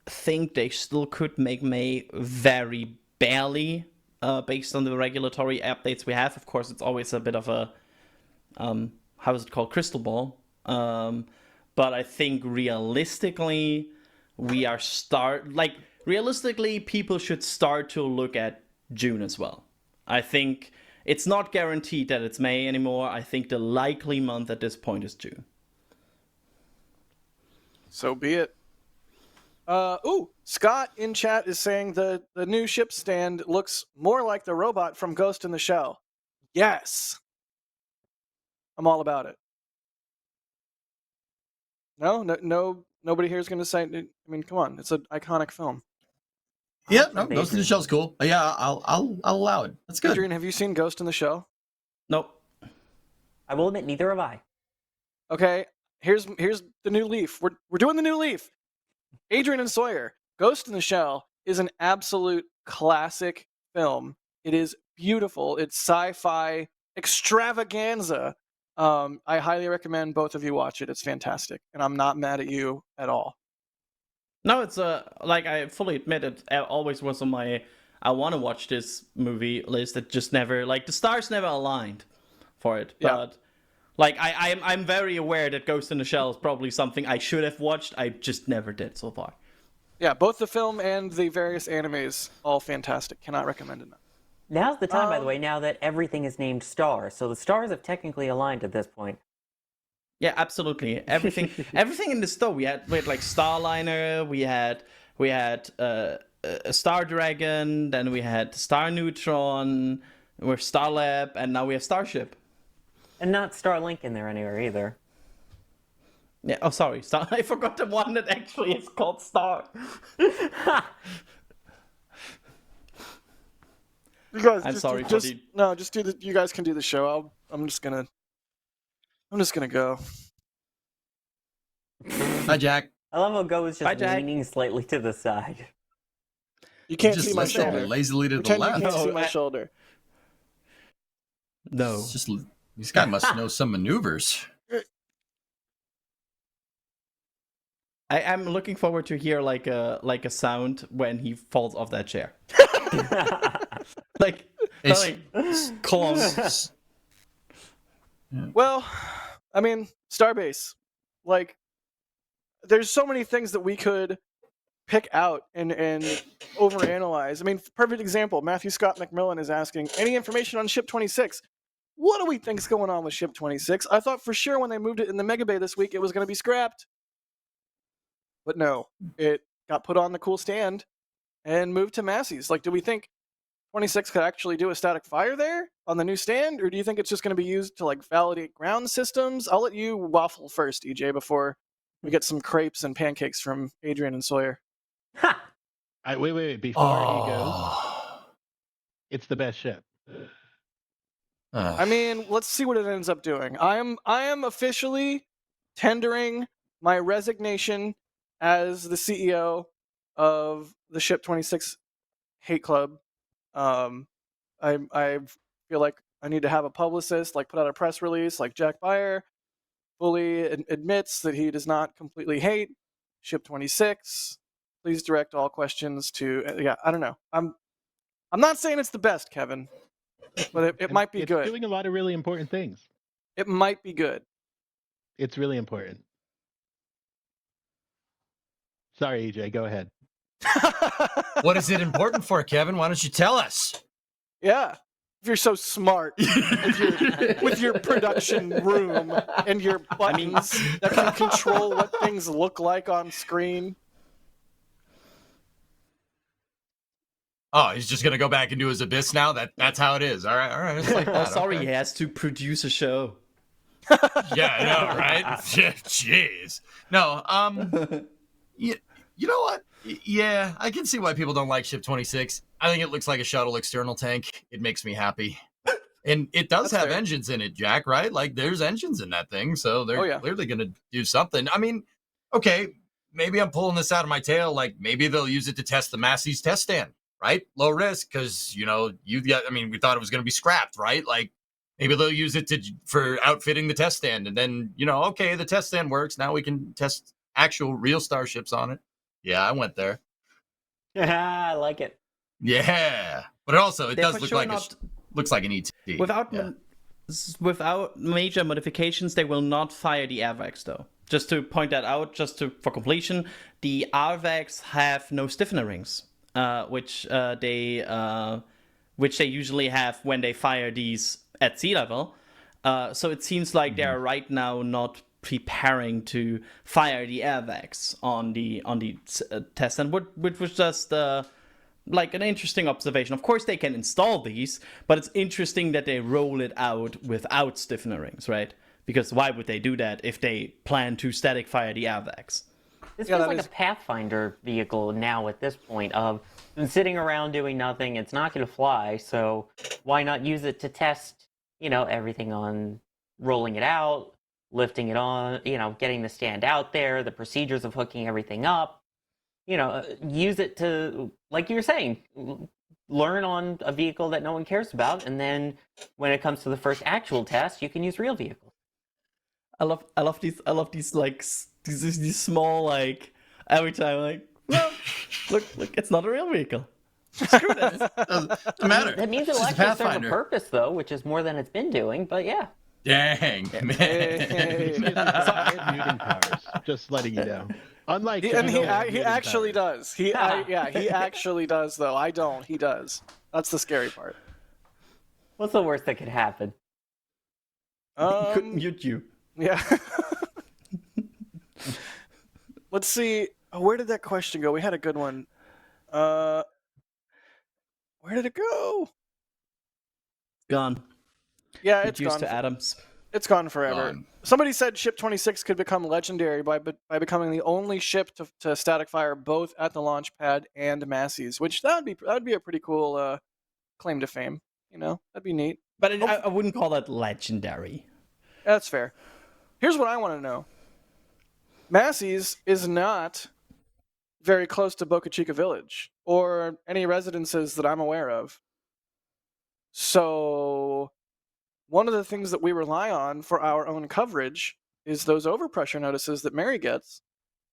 think they still could make May very barely, based on the regulatory updates we have. Of course, it's always a bit of a how is it called, crystal ball. But I think realistically, realistically, people should start to look at June as well. I think it's not guaranteed that it's May anymore. I think the likely month at this point is June. So be it. Scott in chat is saying the new ship stand looks more like the robot from Ghost in the Shell. Yes. I'm all about it. No, nobody here is going to say. I mean, come on, it's an iconic film. Yeah, no, Ghost in the Shell's cool. Yeah, I'll allow it. That's good. Adrian, have you seen Ghost in the Shell? Nope. I will admit, neither have I. Okay, here's the new Leaf. We're doing the new Leaf. Adrian and Sawyer. Ghost in the Shell is an absolute classic film. It is beautiful. It's sci-fi extravaganza. I highly recommend both of you watch it. It's fantastic, and I'm not mad at you at all. No, it's like I fully admit it. Always was on my I want to watch this movie list. It just never the stars never aligned for it. Yeah. But like I'm very aware that Ghost in the Shell is probably something I should have watched. I just never did so far. Yeah, both the film and the various animes, all fantastic. Cannot recommend enough. Now's the time, by the way, now that everything is named Star. So the stars have technically aligned at this point. Yeah, absolutely. Everything in the store. We had like Starliner. We had a Star Dragon. Then we had Star Neutron. We're Starlab, and now we have Starship. And not Starlink in there anywhere either. Yeah. Oh, sorry. I forgot the one that actually is called Star. You guys, I'm just, sorry. Just do the. You guys can do the show. I'm just gonna go. Hi, Jack. I love how Go is Bye, just Jack. leaning slightly to the side. You can't Just see my listen shoulder. lazily to the Pretend you left. can't see No, my shoulder. No. It's just this guy must know some maneuvers. I'm looking forward to hear like a sound when he falls off that chair. Like clunk. Well, I mean, Starbase. Like, there's so many things that we could pick out and overanalyze. I mean, perfect example. Matthew Scott McMillan is asking, any information on Ship 26? What do we think's going on with Ship 26? I thought for sure when they moved it in the Mega Bay this week, it was going to be scrapped. But no, it got put on the cool stand and moved to Massey's. Like, do we think 26 could actually do a static fire there on the new stand? Or do you think it's just going to be used to, like, validate ground systems? I'll let you waffle first, EJ, before we get some crepes and pancakes from Adrian and Sawyer. Wait. Before he goes, it's the best ship. I mean, let's see what it ends up doing. I am officially tendering my resignation as the CEO of the Ship 26 Hate Club. I feel like I need to have a publicist, like put out a press release, like Jack Beyer fully admits that he does not completely hate Ship 26. Please direct all questions to I don't know. I'm not saying it's the best, Kevin, but it might be it's good. Doing a lot of really important things. It might be good. It's really important. Sorry, EJ, go ahead. What is it important for, Kevin? Why don't you tell us? Yeah. If you're so smart with your production room and your buttons that can control what things look like on screen. Oh, he's just gonna go back and do his abyss now. That's how it is. All right. It's like that. Sorry, okay. he has to produce a show. Yeah, I know, right? Jeez. No, you know what? Yeah, I can see why people don't like Ship 26. I think it looks like a shuttle external tank. It makes me happy. And it does have engines in it, Jack, right? Like, there's engines in that thing, so they're clearly going to do something. I mean, okay, maybe I'm pulling this out of my tail. Like, maybe they'll use it to test the Massey's test stand, right? Low risk, because, we thought it was going to be scrapped, right? Like, maybe they'll use it for outfitting the test stand. And then, okay, the test stand works. Now we can test actual real starships on it. Yeah, I went there. I like it. Yeah, but also it does look like looks like an ET. Without major modifications, they will not fire the AirVacs though. Just to point that out, for completion, the AirVacs have no stiffener rings, which they usually have when they fire these at sea level. So it seems like they are right now not preparing to fire the AirVacs on the test, and which was just like an interesting observation. Of course, they can install these, but it's interesting that they roll it out without stiffener rings, right? Because why would they do that if they plan to static fire the AirVacs? This feels like a Pathfinder vehicle now at this point of sitting around doing nothing. It's not going to fly, so why not use it to test, everything on rolling it out, lifting it on, getting the stand out there, the procedures of hooking everything up, use it to, like you were saying, learn on a vehicle that no one cares about, and then when it comes to the first actual test, you can use real vehicles. I love these like these small like every time like well, look, it's not a real vehicle. Screw this. Doesn't matter. That means it'll It's just a actually serve a Pathfinder. purpose, though, which is more than it's been doing. But yeah. Dang, man. Excuse me, I have muting powers. Just letting you know. Unlike he actually does. He actually does though. I don't. He does. That's the scary part. What's the worst that could happen? He couldn't mute you. Yeah. Let's see. Oh, where did that question go? We had a good one. Where did it go? Gone. Yeah, it's Reduced gone. to atoms. It's gone forever. Gone. Somebody said Ship 26 could become legendary by becoming the only ship to static fire both at the launch pad and Massey's, which that'd be a pretty cool claim to fame. You know, that'd be neat. But I wouldn't call that legendary. That's fair. Here's what I want to know. Massey's is not very close to Boca Chica Village or any residences that I'm aware of. So one of the things that we rely on for our own coverage is those overpressure notices that Mary gets.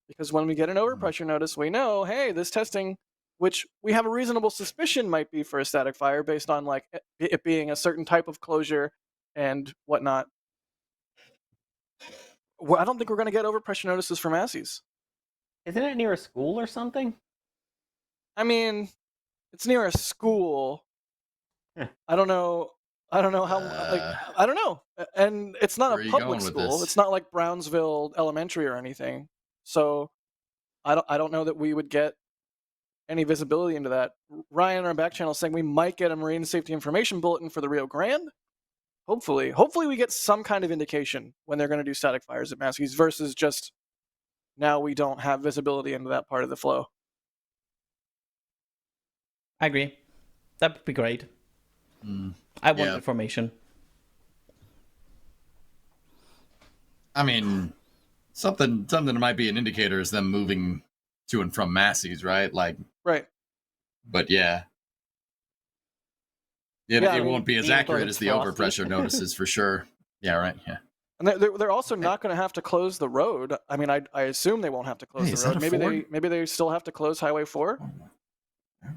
Because when we get an overpressure notice, we know, hey, this testing, which we have a reasonable suspicion might be for a static fire based on like it being a certain type of closure and whatnot. Well, I don't think we're going to get overpressure notices from Massey's. Isn't it near a school or something? I mean, it's near a school. I don't know how. I don't know. And it's not a public school. It's not like Brownsville Elementary or anything. So I don't know that we would get any visibility into that. Ryan on our back channel saying we might get a marine safety information bulletin for the Rio Grande. Hopefully we get some kind of indication when they're going to do static fires at Massey's versus just now we don't have visibility into that part of the flow. I agree. That would be great. I want information. I mean, something that might be an indicator is them moving to and from Massey's, right? Like, right. But yeah. It won't be as accurate as the overpressure notices for sure. Yeah, right. Yeah. And they're also not going to have to close the road. I mean, I assume they won't have to close the road. Maybe they still have to close Highway 4.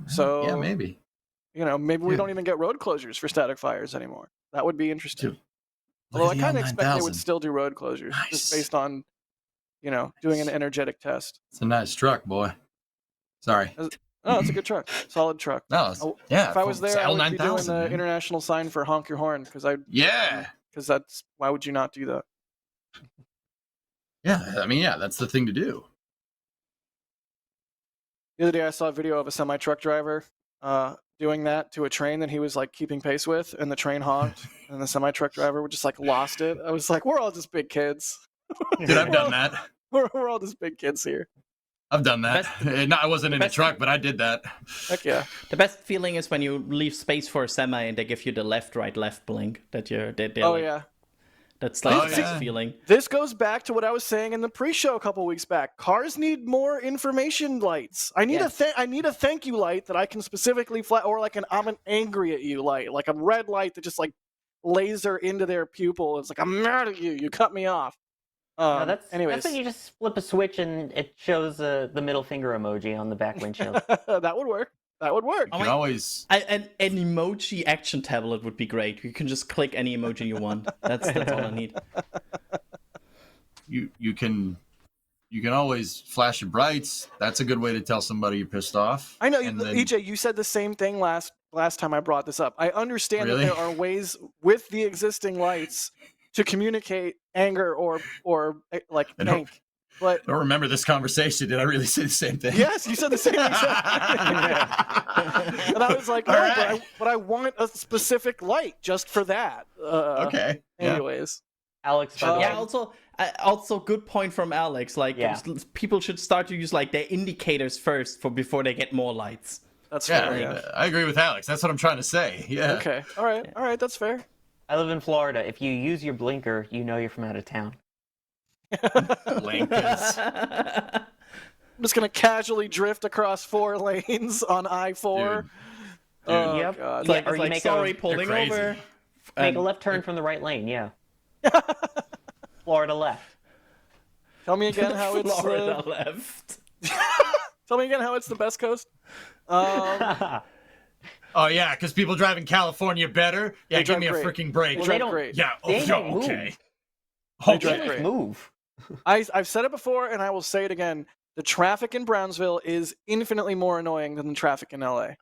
So yeah, maybe. You know, maybe we don't even get road closures for static fires anymore. That would be interesting. Although I kind of expect they would still do road closures just based on, you know, doing an energetic test. It's a nice truck, boy. Sorry. No, it's a good truck. Solid truck. No, yeah. If I was there, I would be doing the international sign for honk your horn because that's why would you not do that? Yeah, I mean, yeah, that's the thing to do. The other day, I saw a video of a semi truck driver doing that to a train that he was like keeping pace with, and the train honked, and the semi truck driver would just like lost it. I was like, we're all just big kids. Dude, I've done that. We're all just big kids here. I've done that. No, I wasn't in a truck, but I did that. Heck yeah. The best feeling is when you leave space for a semi and they give you the left, right, left blink. Yeah. That's like the best feeling. This goes back to what I was saying in the pre-show a couple weeks back. Cars need more information lights. I need a thank you light that I can specifically or like an I'm angry at you light, like a red light that just like laser into their pupil. It's like I'm mad at you. You cut me off. That's when you just flip a switch and it shows the middle finger emoji on the back windshield. That would work. That would work. You can always an emoji action tablet would be great. You can just click any emoji you want. That's all I need. You can always flash your brights. That's a good way to tell somebody you're pissed off. I know, EJ. You said the same thing last time I brought this up. I understand that there are ways with the existing lights to communicate anger or like angst. But I don't remember this conversation. Did I really say the same thing? Yes, you said the same exact thing. And I was like, no, but I want a specific light just for that. Okay. Anyways. Alex. Also good point from Alex. Like, people should start to use like their indicators first before they get more lights. That's fair. I agree with Alex. That's what I'm trying to say. Yeah. Okay. All right. That's fair. I live in Florida. If you use your blinker, you know you're from out of town. Blinkers. I'm just gonna casually drift across 4 lanes on I-4. Oh Yep. God. Yeah, It's or you like make sorry, a pulling crazy. over. make And a left turn from the right lane. Yeah, Florida left. Tell me again how it's Florida left. Tell me again how it's the best coast. Oh yeah, because people drive in California better. Yeah, They give me a drive great. freaking break. They Well, they drive don't- great. Yeah. They Oh, don't okay. move. They Okay. drive They just great. move. I've said it before, and I will say it again. The traffic in Brownsville is infinitely more annoying than the traffic in LA.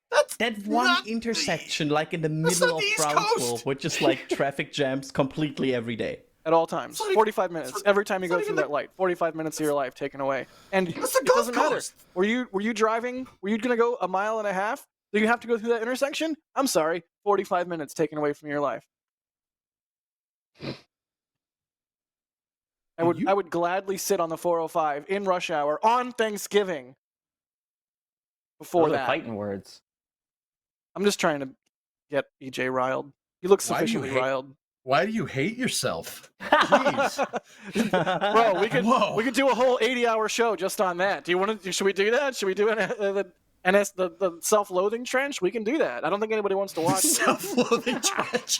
That's That one not the- intersection, like in the That's middle not of the East Brownsville, Coast. with just like traffic jams completely every day. At all times. It's not even- 45 minutes. it's not- Every time you it's go not through even that the- light. 45 minutes of your life taken away. And That's the it Gulf doesn't matter. Coast. Were you driving? Were you going to go a mile and a half? Do you have to go through that intersection? I'm sorry. 45 minutes taken away from your life. I would gladly sit on the 405 in rush hour on Thanksgiving before Those are that. fighting words. I'm just trying to get EJ riled. He looks Why do you sufficiently hate- riled. Why do you hate yourself? Jeez. Bro, Whoa. we could do a whole 80-hour show just on that. Do you want to? Should we do that? Should we do the self-loathing trench? We can do that. I don't think anybody wants to watch. Self-loathing trench.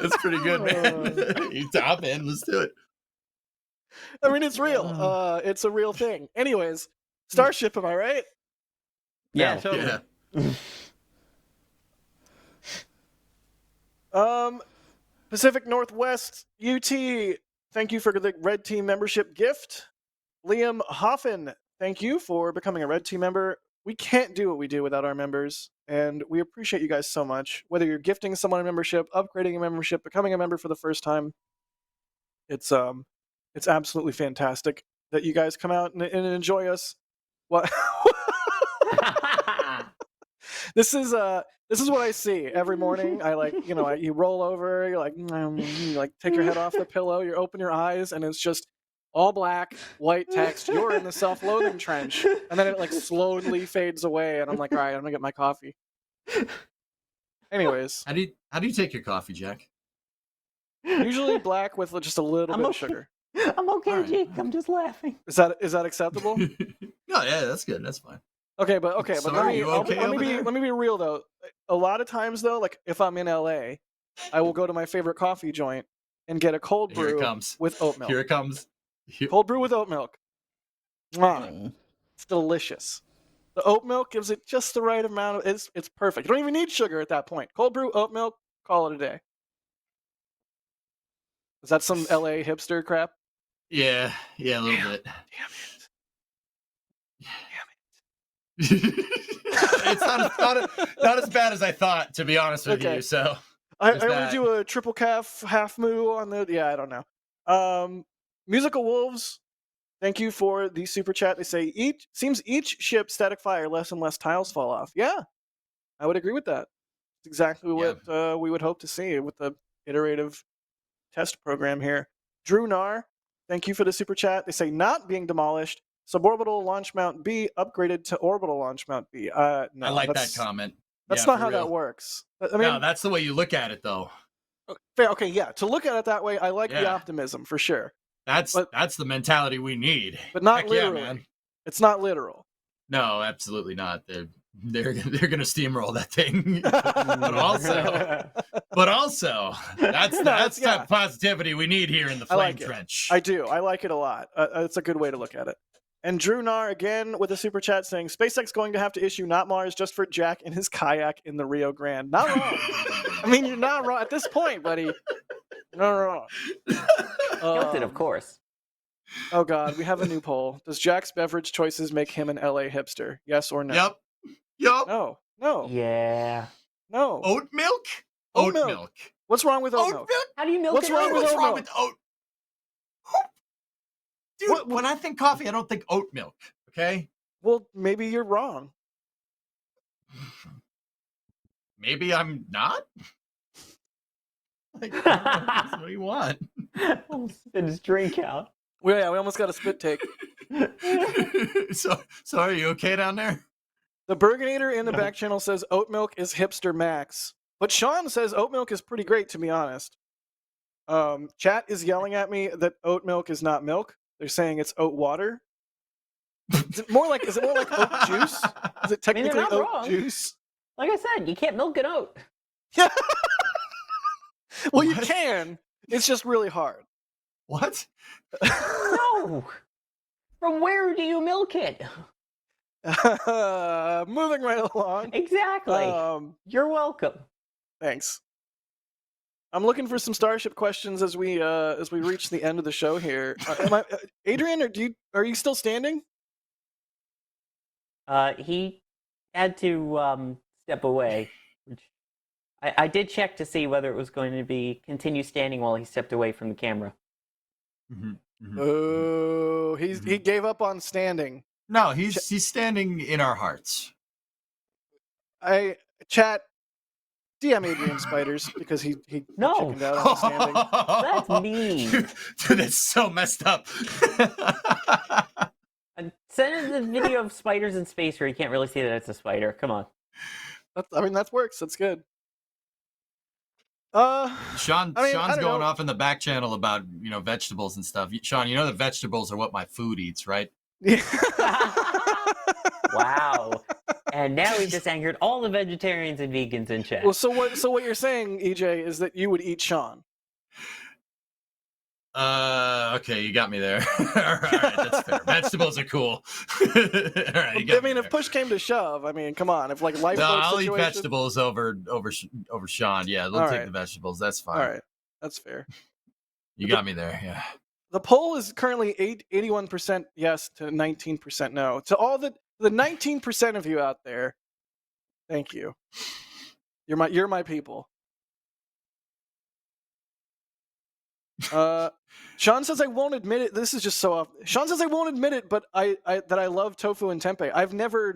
That's pretty good, man. You top in. Let's do it. I mean, it's real. It's a real thing. Anyways, Starship, am I right? Yeah, No. totally. Yeah. Pacific Northwest UT, thank you for the Red Team membership gift. Liam Hoffen, thank you for becoming a Red Team member. We can't do what we do without our members, and we appreciate you guys so much. Whether you're gifting someone a membership, upgrading a membership, becoming a member for the first time, it's absolutely fantastic that you guys come out and enjoy us. What? This is what I see every morning. I you roll over, you take your head off the pillow, you open your eyes, and it's just all black, white text. You're in the self-loathing trench, and then it slowly fades away, and I'm like, all right, I'm gonna get my coffee. Anyways, How do you take your coffee, Jack? usually black with just a little I'm bit of okay. sugar. I'm okay, All right. Jake. I'm just laughing. Is that acceptable? No, yeah, that's good. That's fine. Okay, but So let are me you okay over there? let me be real though. A lot of times though, like if I'm in LA, I will go to my favorite coffee joint and get a cold Here it brew comes. with oat milk. Here it comes. Cold brew with oat milk. Mwah. It's delicious. The oat milk gives it just the right amount of it's perfect. You don't even need sugar at that point. Cold brew, oat milk, call it a day. Is that some LA hipster crap? Yeah, a little bit. Damn it. It's not as bad as I thought, to be honest with Okay. you. So I There's only that. do a triple calf half moo on the I don't know. Musical Wolves, thank you for the super chat. They say each ship static fire, less and less tiles fall off. Yeah, I would agree with that. It's exactly what we would hope to see with the iterative test program here. Drew Nar, thank you for the super chat. They say not being demolished. Suborbital launch mount B upgraded to orbital launch mount B. No, I like that that's- comment. That's Yeah, not for how real. that works. I mean, No, that's the way you look at it, though. okay, yeah. To look at it that way, I like the Yeah. optimism for sure, That's But- the mentality we need. but not Heck literally. Yeah, man. It's not literal. No, absolutely not. They're gonna steamroll that thing. but also that's that's- the yeah. type of positivity we need here in the I flame like it. trench. I do. I like it a lot. It's a good way to look at it. And Drew Nar again with a super chat saying SpaceX going to have to issue not Mars just for Jack in his kayak in the Rio Grande. Not wrong. I mean, you're not wrong at this point, buddy. Not wrong. Guilted, of course. Oh God, we have a new poll. Does Jack's beverage choices make him an LA hipster? Yes or no? Yep. No. No. Yeah. No. Oat milk. Oat Oat milk. milk. What's wrong with oat milk? How do you milk What's it wrong out? with What's oat wrong milk? with oat? Dude, when I think coffee, I don't think oat milk. Okay. Well, maybe you're wrong. Maybe I'm not. Like, what do you want? I'll spit his drink out. Well, yeah, we almost got a spit take. So are you okay down there? The Burgonator in the back channel says oat milk is hipster max. But Sean says oat milk is pretty great, to be honest. Chat is yelling at me that oat milk is not milk. They're saying it's oat water. Is it more like oat juice? Is it technically not oat wrong. juice? Like I said, you can't milk an oat. Yeah. Well, you What? can. It's just really hard. What? No. From where do you milk it? Moving right along. Exactly. You're welcome. Thanks. I'm looking for some Starship questions as we reach the end of the show here. Adrian, are you still standing? He had to step away. Which I did check to see whether it was going to be continue standing while he stepped away from the camera. Oh, he gave up on standing. No, he's standing in our hearts. Chat DM Adrian Spiders because he No. chickened out on standing. That's mean. Dude, that's so messed up. Send us a video of spiders in space where you can't really see that it's a spider. Come on. That works. That's good. Sean's don't going know. off in the back channel about vegetables and stuff. Sean, you know that vegetables are what my food eats, right? Wow. And now he just angered all the vegetarians and vegans in chat. Well, so what you're saying, EJ, is that you would eat Sean? Okay, you got me there. All right, that's fair. Vegetables are cool. All right, you got me if there. push came to shove, come on. If like lifeboat I'll situation... eat vegetables over Sean. Yeah, they'll take the vegetables. That's fine. All right, that's fair. You got me there. Yeah. The poll is currently 81% yes to 19% no. To all the 19% of you out there, thank you. You're my people. Sean says I won't admit it. This is just so off. Sean says I won't admit it, but that I love tofu and tempeh. I've never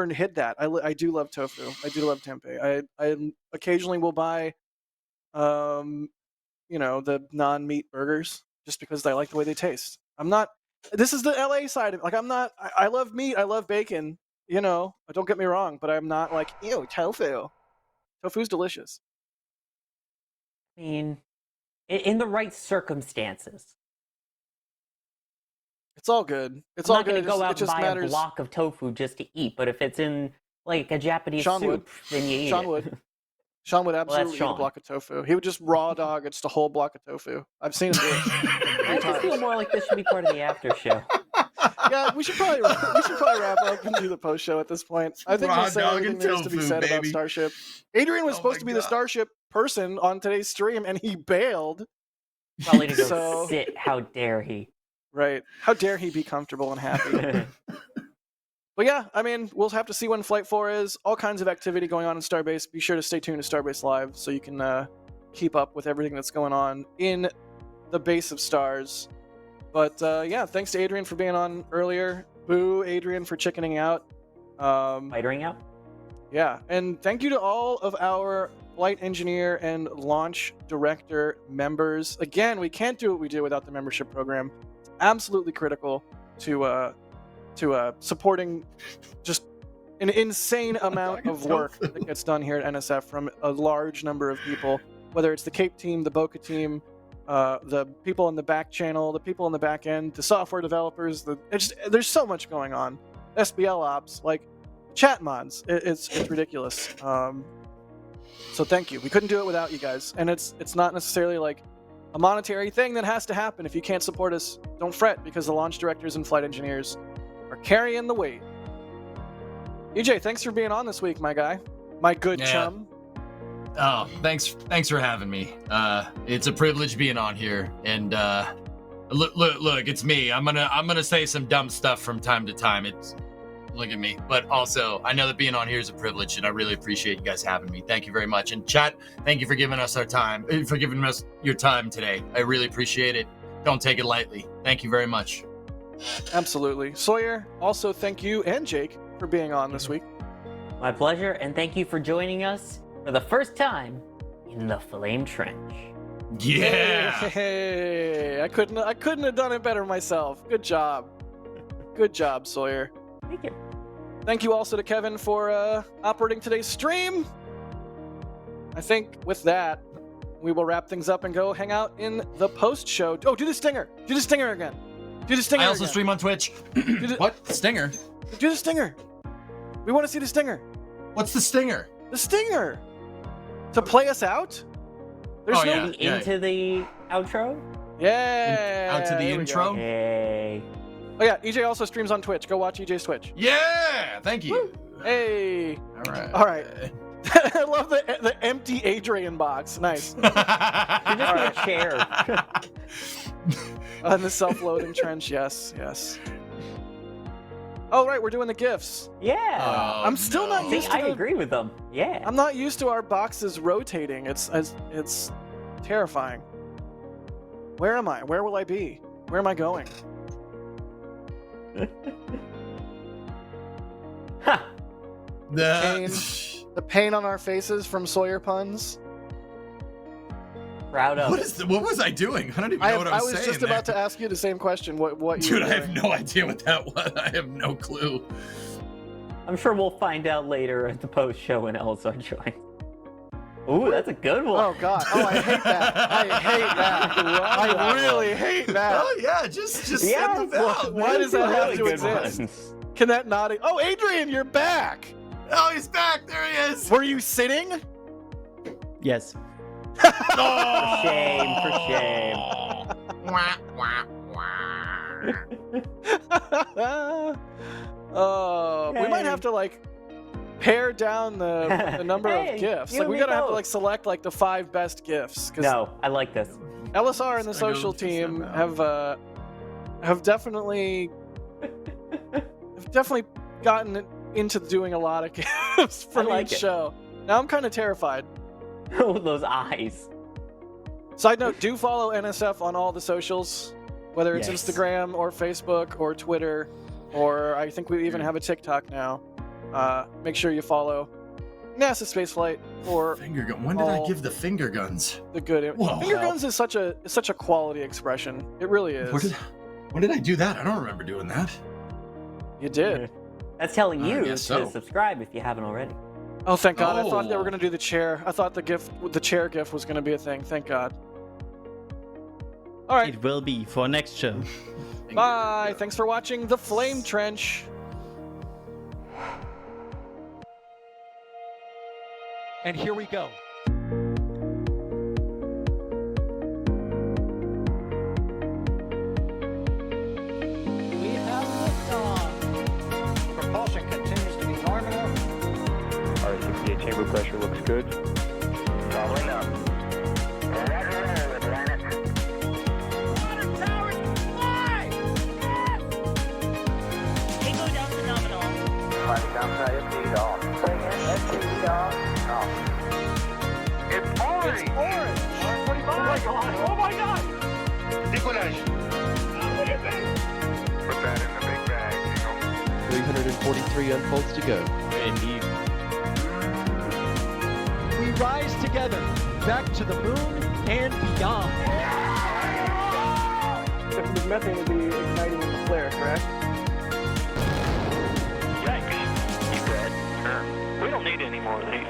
hid that. I do love tofu. I do love tempeh. I occasionally will buy the non-meat burgers just because I like the way they taste. This is the LA side of it. Like I love meat, I love bacon, don't get me wrong, but I'm not like, ew, tofu. Tofu's delicious. I mean, in the right circumstances. It's all good. It's I'm all not going good. to go out It and just buy matters. a block of tofu just to eat, but if it's in like a Japanese Sean soup, would. then you eat Sean it. would. Sean would absolutely eat a Sean. block of tofu. He would just raw dog just a whole block of tofu. I've seen him do it. I just feel more like this should be part of the after show. Yeah, we should probably wrap up and do the post show at this point. I think Raw we said dog everything and there is to be tofu, said about baby. Starship. Adrian was Oh supposed my to be the God. Starship person on today's stream, and he bailed. Probably to go So- sit. How dare he? Right? How dare he be comfortable and happy? But yeah, we'll have to see when Flight 4 is. All kinds of activity going on in Starbase. Be sure to stay tuned to Starbase Live so you can keep up with everything that's going on in the base of stars. But yeah, thanks to Adrian for being on earlier. Boo, Adrian, for chickening out. Spidering out? Yeah, and thank you to all of our flight engineer and launch director members. Again, we can't do what we do without the membership program. It's absolutely critical to supporting just an insane amount of work that gets done here at NSF from a large number of people, whether it's the Cape team, the Boca team, the people in the back channel, the people in the back end, the software developers. There's so much going on. SBL ops, like chat mods. It's ridiculous. So thank you. We couldn't do it without you guys, and it's not necessarily like a monetary thing that has to happen. If you can't support us, don't fret, because the launch directors and flight engineers are carrying the weight. EJ, thanks for being on this week, my guy. My good chum. Oh, thanks for having me. It's a privilege being on here. And look, it's me. I'm gonna say some dumb stuff from time to time. Look at me. But also, I know that being on here is a privilege, and I really appreciate you guys having me. Thank you very much. And chat, thank you for giving us your time today. I really appreciate it. Don't take it lightly. Thank you very much. Absolutely. Sawyer, also thank you and Jake for being on this week. My pleasure, and thank you for joining us for the first time in the Flame Trench. Yeah. Hey, I couldn't have done it better myself. Good job. Good job, Sawyer. Thank you. Thank you also to Kevin for operating today's stream. I think with that, we will wrap things up and go hang out in the post show. Oh, do the stinger. Do the stinger again. Do the stinger. I also again. stream on Twitch. the- What? Stinger? Do the stinger. We want to see the stinger. What's the stinger? The stinger. To play us out? There's Oh, no yeah. Into the outro? Yeah. Out to the there we intro? go. Yay. Oh yeah, EJ also streams on Twitch. Go watch EJ's Twitch. Yeah! Thank you. Hey. All right. All right. I love the empty Adrian box. Nice. Should just be a chair. And the self-loading trench. Yes. Yes. Oh right, we're doing the gifts. Yeah. Oh, I'm still not See, used to I the- agree with them. Yeah. I'm not used to our boxes rotating. It's terrifying. Where am I? Where will I be? Where am I going? Ha! The pain on our faces from Sawyer puns. Proud of. What was I doing? I don't even know what I was saying. just about to ask you the same question. What you Dude, were I have doing. no idea what that was. I have no clue. I'm sure we'll find out later at the post show when Elsa joins. Ooh, that's a good one. Oh god. Oh, I hate that. I hate that. I really hate that. Oh yeah, just Yeah, send them out. Why does that have to good exist? ones. Can that not? Oh, Adrian, you're back. Oh, he's back. There he is. Were you sitting? Yes. For shame, for shame. Wah, wah, wah. We might Hey. have to like pare down the number Hey, of gifts. you Like and we me gotta have to both. like select like the 5 best gifts. 'Cause No, I like this. LSR and the It's gonna go social to team somehow. have definitely gotten into doing a lot of gifts from like each it. show. Now I'm kind of terrified. Oh, those eyes. Side note: do follow NSF on all the socials, whether it's Yes. Instagram or Facebook or Twitter, or I think we even have a TikTok now. Make sure you follow NASA Spaceflight for Finger gun. When did I all give the finger guns? the good. Whoa. Finger guns is such a quality expression. It really is. When did I do that? I don't remember doing that. You did. That's telling I you to guess so. subscribe if you haven't already. Oh, thank God! I thought they were Oh. gonna do the chair. I thought the chair gift was gonna be a thing. Thank God. All right. It will be for next show. Bye. Thanks for watching The Flame Trench. And here we go. We have liftoff. Propulsion continues to be normal. R68 chamber pressure looks good. Following up. Roger, roger, Atlantic. Water towers, fly! Tango down to nominal. Flighting downside FD off. Bring in FD off. It's orange! It's orange! R45! Oh my god! Oh my god! Decollage! What is it? Put that in the big bag, Eagle. 343 unfolds to go. Indeed. We rise together back to the moon and beyond. This methane will be igniting in the flare, correct? Yikes. You good? Sure. We don't need any more of these.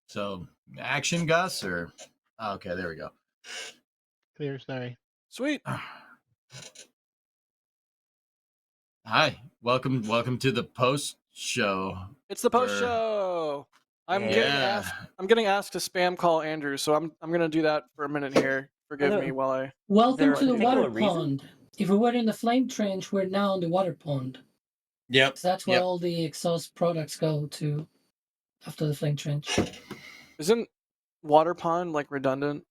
So, action, Gus, or oh, okay, there we go. Clear, sorry. Sweet. Hi, welcome to the post show. It's the post show. I'm Yeah. getting asked to spam call Andrew, so I'm gonna do that for a minute here. Forgive Hello. me while I. Welcome there a to the particular water reason? pond. If we were in the flame trench, we're now in the water pond. Yep. 'Cause that's where Yep. all the exhaust products go to after the flame trench. Isn't water pond like redundant?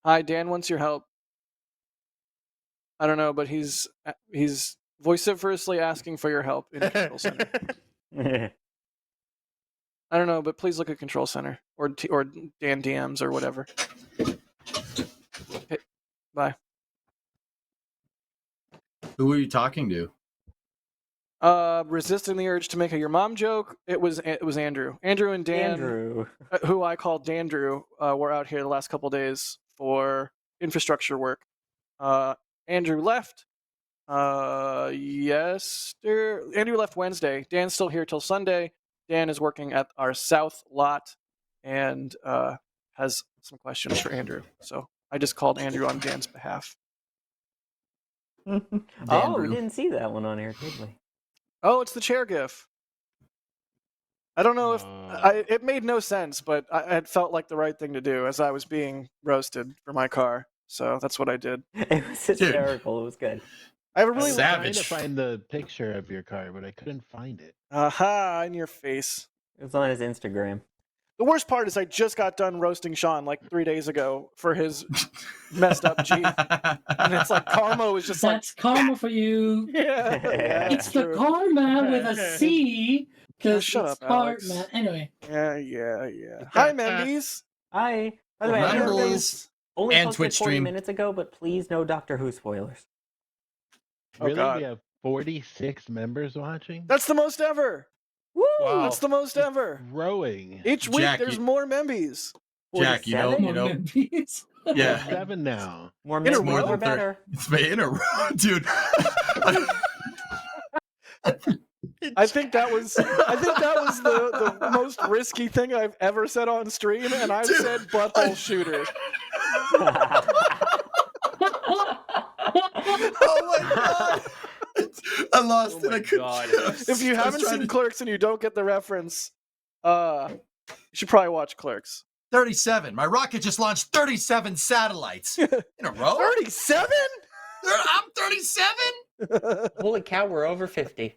Hi, Dan wants your help. I don't know, but he's vociferously asking for your help in the control center. I don't know, but please look at control center or Dan DMs or whatever. Okay, bye. Who are you talking to? Resisting the urge to make a your mom joke. It was Andrew. Andrew and Dan, Andrew. who I call Dandrew, were out here the last couple days for infrastructure work. Andrew left. Andrew left Wednesday. Dan's still here till Sunday. Dan is working at our south lot and has some questions for Andrew. So I just called Andrew on Dan's behalf. Oh, we Dandrew. didn't see that one on air, did we? Oh, it's the chair gif. I don't know if it made no sense, but it felt like the right thing to do as I was being roasted for my car. So that's what I did. It was hysterical. It was good. I have a I really was trying Savage. to find the picture of your car, but I couldn't find it. aha in your face. It was on his Instagram. The worst part is I just got done roasting Sean like 3 days ago for his messed up Jeep, and it's like karma was just That's karma for you. yeah, It's the true. karma with a C. Because shut it's up, Alex. karma. Anyway. Yeah. Hi, Membies. Hi. By the way, I know Remember this these- only and posted Twitch 40 stream. minutes ago, but please no Doctor Who spoilers. Oh, Really? God. We have 46 members watching? That's the most ever. Woo! That's the most ever. Growing. Each week Jack, there's you- more Membies. Jack, you know, 47? yeah. 7 now. More In a men, row? more More than better. It's in a row, dude. I think that was the most risky thing I've ever said on stream, and I've said butthole shooter. Oh my god! I lost it. I couldn't. If you haven't seen Clerks and you don't get the reference, you should probably watch Clerks. 37. My rocket just launched 37 satellites in a row. 37? I'm 37. Holy cow, we're over 50.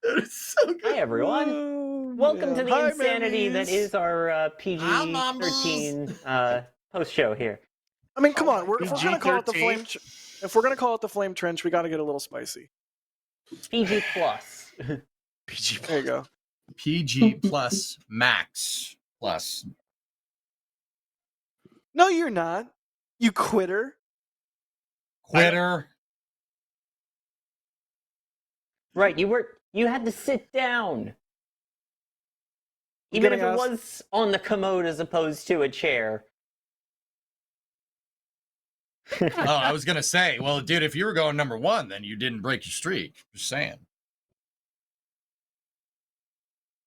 That is so good. Hi, everyone. Oh, Welcome man. to the Hi, insanity that Membies. is our Hi, PG-13 post show here. I mean, come on. If we're gonna call it the PG-13? if we're gonna call it the Flame Trench, we got to get a little spicy. PG plus. There you go. PG plus max plus. No, you're not. You quitter. Quitter. Right, you had to sit down. I'm Even if getting it asked- was on the commode as opposed to a chair. Oh, I was gonna say, well, dude, if you were going number one, then you didn't break your streak. Just saying.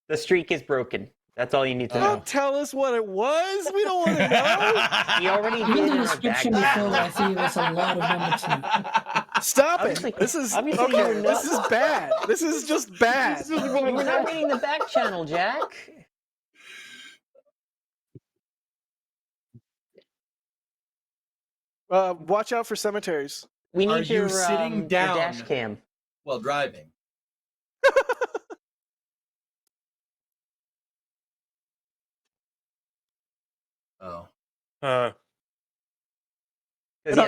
The streak is broken. That's all you need to know. Don't tell us what it was. We don't want to know. You already Even did the in our description back. before, I think it was a lot of number two. Stop Obviously- it. This is obviously okay. you're not- This is bad. This is just bad. You were not reading the back channel, Jack. Watch out for cemeteries. We need Are you your, sitting your down? dash cam. While driving. Oh. No, Yes,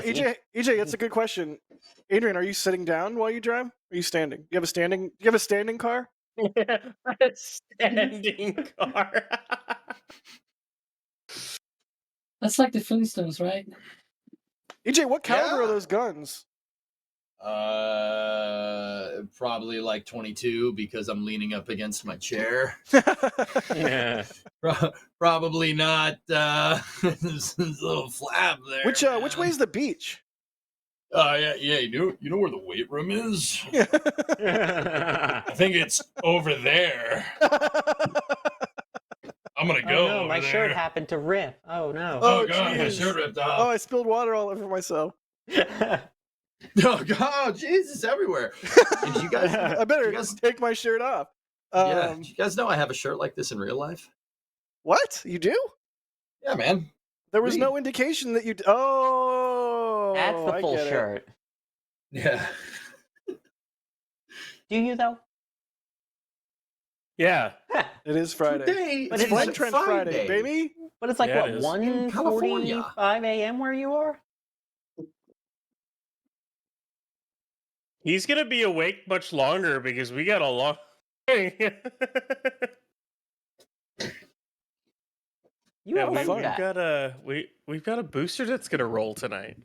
EJ, it's a good question. Adrian, are you sitting down while you drive? Or are you standing? You have a standing car? A standing car. That's like the Flintstones, right? EJ, what caliber Yeah. are those guns? Probably like 22 because I'm leaning up against my chair. Yeah. Probably not. This little flap there. Which way's the beach? Yeah. You know where the weight room is? I think it's over there. I'm gonna Oh go. no, over my there. shirt happened to rip. Oh no. Oh god, my jeez. shirt ripped Oh, off. I spilled water all over myself. Oh god, Jesus, everywhere. Did you guys? I better you guys- take my shirt off. yeah. Do you guys know I have a shirt like this in real life? What? You do? Yeah, man. There was Read. no indication that you. Oh, That's the I full get it. shirt. Yeah. Do you though? Yeah. It is Friday. Today, But It's it's Flame like Trench Friday, baby. But it's like Yeah, what, it is. 1:45 a.m. where you are? He's gonna be awake much longer because we got a long. You Yeah, are we've like that. got a booster that's gonna roll tonight.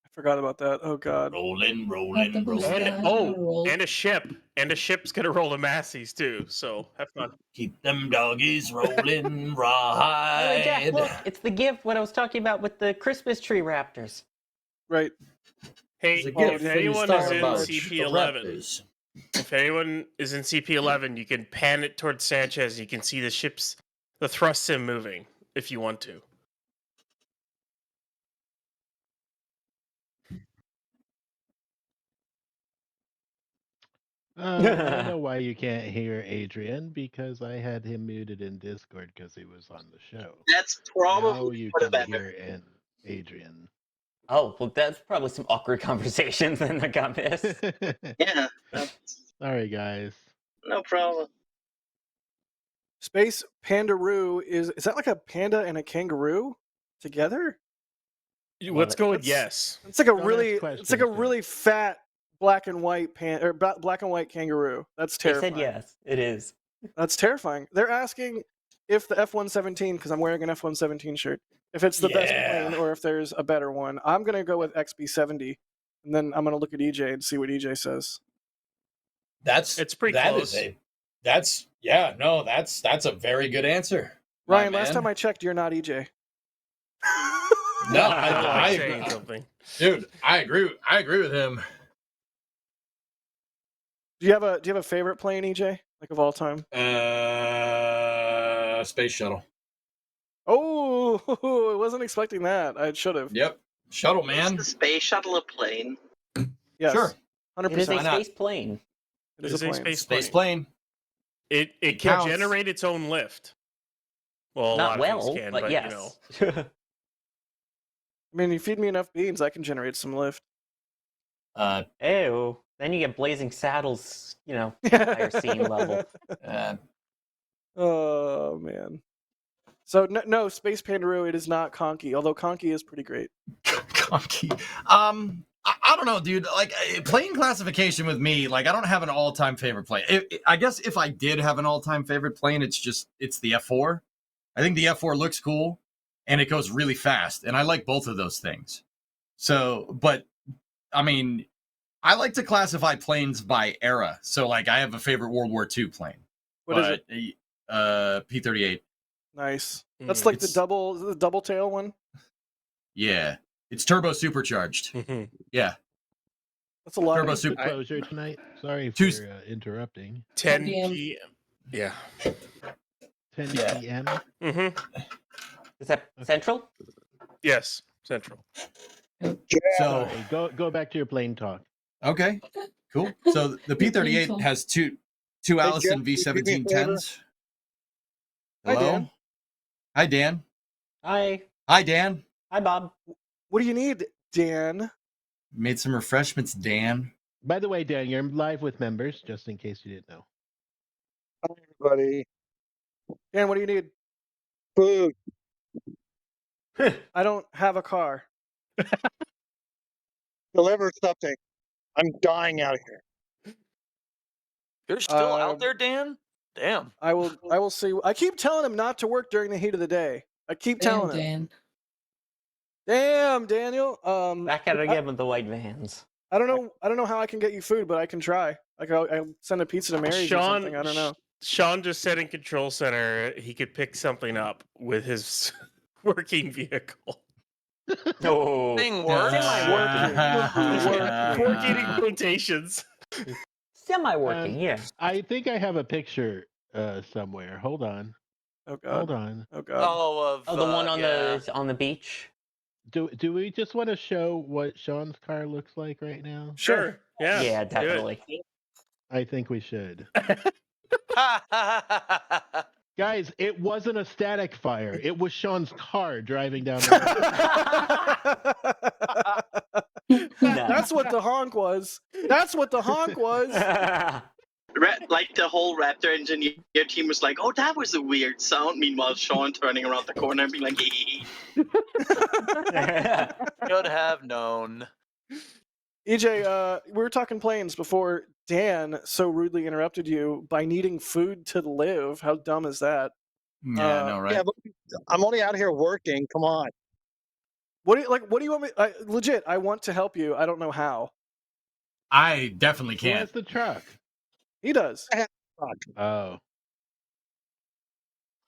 I Forgot about that. Oh god. Rolling, Let the boost roll. And a ship. And a ship's gonna roll to Massey's too. So have fun. Keep them doggies rolling, Hey, rawhide. Jack, look, it's the gift what I was talking about with the Christmas tree raptors. Right. Hey, It's a if gift for anyone you, is in Starbucks, the CP11, Raptors. if anyone is in CP11, you can pan it towards Sanchez. You can see the thrust sim moving if you want to. I don't know why you can't hear Adrian, because I had him muted in Discord because he was on the show. That's Now probably you for the can better. hear in Adrian. Oh, well, that's probably some awkward conversations then that got missed. Yeah, Sorry, guys. no problem. Space Pandaroo is that like a panda and a kangaroo together? Let's go with That's- yes. It's like a Don't really, ask it's like a questions, really fat black and white black and white kangaroo. That's They terrifying. said yes, it is. That's terrifying. They're asking if the F-117, because I'm wearing an F-117 shirt, if it's the best plane or if there's a better one. I'm gonna go with XB-70, and then I'm gonna look at EJ and see what EJ says. It's pretty close. That's a very good answer. Ryan, last time I checked, you're not EJ. No, I don't I like agree. saying something. Dude, I agree with him. Do you have a favorite plane, EJ, like of all time? Space shuttle. Oh, I wasn't expecting that. I should have. Yep, shuttle Is man. the space shuttle a plane? Yes. Sure. 100%. It is a Why not? space plane. It is a plane. Space plane. It can counts. generate its own lift. Well, a Not lot of things well, can, but you yes. know. I mean, you feed me enough beans, I can generate some lift. Ew. Then you get Blazing Saddles, higher scene level. Oh man. So no, Space Pandaroo. It is not Conky, although Conky is pretty great. Conky. I don't know, dude. Like plane classification with me, like I don't have an all-time favorite plane. I guess if I did have an all-time favorite plane, it's the F4. I think the F4 looks cool and it goes really fast, and I like both of those things. So, but I mean, I like to classify planes by era. So, like, I have a favorite World War II plane. What is it? P-38. Nice. That's like the double tail one. Yeah, it's turbo supercharged. Yeah, that's a lot. Turbo of super closure tonight. Sorry for interrupting. 10 p.m. Yeah. 10 p.m. Mm-hmm. Is that Central? Yes, Central. So go back to your plane talk. Okay, cool. So the P-38 has two Allison V1710s. Hi, Hello? Dan. Hi, Dan. Hi. Hi, Dan. Hi, Bob. What do you need, Dan? Made some refreshments, Dan. By the way, Dan, you're live with members, just in case you didn't know. Hi, everybody. Dan, what do you need? Food. I don't have a car. Deliver something. I'm dying out here. You're still out there, Dan? Damn. I will see. I keep telling him not to work during the heat of the day. I keep telling him. Damn, Daniel. Back at it again with the white vans. I don't know how I can get you food, but I can try. Like I'll send a pizza to Mary's or something. I don't know. Sean just said in Control Center he could pick something up with his working vehicle. No. Thing works. Working in quotations. Semi-working, yeah. I think I have a picture somewhere. Hold on. Oh God. Hold on. Oh God. The one on the beach. Do we just want to show what Sean's car looks like right now? Sure. Yeah. Yeah, definitely. I think we should. Guys, it wasn't a static fire. It was Sean's car driving down the road. That's what the honk was. That's what the honk was. Like the whole Raptor engineer team was like, "Oh, that was a weird sound." Meanwhile, Sean turning around the corner and being like, Should have known. EJ, we were talking planes before Dan so rudely interrupted you by needing food to live. How dumb is that? Yeah, I know, right? Yeah, but I'm only out here working. Come on. What do you want me? Legit, I want to help you. I don't know how. I definitely Who has can't. the truck? He does. Oh.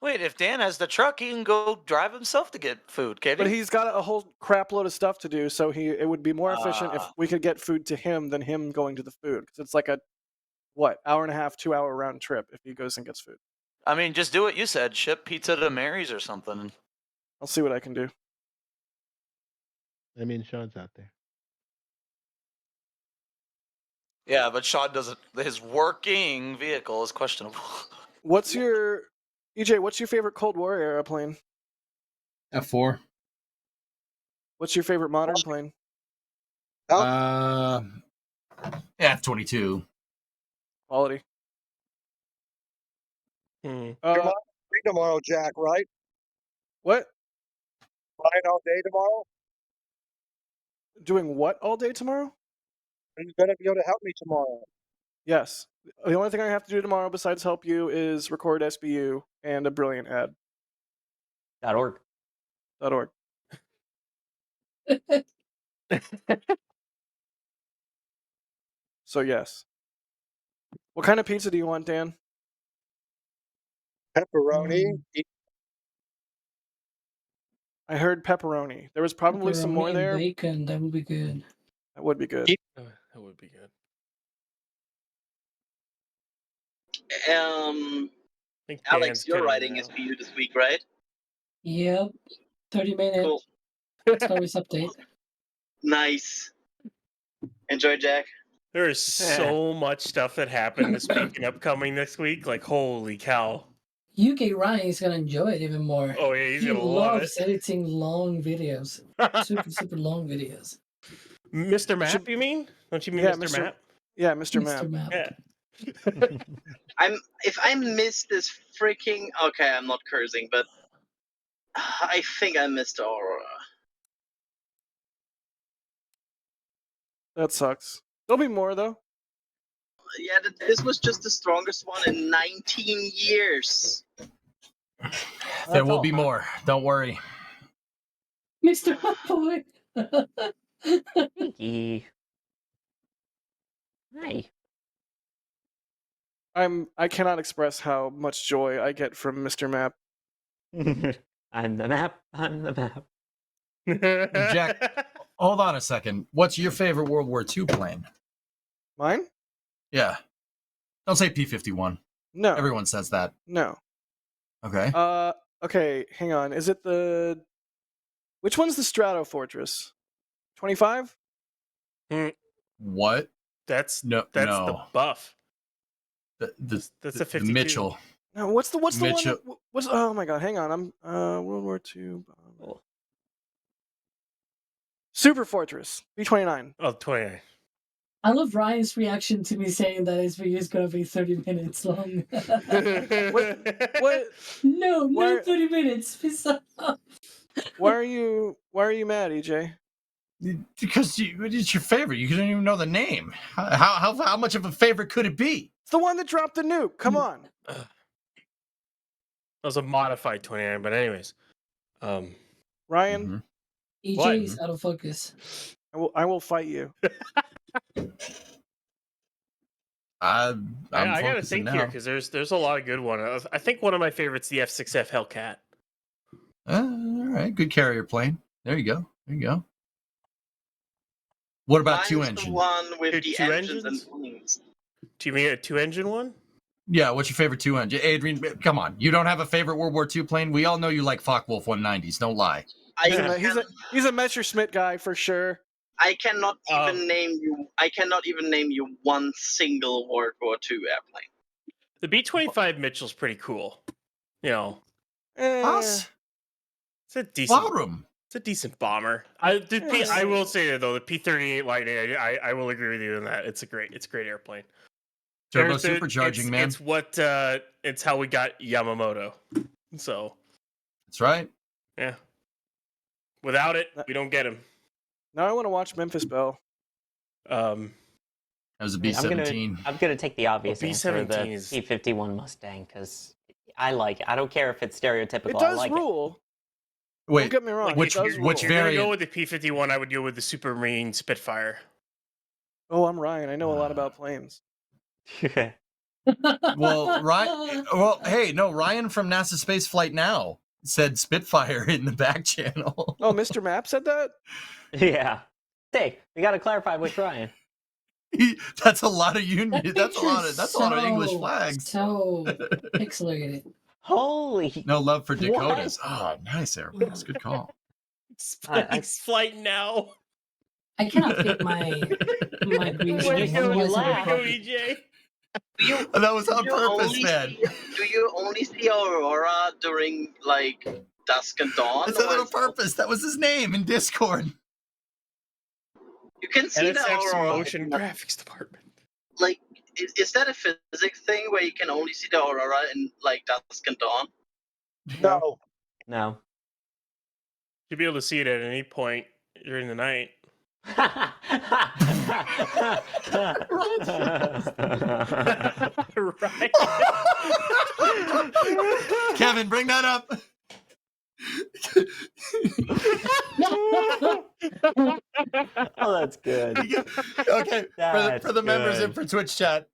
Wait, if Dan has the truck, he can go drive himself to get food, can But he? he's got a whole crap load of stuff to do, so it would be more efficient if we could get food to him than him going to the food. Because it's like a, hour and a half, 2 hour round trip if he goes and gets food. I mean, just do what you said. Ship pizza to Mary's or something. I'll see what I can do. I mean, Sean's out there. Yeah, but Sean doesn't. His working vehicle is questionable. What's your EJ? What's your favorite Cold War era plane? F4. What's your favorite modern plane? F-22. Quality. Tomorrow, Jack, right? What? Flying all day tomorrow? Doing what all day tomorrow? Are you going to be able to help me tomorrow? Yes. The only thing I have to do tomorrow besides help you is record SBU and a brilliant ad. .org. .org. So yes. What kind of pizza do you want, Dan? Pepperoni. I heard pepperoni. There was probably some Pepperoni more and there. bacon, that would be good. That would be good. That would be good. I think Alex, Dan's you're cutting writing it out. SBU this week, right? Yep. 30-minute Cool. stories update. Nice. Enjoy, Jack. There is so much stuff that happened this week and upcoming this week. Like, holy cow. UK Ryan is gonna enjoy it even more. Oh, yeah, he's he gonna love loves it. editing long videos. super long videos. Mr. Map, you mean? Don't you mean Yeah, Mr. Map? Yeah, Mr. Map. Yeah. If I miss this freaking... Okay, I'm not cursing, but I think I missed Aurora. That sucks. There'll be more though. Yeah, this was just the strongest one in 19 years. There will be more. Don't worry. Mr. Boy. Pinky. Hi. I cannot express how much joy I get from Mr. Map. I'm the map. I'm the map. Jack, hold on a second. What's your favorite World War II plane? Mine? Yeah. Don't say P-51. No. Everyone says that. No. Okay. Okay, hang on. Is it the... Which one's the Strato Fortress? 25? What? That's no. the buff. That's the the 52. Mitchell. No, what's the Mitchell. one? What's oh my god, hang on. I'm World War II. Super Fortress, B-29. Oh, 29. I love Ryan's reaction to me saying that his video is gonna be 30 minutes long. What? No, 30 minutes. Piss off. Why are you mad, EJ? Because it's your favorite. You don't even know the name. How much of a favorite could it be? It's the one that dropped the nuke. Come on. That was a modified 29, but anyways. Ryan? EJ is out of focus. I will fight you. I gotta think here because there's a lot of good ones. I think one of my favorites, the F6F Hellcat. All right, good carrier plane. There you go. What about Mine's two the engine? one with the Two engines engines? and wings. Do you mean a 2-engine one? Yeah, what's your favorite two engine? Adrian, come on. You don't have a favorite World War II plane? We all know you like Focke-Wulf 190s. Don't lie. He's a Messerschmitt guy for sure. I cannot even name you. I cannot even name you one single World War II airplane. The B-25 Mitchell's pretty cool. You know, Us? it's a decent. Ballroom. It's a decent bomber. I will say though, the P-38 Lightning. I will agree with you on that. It's a great airplane. Turbo supercharging, man. It's what it's how we got Yamamoto. So that's right. Yeah. Without it, we don't get him. Now I want to watch Memphis Belle. That was a B-17. I'm gonna take the obvious answer, the B-17 is- P-51 Mustang, because I like it. I don't care if it's stereotypical. It does I like rule. Don't Wait, get me wrong. which it does which If you're gonna go variant? with the P-51, I would go with the Supermarine Spitfire. Oh, I'm Ryan. I know a lot about planes. Well, Ryan. Well, hey, no, Ryan from NASA Space Flight Now said Spitfire in the back channel. Oh, Mr. Map said that? Yeah. Hey, we got to clarify which Ryan. That's a lot of Union. That That's a lot of. picture's That's a lot of English flags. So pixelated. Holy. No love for Dakotas. What? Oh, nice, Airplanes. Good call. Space Flight Now. I cannot pick my green Way to screen. go, Otherwise, way I'm to go, happy. EJ. That was on purpose, only man. Do you only see Aurora during like dusk and dawn? I said that or on purpose. That was his name in Discord. You can see the NSF's Aurora. motion graphics department. Like, is that a physics thing where you can only see the Aurora in like dusk and dawn? No. No. You'll be able to see it at any point during the night. Right. Kevin, bring that up. Oh, that's good. Okay, That's for the members good. and for Twitch chat,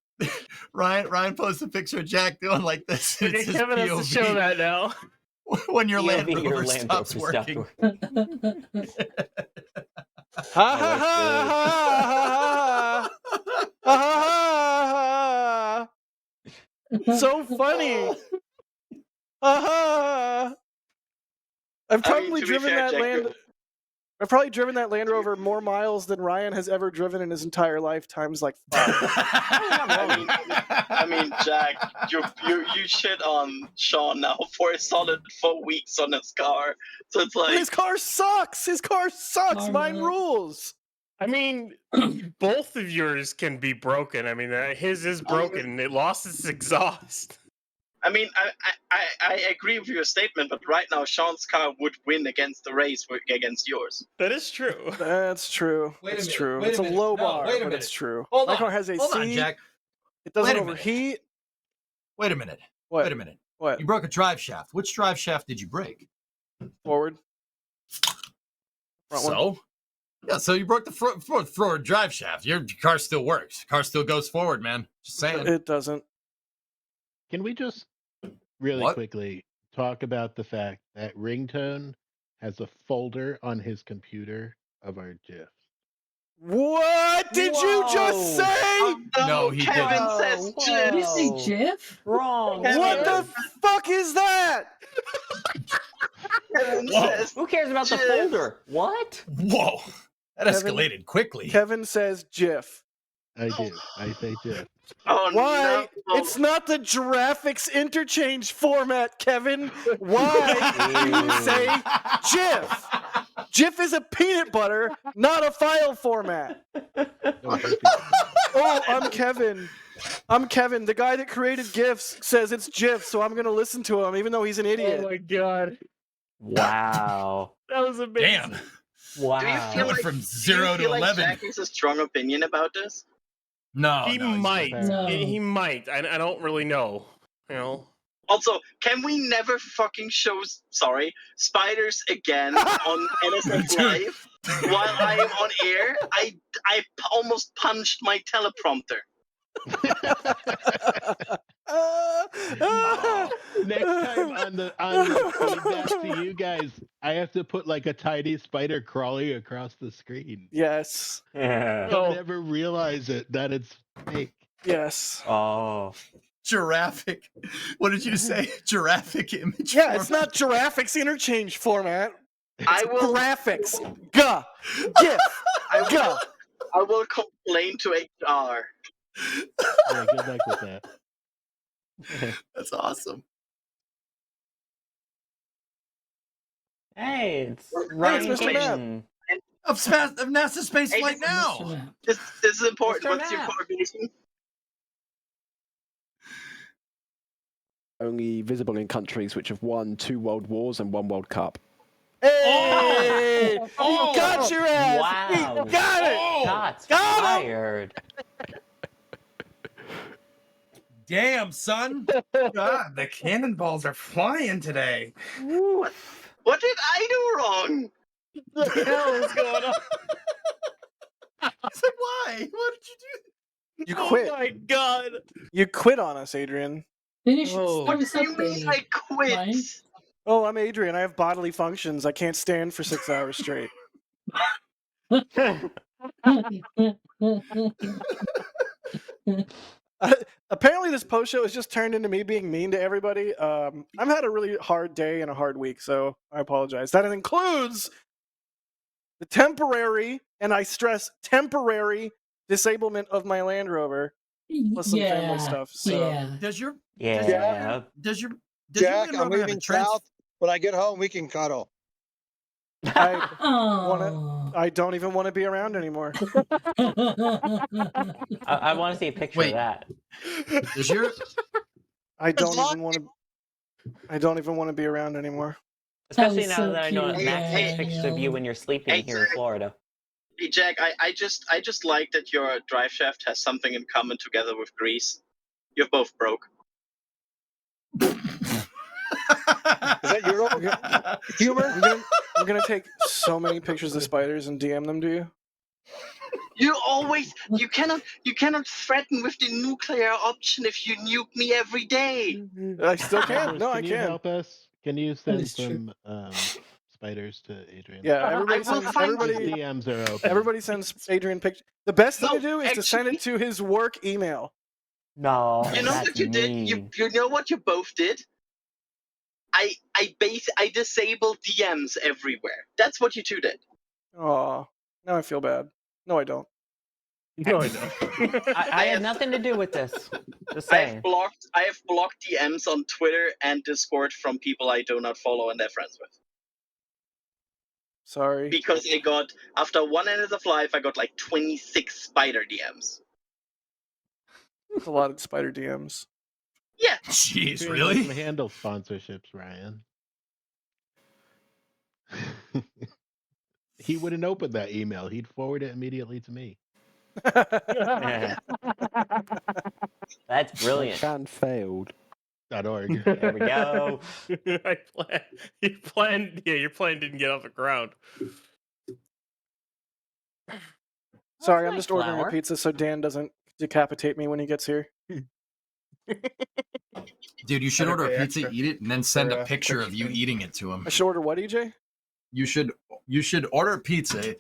Ryan posted a picture of Jack doing like this. Okay, It says Kevin has to POV. show that now. When your Land POV, your Rover Land stops Rover stopped working. Ha ha ha ha ha ha ha. So funny. Ha ha. I've probably driven that Land. I've probably driven that Land Rover more miles than Ryan has ever driven in his entire life, times like 5. I mean, Jack, you shit on Sean now for a solid 4 weeks on his car. So it's like His car sucks. His car sucks. Mine rules. I mean, both of yours can be broken. I mean, his is broken. It lost its exhaust. I mean, I agree with your statement, but right now Sean's car would win against the race against yours. That is true. That's true. It's true. It's a low bar, but it's true. My car has Hold on, AC. Jack. It doesn't Wait a minute. overheat. Wait a minute. What? Wait a minute. What? You broke a drive shaft. Which drive shaft did you break? Forward. Front one. So? Yeah, so you broke the forward drive shaft. Your car still works. Car still goes forward, man. Just saying. It doesn't. Can we just really What? quickly talk about the fact that Ringtone has a folder on his computer of our GIFs? What did you just say? No, he Kevin didn't. says Did you say GIF. GIF? Wrong. What the fuck is that? Kevin Whoa. says Who cares about the GIF. folder? What? Whoa. That Kevin- escalated quickly. Kevin says GIF. I do. I say GIF. Oh Why? no! It's not the graphics interchange format, Kevin. Why do you say GIF? GIF is a peanut butter, not a file format. Oh, I'm Kevin. I'm Kevin. The guy that created GIFs says it's GIF, so I'm going to listen to him, even though he's an idiot. Oh my god. Wow. That was amazing. Damn. Wow. Do you feel Went like, from do you 0 to feel like 11. Jack has a strong opinion about this? No, He no, he's might. good. No. He might. I don't really know. You know. Also, can we never fucking show spiders again on NSF Dude. Live while I am on air? I almost punched my teleprompter. Next time on the feedback to you guys, I have to put like a tiny spider crawling across the screen. Yes. Yeah. You'll never realize that it's fake. Yes. Oh. Giraffic. What did you say? Giraffic image. Yeah, it's not graphics interchange format. I will Graphics. Gah. GIF. Gah. I will complain to HR. Yeah, good luck with that. That's awesome. Hey, it's Hey, Ryan it's Mr. Map. King. Of NASA Space Hey, Flight Now. Mr. Map. This is important. Mr. What's your Matt. coordination? Only visible in countries which have won 2 world wars and 1 World Cup. Hey! Oh! Got your ass! Wow. We got it! Oh! Shots Got him! fired. Damn, son. God, the cannonballs are flying today. What did I do wrong? What the hell is going on? He's like, why? What did you do? You quit. Oh my god. You quit on us, Adrian. Then you should Oh. start What do you mean I quit? Ryan? Oh, I'm Adrian. I have bodily functions. I can't stand for 6 hours straight. Apparently, this post show has just turned into me being mean to everybody. I've had a really hard day and a hard week, so I apologize. That includes the temporary, and I stress temporary, disablement of my Land Rover, plus some family stuff. So. Does your Yeah. does your Jack, Land I'm Rover have a moving trans- south. When I get home, we can cuddle. I don't even want to be around anymore. I want to see a picture of that. Does your I don't even want to be around anymore. Especially That was now so that I know cute, that Max takes pictures of you Daniel. when you're sleeping here in Florida. Hey Jack, I just like that your drive shaft has something in common together with Grease. You're both broke. Is that your humor? I'm gonna take so many pictures of spiders and DM them to you. You cannot threaten with the nuclear option if you nuke me every day. I still can. Members, No, I can you can. help us? Can you That send is true. some spiders to Adrian? Yeah, everybody I will sends. find Everybody, His DMs are open. everybody sends Adrian pictures. The best thing No, to do is to send it to his work email. No, You know that's what you did? mean. You know what you both did? I disabled DMs everywhere. That's what you two did. Aw, now I feel bad. No, I don't. No, I don't. I had nothing to do with this. Just I saying. have blocked DMs on Twitter and Discord from people I do not follow and they're friends with. Sorry. Because after one end of the life, I got like 26 spider DMs. It's a lot of spider DMs. Yeah. Jeez, Adrian really? doesn't handle sponsorships, Ryan. He wouldn't open that email. He'd forward it immediately to me. Yeah. That's brilliant. Chan failed. .org. There we go. Your plan didn't get off the ground. Sorry, I'm nice just ordering flower. a pizza so Dan doesn't decapitate me when he gets here. Dude, you should Better order a pay pizza, extra eat it, and then send for, a picture of cookie you thing. eating it to him. I should order what, EJ? You should order a pizza,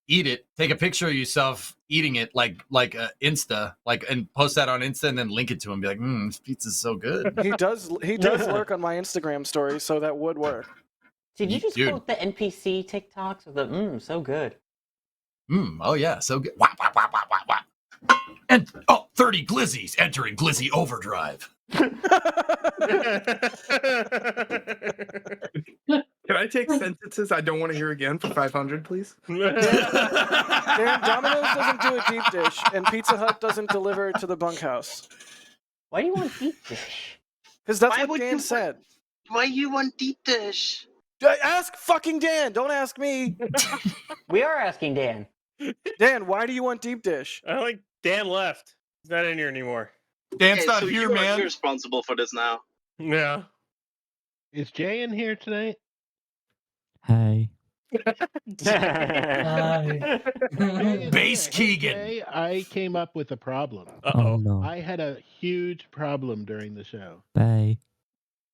eat it, take a picture of yourself eating it like Insta, and post that on Insta and then link it to him. Be like, this pizza's so good. He does lurk on my Instagram story, so that would work. Did you just Dude. quote the NPC TikToks with the so good? Oh yeah, so good. Wah, wah, wah, wah, wah, wah. And 30 glizzies entering Glizzy Overdrive. Can I take sentences I don't want to hear again for 500, please? Dan, Domino's doesn't do a deep dish, and Pizza Hut doesn't deliver to the bunkhouse. Why do you want deep dish? Because that's Why what would Dan you said. Why you want deep dish? Ask fucking Dan. Don't ask me. We are asking Dan. Dan, why do you want deep dish? I don't think Dan left. He's not in here anymore. Dan's Okay, not so here, you're man. responsible for this now. Yeah. Is Jay in here tonight? Hi. Base Keegan. Jay, I came up with a problem. Oh no. I had a huge problem during the show. Bye.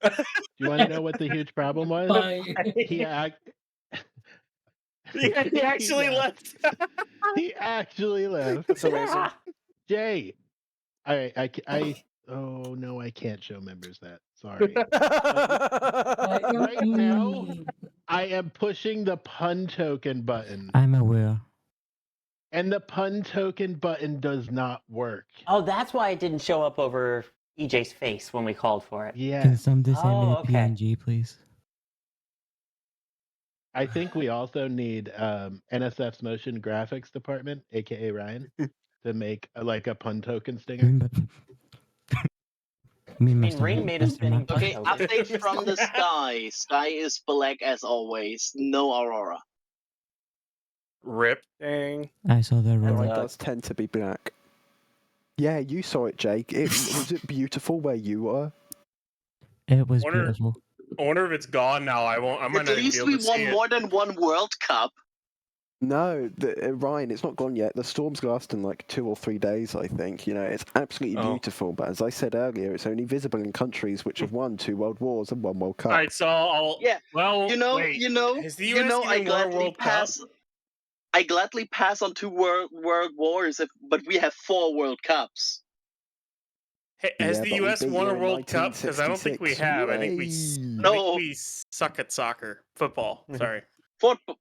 Do you want to know what the huge problem was? Bye. He actually left. He actually left. That's amazing. Jay, oh no, I can't show members that. Sorry. Right now, I am pushing the pun token button, I'm aware. and the pun token button does not work. Oh, that's why it didn't show up over EJ's face when we called for it. Can Yeah, somebody send me Oh, a okay. PNG, please? I think we also need NSF's motion graphics department, aka Ryan, to make a pun token stinger. Rain made a spinning pun Okay, token. update from the sky. Sky is black as always. No aurora. Rip. Dang. I saw the It roll. does tend to be black. Yeah, you saw it, Jake. Was it beautiful where you were? It was Wonder- beautiful. wonder if it's gone now. I won't. I might At not even least be we able to see won it. more than one World Cup. No, Ryan, it's not gone yet. The storm's lasting like 2 or 3 days, I think. You know, it's absolutely beautiful. But as I said earlier, it's only visible in countries which have won 2 world wars and 1 World Cup. All right, so I'll. Yeah. Well, You know, wait. Has the you US know, I even won a gladly World pass. Cup? I gladly pass on 2 world wars, but we have 4 World Cups. Has Yeah, the but we US beat won you a in World Cup? Because I don't think we 1966. have. I think we suck at football. Sorry. Football.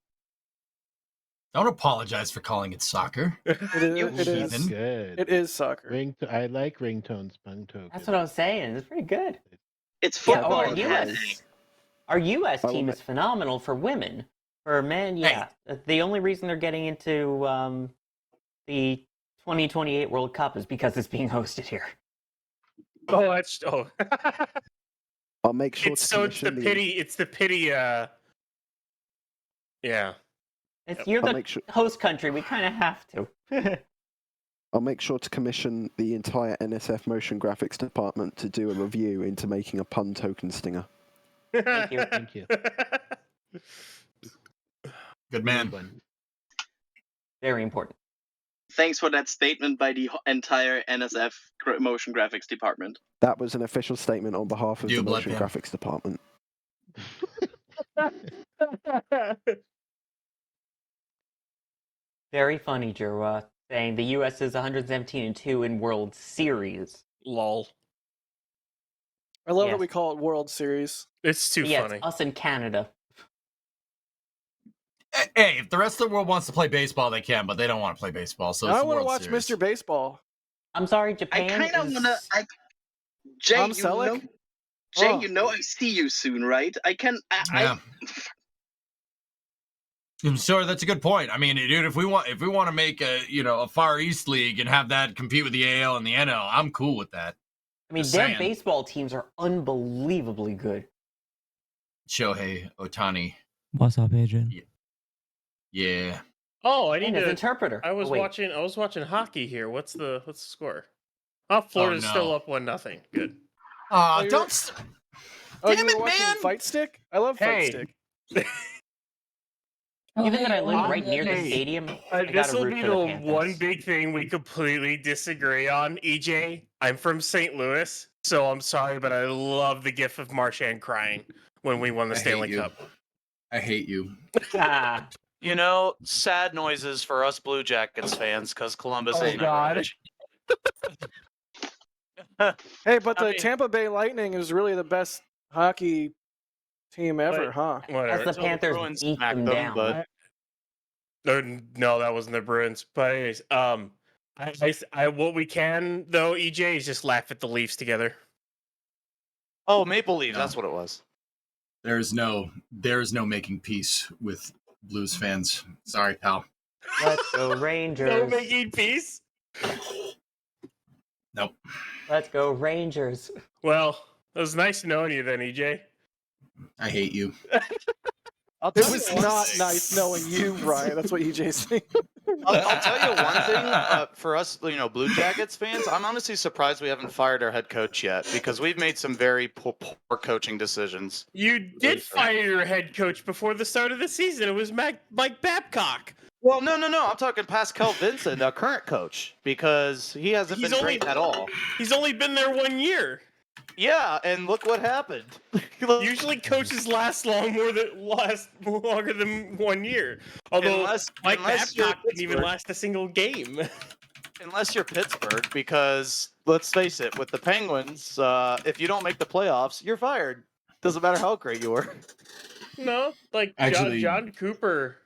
Don't apologize for calling it soccer. It is. Heathen. Good. It is soccer. I like ringtones, punk token. That's what I was saying. It's pretty good. It's Yeah, football. our US team is phenomenal for women. For men, yeah. The only reason they're getting into the 2028 World Cup is because it's being hosted here. Oh, that's I'll make sure it's to so it's the commission pity. It's the pity. Yeah. You're I'll the make sure- host country. We kind of have to. I'll make sure to commission the entire NSF motion graphics department to do a review into making a pun token stinger. Thank you. Thank you. Good man. Very important. Thanks for that statement by the entire NSF motion graphics department. That was an official statement on behalf of the motion Bloodpan. graphics department. Very funny, Drew. Saying the U.S. is 117-2 in World Series. Lol. I love Yes. that we call it World Series. It's too Yeah, funny. it's us in Canada. Hey, if the rest of the world wants to play baseball, they can, but they don't want to play baseball. So Now it's I want to World watch Series. Mr. Baseball. I'm sorry, I Japan kind of is... wanna. Jay, Tom you Selleck? know, Jay, Oh. you know, I see you soon, right? Yeah. I'm sure that's a good point. I mean, dude, if we want to make a Far East League and have that compete with the AL and the NL, I'm cool with that. I mean, Just their saying. baseball teams are unbelievably good. Shohei Ohtani. What's up, Adrian? Yeah. Oh, I need And his to. interpreter. I was Oh, wait. watching hockey here. What's the score? Oh, Florida's no. still up 1-0. Good. Oh, you Don't. Oh, Damn you were it, watching man! Fight Stick? I love Fight Hey. Stick. Given that I live Oh, right near the hey. stadium, I This gotta will root be for the the Panthers. one big thing we completely disagree on, EJ. I'm from St. Louis, so I'm sorry, but I love the gif of Marchand crying when we won the I hate Stanley you. Cup. I hate you. Ah, You know, sad noises for us Blue Jackets fans because Columbus Oh, is never God. rich. Hey, but I the mean- Tampa Bay Lightning is really the best hockey team ever, But- huh? as Whatever. the Until the Panthers Bruins beat smacked them them, down. but- No, that wasn't the Bruins. But anyways, what we can though, EJ, is just laugh at the Leafs together. Oh, Maple Leafs, No. that's what it was. There's no making peace with Blues fans. Sorry, pal. Let's go Rangers. No making peace. Nope. Let's go Rangers. Well, it was nice knowing you then, EJ. I hate you. I'll It tell was you one not thing. nice knowing you, Ryan. That's what EJ's saying. I'll tell you one thing. For us, Blue Jackets fans, I'm honestly surprised we haven't fired our head coach yet because we've made some very poor coaching decisions. You did fire your head coach before the start of the season. It was Mike Babcock. Well, no. I'm talking Pascal Vincent, our current coach, because he hasn't been great at all. He's only been there 1 year. Yeah, and look what happened. Usually coaches last longer than 1 year. Although Mike unless you're Babcock didn't even Pittsburgh. last a single game. Unless you're Pittsburgh, because let's face it, with the Penguins, if you don't make the playoffs, you're fired. Doesn't matter how great you are. No, like Actually- John Cooper,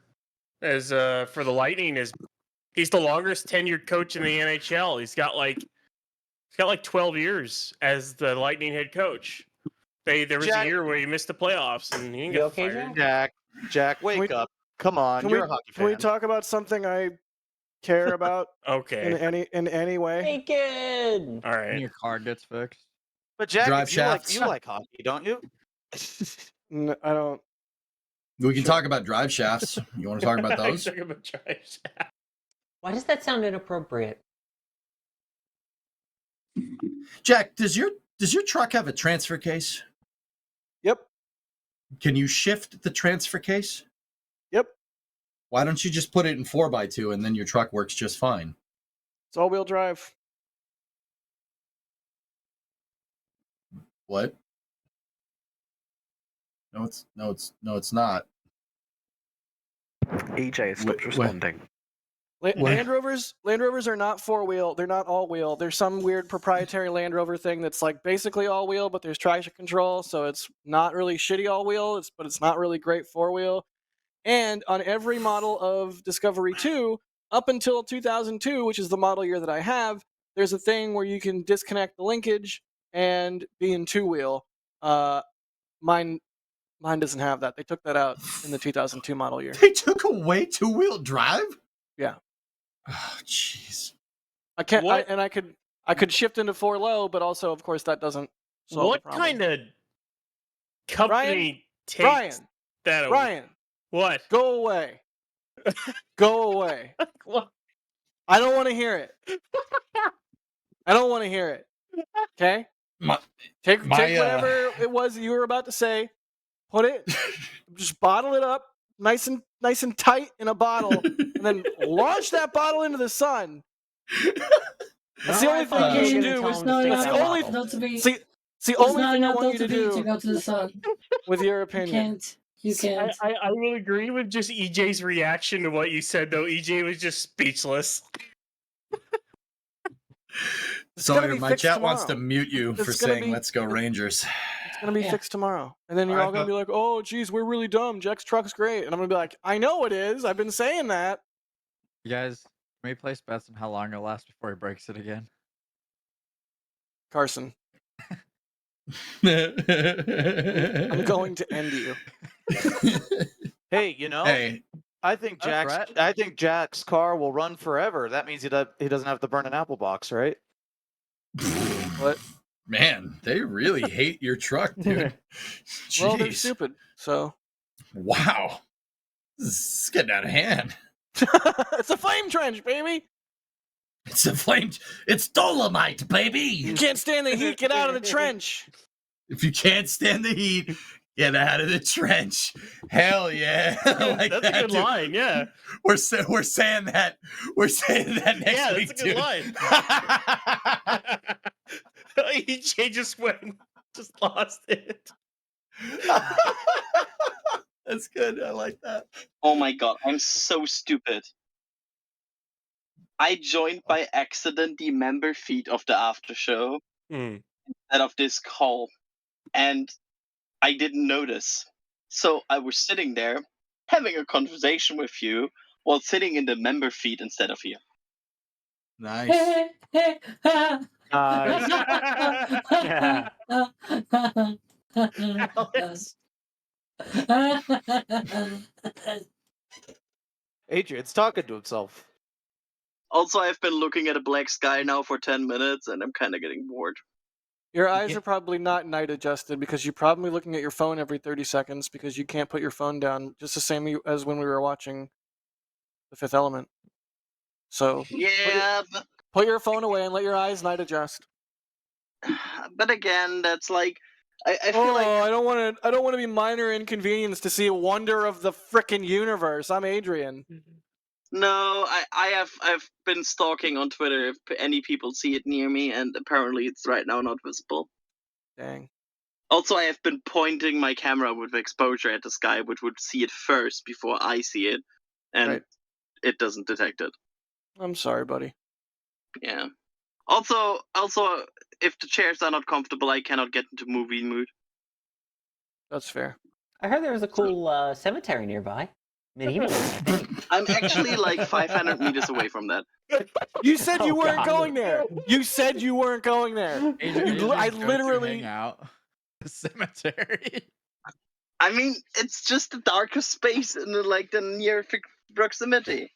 as for the Lightning, he's the longest tenured coach in the NHL. He's got like 12 years as the Lightning head coach. There was a year where he missed the playoffs and he didn't get fired. Jack, wake up! Come on, Can you're we, a hockey can we fan. talk about something I care about Okay. in any way? Bacon! All right. Your car gets fixed. But Jack, Drive you like shafts. you like hockey, don't you? I don't. We can talk about drive shafts. You want to talk about those? Talk about drive shaft. Why does that sound inappropriate? Jack, does your truck have a transfer case? Yep. Can you shift the transfer case? Yep. Why don't you just put it in 4x2 and then your truck works just fine? It's all-wheel drive. What? No, it's not. EJ, stop responding. Land Rovers are not four-wheel. They're not all-wheel. There's some weird proprietary Land Rover thing that's like basically all-wheel, but there's traction control, so it's not really shitty all-wheel. But it's not really great four-wheel. And on every model of Discovery 2, up until 2002, which is the model year that I have, there's a thing where you can disconnect the linkage and be in two-wheel. Mine doesn't have that. They took that out in the 2002 model year. They took away two-wheel drive? Yeah. Oh, jeez. I can't. I could shift into 4-low, but also, of course, that doesn't solve What the problem. kind of company takes that away? Ryan, what? Go away. Go away. I don't want to hear it. I don't want to hear it. Okay? Take whatever it was that you were about to say, put it, just bottle it up, nice and tight in a bottle, and then launch that bottle into the sun. That's the only thing you should do. It's the only thing I want you to do to go to the sun. with your opinion. You can't. I will agree with just EJ's reaction to what you said, though. EJ was just speechless. Sorry, my chat wants to tomorrow. mute you It's for gonna saying be- "Let's go Rangers." It's gonna be fixed tomorrow, and then you're all gonna be like, "Oh, geez, we're really dumb. Jack's truck's great," and I'm gonna be like, "I know it is. I've been saying that." You guys, can we place bets on how long it'll last before he breaks it again? Carson, I'm going to end you. Hey, I think Jack's car will run forever. That means he doesn't have to burn an apple box, right? What? Man, they really hate your truck, dude. Well, they're Jeez. stupid. So. Wow. This is getting out of hand. It's a flame trench, baby. It's a flame. It's dolomite, baby. You can't stand the heat. Get out of the trench. If you can't stand the heat, get out of the trench. Hell yeah. Like That's that, a good dude. line, yeah. We're saying that. We're saying that next Yeah, week, that's a good dude. line. EJ just lost it. That's good. I like that. Oh my god, I'm so stupid. I joined by accident the member feed of the after show instead of this call, and I didn't notice. So I was sitting there having a conversation with you while sitting in the member feed instead of here. Nice. Adrian's talking to himself. Also, I've been looking at a black sky now for 10 minutes, and I'm kind of getting bored. Your eyes are probably not night adjusted because you're probably looking at your phone every 30 seconds because you can't put your phone down, just the same as when we were watching The Fifth Element. So Yeah, put your phone away and let your eyes night adjust. but again, that's like I feel like I don't want to be minor inconvenienced to see a wonder of the frickin' universe. I'm Adrian. no, I've been stalking on Twitter if any people see it near me, and apparently it's right now not visible. Dang. Also, I have been pointing my camera with exposure at the sky, which would see it first before I see it, and it doesn't detect it. I'm sorry, buddy. Yeah. Also, if the chairs are not comfortable, I cannot get into movie mood. That's fair. I heard there was a cool cemetery nearby. Medieval. I'm actually like 500 meters away from that. You said you weren't God. going there. You said you weren't going there. I literally. Hang out. The cemetery. I mean, it's just the darkest space in the near proximity.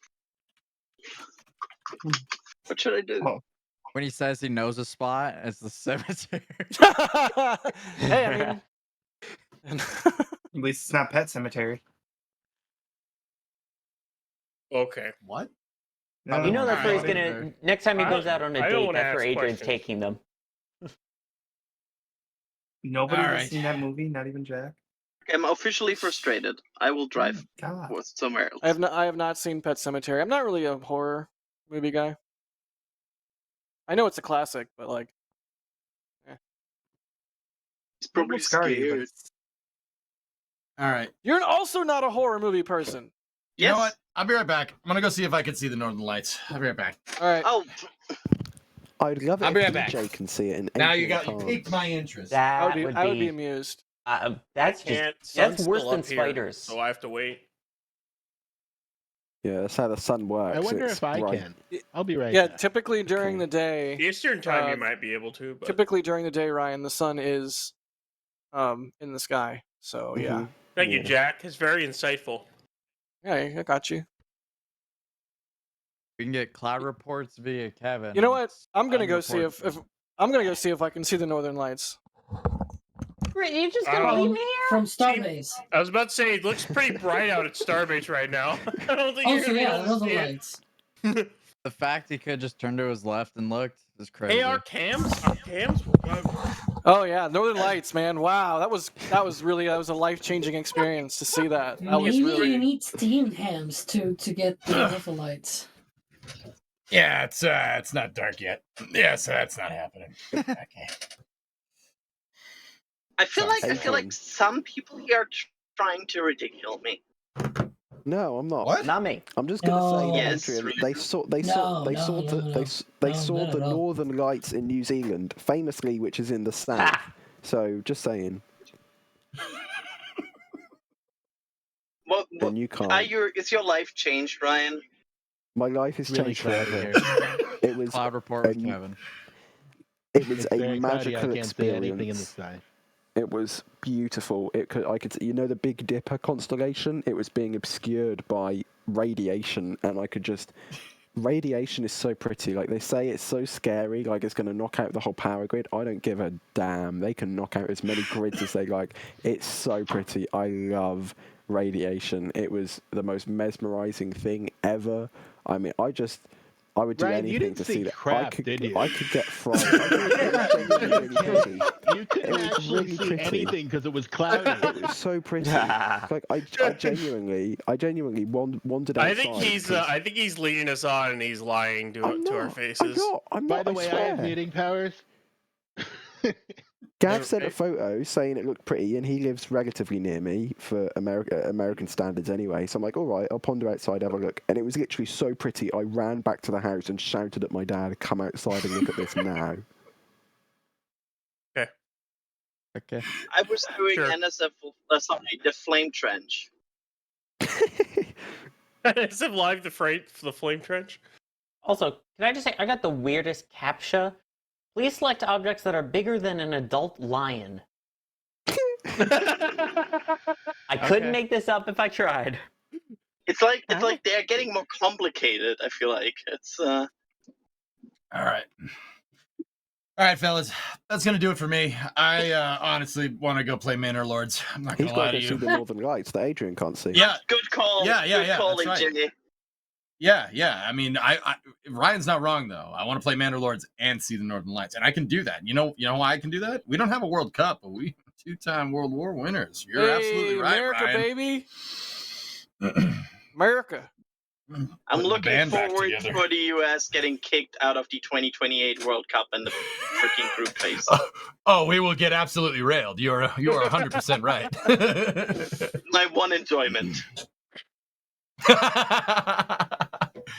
What should I do? When he says he knows a spot, it's the cemetery. Hey, I mean, At least it's not Pet Cemetery. Okay. What? You know that's where he's gonna. Next time he goes out on a I don't date, wanna that's where ask Adrian's questions. taking them. Nobody All has right. seen that movie, not even Jack. I'm officially frustrated. I will drive somewhere else. I have not seen Pet Sematary. I'm not really a horror movie guy. I know it's a classic, but like, He's probably scared. All right. You're also not a horror movie person. You know what? I'll be right back. I'm gonna go see if I can see the Northern Lights. I'll be right back. All right. Oh, I'd love it I'll be if right back. DJ can see it and Now Adrian you can't. piqued my interest. That I would be amused. That's Can't. just Sun's that's worse still than up here, spiders. so I have to wait. Yeah, that's how the sun works. I wonder it's if I bright. can. I'll be right Yeah, back. typically during the day. Eastern time, you might be able to, but Typically during the day, Ryan, the sun is in the sky. So yeah. thank you, Jack. It's very insightful. Yeah, I got you. We can get cloud reports via Kevin. You know what? I'm gonna Sun go see reports if I'm gonna go see if I can see the Northern Lights. You just gonna leave me here? From Starbase. I was about to say it looks pretty bright out at Starbase right now. I don't think you're Also, gonna be yeah, able to Northern see it. Lights. The fact he could just turn to his left and looked is crazy. Hey, our cams. Oh yeah, Northern Lights, man! Wow, that was a life-changing experience to see that. That was Maybe really. you need steam hams to get the Northern Lights. Yeah, it's not dark yet. Yeah, so that's not happening. Okay. I feel like some people here are trying to ridicule me. No, I'm not. What? Not me. I'm just gonna say that Yes. Adrian, they saw No, the Northern Lights in New Zealand, famously, which is in the south. So just saying. And you can't. Is your life changed, Ryan? My life has Really changed cloudy forever. It was Cloud report with Kevin. It was It's a very cloudy, I magical can't see anything in the experience. sky. It was beautiful. I could, the Big Dipper constellation. It was being obscured by radiation, and I could just. Radiation is so pretty. Like they say, it's so scary. Like it's going to knock out the whole power grid. I don't give a damn. They can knock out as many grids as they like. It's so pretty. I love radiation. It was the most mesmerizing thing ever. I mean, I would do Ryan, you anything didn't to see see that. crap, did you? I could get fried. It was genuinely really pretty. You couldn't was actually really see pretty. anything because it was cloudy. It was so pretty. Like I genuinely wandered outside. I think he's leading us on and he's lying to our faces. I'm By not, the way, I have swear. muting powers. Gav sent a photo saying it looked pretty, and he lives relatively near me for American standards anyway. So I'm like, all right, I'll ponder outside, have a look. And it was literally so pretty, I ran back to the house and shouted at my dad, come outside and look at this now. Okay. I was doing NSF, the Flame Trench. NSF Live, the Flame Trench. Also, can I just say, I got the weirdest CAPTCHA. Please select objects that are bigger than an adult lion. I couldn't make this up if I tried. It's like they're getting more complicated. I feel like it's. All right, fellas. That's gonna do it for me. I honestly want to go play Manor Lords. I'm not gonna He's lie got to to see you. the Northern Lights that Adrian can't see. Yeah. Good call. Yeah. Good calling, That's right. Jimmy. Yeah. I mean, I Ryan's not wrong though. I want to play Manor Lords and see the Northern Lights, and I can do that. You know why I can do that? We don't have a World Cup, but we 2-time World War winners. You're absolutely right, America, Ryan. baby. America. I'm looking forward for the US getting kicked out of the 2028 World Cup and the freaking group phase. Oh, we will get absolutely railed. You're 100% right. My one enjoyment.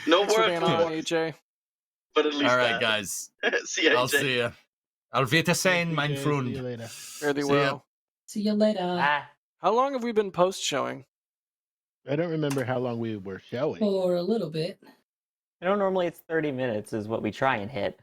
No Thanks for word being for on, word, AJ. but at least All right, that. guys. See ya, I'll AJ. see you. Auf Wiedersehen, mein See Freund. you later. Fare thee See ya. well. See you later. How long have we been post showing? I don't remember how long we were showing. For a little bit. I know normally it's 30 minutes is what we try and hit.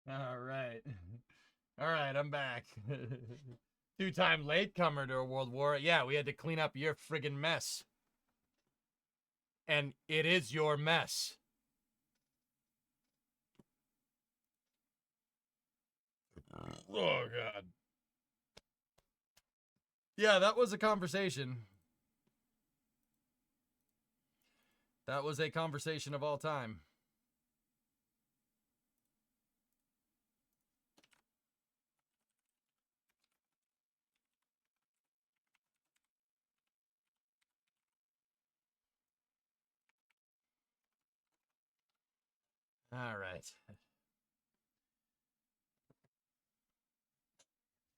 All right. All right, I'm back. 2-time latecomer to a world war. Yeah, we had to clean up your friggin' mess. And it is your mess. Oh, God. Yeah, that was a conversation. That was a conversation of all time. All right.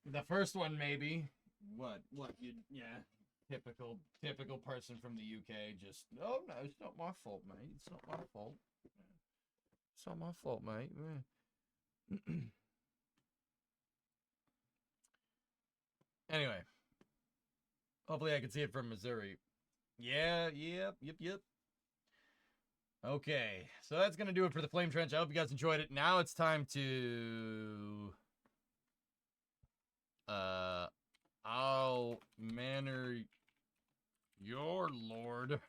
The first one, maybe. What? You? Yeah. Typical person from the UK. Just, oh no, it's not my fault, mate. It's not my fault. It's not my fault, mate. Anyway, hopefully I can see it from Missouri. Yeah. Yep. Okay, so that's gonna do it for the Flame Trench. I hope you guys enjoyed it. Now it's time to I'll manner your lord.